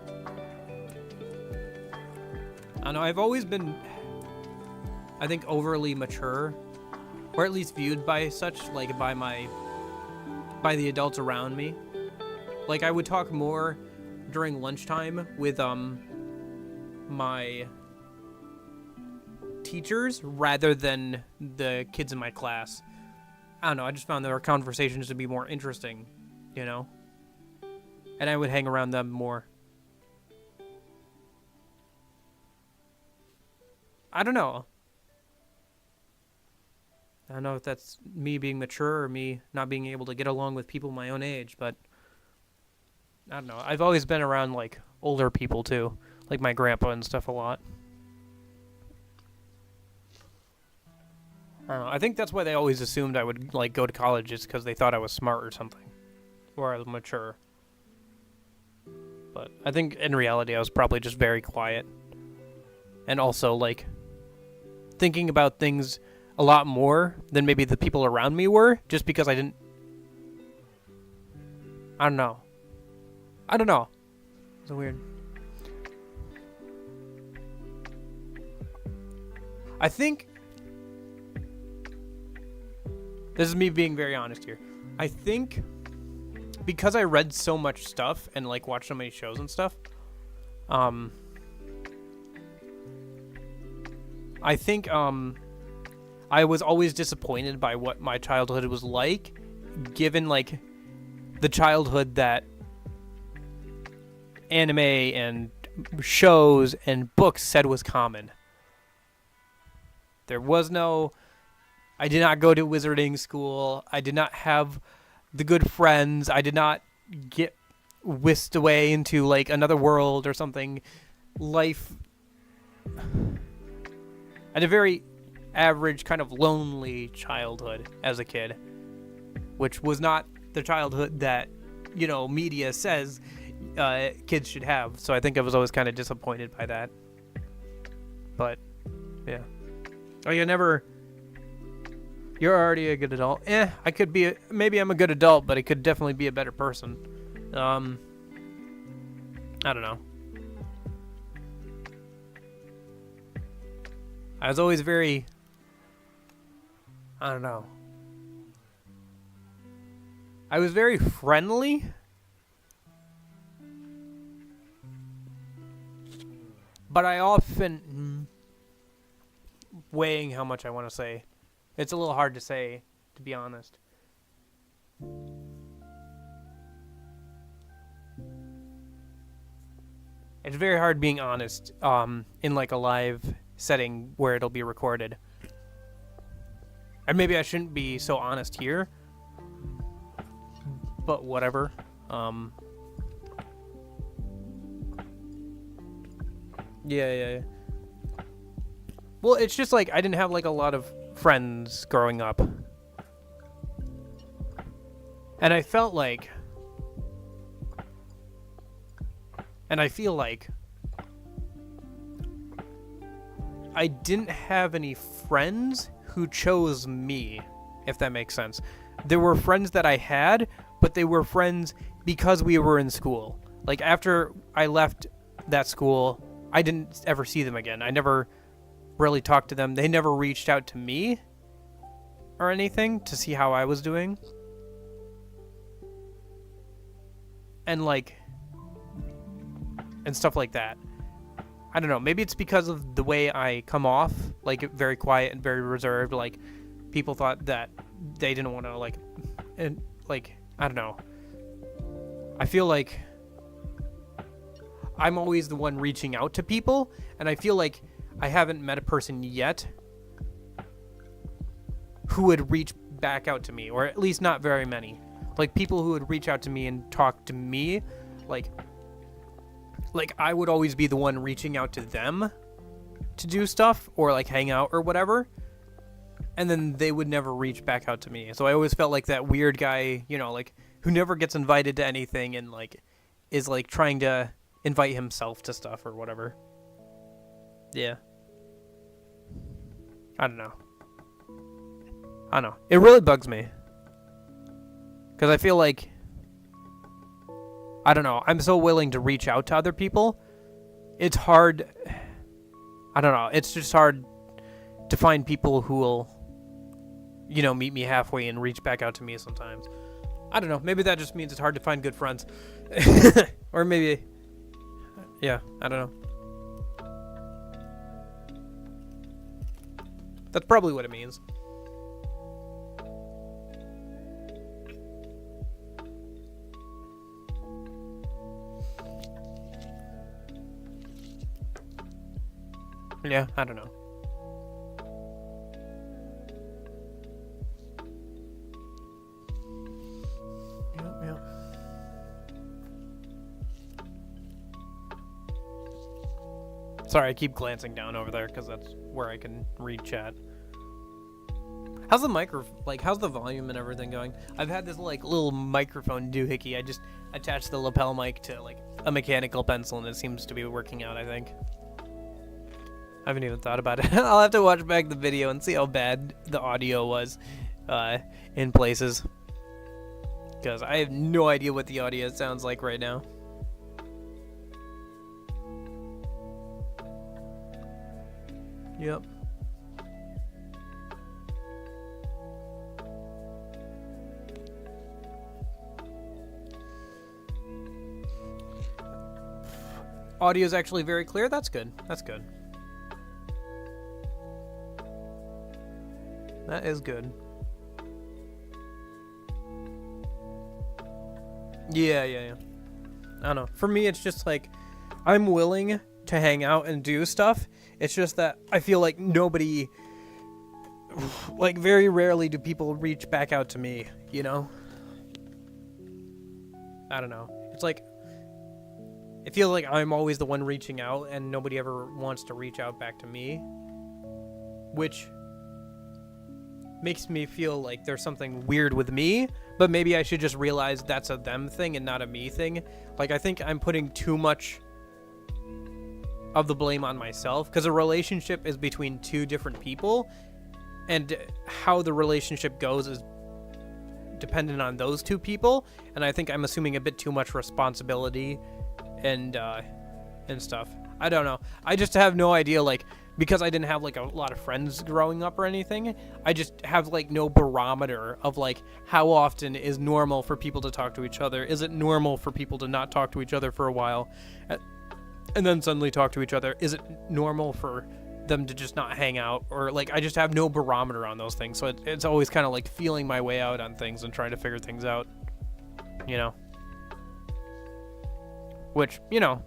I don't know. I've always been, I think, overly mature, or at least viewed by such, like, by the adults around me. Like, I would talk more during lunchtime with, my teachers rather than the kids in my class. I don't know, I just found their conversations to be more interesting, and I would hang around them more. I don't know if that's me being mature or me not being able to get along with people my own age, but I don't know. I've always been around like older people too, like my grandpa and stuff a lot. I don't know. I think that's why they always assumed I would like go to college, just because they thought I was smart or something, or I was mature. But I think in reality I was probably just very quiet, and also like thinking about things a lot more than maybe the people around me were, just because I don't know. It's weird. I think this is me being very honest here. I think because I read so much stuff and like watched so many shows and stuff, I think I was always disappointed by what my childhood was like, given like the childhood that anime and shows and books said was common. There was no, I did not go to wizarding school. I did not have the good friends. I did not get whisked away into like another world or something. Life, I had a very average kind of lonely childhood as a kid, which was not the childhood that, you know, media says kids should have. So I think I was always kind of disappointed by that. But yeah, oh, you're already a good adult. I could be maybe I'm a good adult, but I could definitely be a better person. I don't know. I was always very, I don't know. I was very friendly. But I often, weighing how much I want to say, it's a little hard to say, to be honest. It's very hard being honest in like a live setting where it'll be recorded. And maybe I shouldn't be so honest here, but whatever. Yeah. Well, it's just like I didn't have like a lot of friends growing up. And I felt like, and I feel like I didn't have any friends who chose me, if that makes sense. There were friends that I had, but they were friends because we were in school. Like after I left that school, I didn't ever see them again. I never really talked to them. They never reached out to me or anything to see how I was doing. And like, and stuff like that. I don't know. Maybe it's because of the way I come off, like very quiet and very reserved. Like people thought that they didn't want to like, and like, I don't know. I feel like I'm always the one reaching out to people, and I feel like I haven't met a person yet who would reach back out to me, or at least not very many. Like people who would reach out to me and talk to me, like I would always be the one reaching out to them to do stuff or like hang out or whatever, and then they would never reach back out to me. So I always felt like that weird guy, you know, like who never gets invited to anything and like is like trying to invite himself to stuff or whatever. Yeah. I don't know. It really bugs me. Because I feel like, I don't know, I'm so willing to reach out to other people. It's hard, I don't know, it's just hard to find people who will, you know, meet me halfway and reach back out to me sometimes. I don't know, maybe that just means it's hard to find good friends. Or maybe, yeah, I don't know. That's probably what it means. Yeah, I don't know. Yep. Sorry, I keep glancing down over there because that's where I can read chat. How's the how's the volume and everything going? I've had this like little microphone doohickey. I just attached the lapel mic to like a mechanical pencil and it seems to be working out, I think. I haven't even thought about it. I'll have to watch back the video and see how bad the audio was in places. Because I have no idea what the audio sounds like right now. Yep. Audio is actually very clear. That's good. That's good. That is good. Yeah. I don't know. For me, it's just like, I'm willing to hang out and do stuff. It's just that I feel like nobody, like very rarely do people reach back out to me, you know? I don't know. It's like, it feels like I'm always the one reaching out and nobody ever wants to reach out back to me. Which makes me feel like there's something weird with me, but maybe I should just realize that's a them thing and not a me thing. Like, I think I'm putting too much of the blame on myself, because a relationship is between two different people, and how the relationship goes is dependent on those two people, and I think I'm assuming a bit too much responsibility and stuff. I don't know. I just have no idea, like, because I didn't have, like, a lot of friends growing up or anything, I just have, like, no barometer of, like, how often is normal for people to talk to each other. Is it normal for people to not talk to each other for a while and then suddenly talk to each other? Is it normal for them to just not hang out? Or, like, I just have no barometer on those things, so it's always kind of, like, feeling my way out on things and trying to figure things out, you know? Which, you know...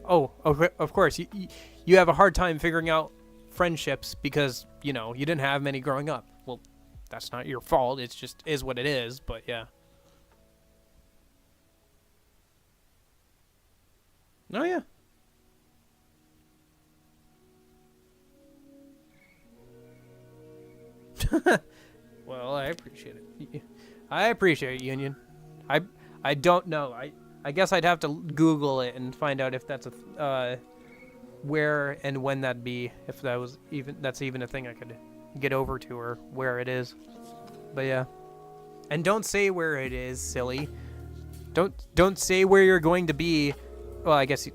Oh, of course, you have a hard time figuring out friendships because, you know, you didn't have many growing up. Well, that's not your fault. It's just is what it is, but yeah. Oh, yeah. Well, I appreciate it. I appreciate it, Union. I don't know. I guess I'd have to Google it and find out if that's a where and when that'd be, if that's even a thing I could get over to, or where it is. But yeah. And don't say where it is, silly. Don't say where you're going to be. Well, I guess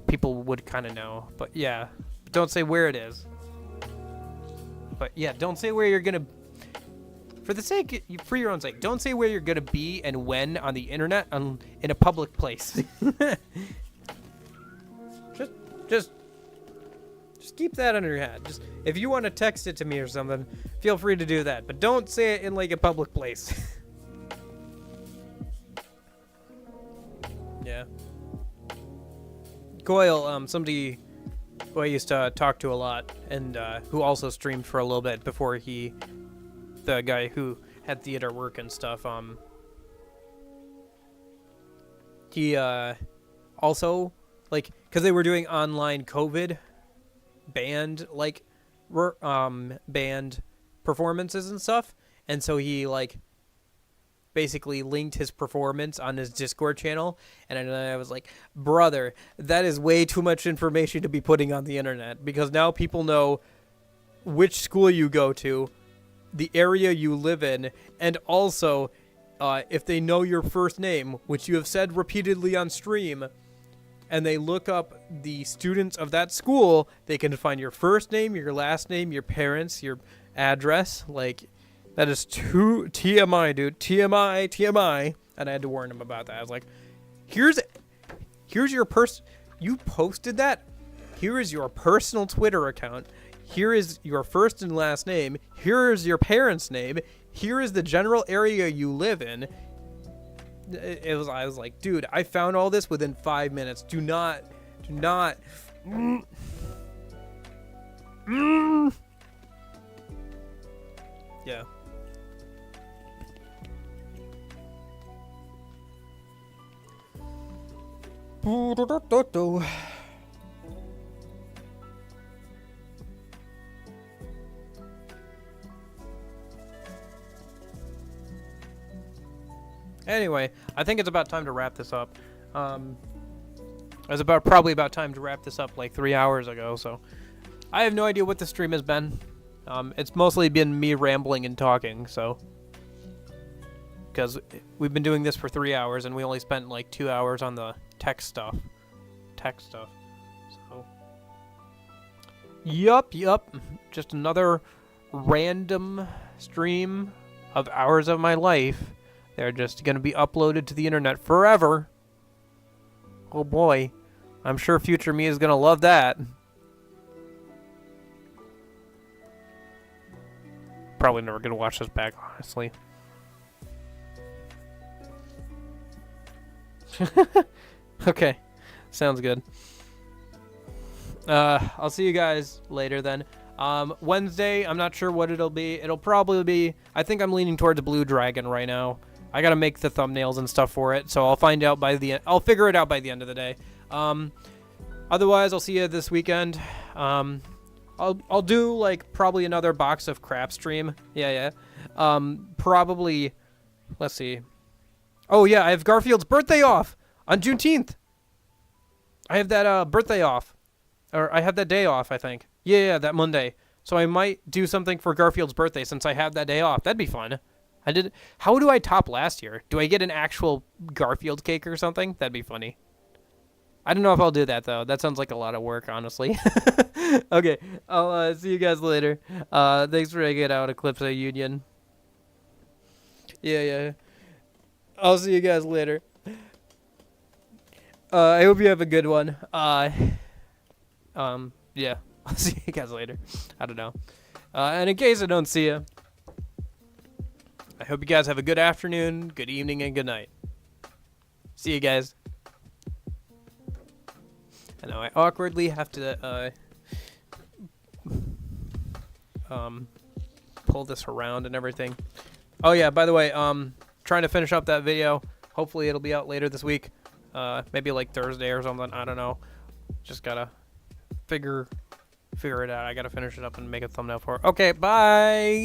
people would kind of know, but yeah. Don't say where it is. But yeah, don't say where you're gonna. For your own sake, don't say where you're gonna be and when on the internet in a public place. just keep that under your hat. Just if you want to text it to me or something, feel free to do that. But don't say it in like a public place. Yeah. Coil, somebody who I used to talk to a lot, and who also streamed for a little bit before the guy who had theater work and stuff, he also, like, because they were doing online COVID band, like, band performances and stuff, and so he, like, basically linked his performance on his Discord channel, and I was like, brother, that is way too much information to be putting on the internet, because now people know which school you go to, the area you live in, and also if they know your first name, which you have said repeatedly on stream, and they look up the students of that school, they can find your first name, your last name, your parents, your address. Like, that is too TMI, dude. TMI. And I had to warn him about that. I was like, here's your you posted that? Here is your personal Twitter account. Here is your first and last name. Here is your parents' name. Here is the general area you live in. I was like, dude, I found all this within 5 minutes. Do not. Yeah. Anyway, I think it's about time to wrap this up. It was probably about time to wrap this up like 3 hours ago, so I have no idea what the stream has been. It's mostly been me rambling and talking, so, because we've been doing this for 3 hours and we only spent like 2 hours on the tech stuff. So, yup, just another random stream of hours of my life. They're just going to be uploaded to the internet forever. Oh boy. I'm sure future me is going to love that. Probably never going to watch this back, honestly. Okay. Sounds good. I'll see you guys later then. Wednesday, I'm not sure what it'll be. It'll probably be... I think I'm leaning towards Blue Dragon right now. I gotta make the thumbnails and stuff for it, so I'll find out by the end. I'll figure it out by the end of the day. Otherwise, I'll see you this weekend. I'll I'll do like probably another box of crap stream. Yeah. Probably. Let's see. Oh yeah, I have Garfield's birthday off on Juneteenth. I have that birthday off, or I have that day off. I think. Yeah, that Monday. So I might do something for Garfield's birthday since I have that day off. That'd be fun. How do I top last year? Do I get an actual Garfield cake or something? That'd be funny. I don't know if I'll do that, though. That sounds like a lot of work, honestly. Okay, I'll see you guys later. Thanks for hanging out, Eclipse Union. Yeah. I'll see you guys later. I hope you have a good one. Yeah. I'll see you guys later. I don't know. And in case I don't see you, I hope you guys have a good afternoon, good evening, and good night. See you guys. I know I awkwardly have to pull this around and everything. Oh yeah, by the way, trying to finish up that video. Hopefully it'll be out later this week. Maybe like Thursday or something. I don't know. Just gotta figure it out. I gotta finish it up and make a thumbnail for it. Okay, bye.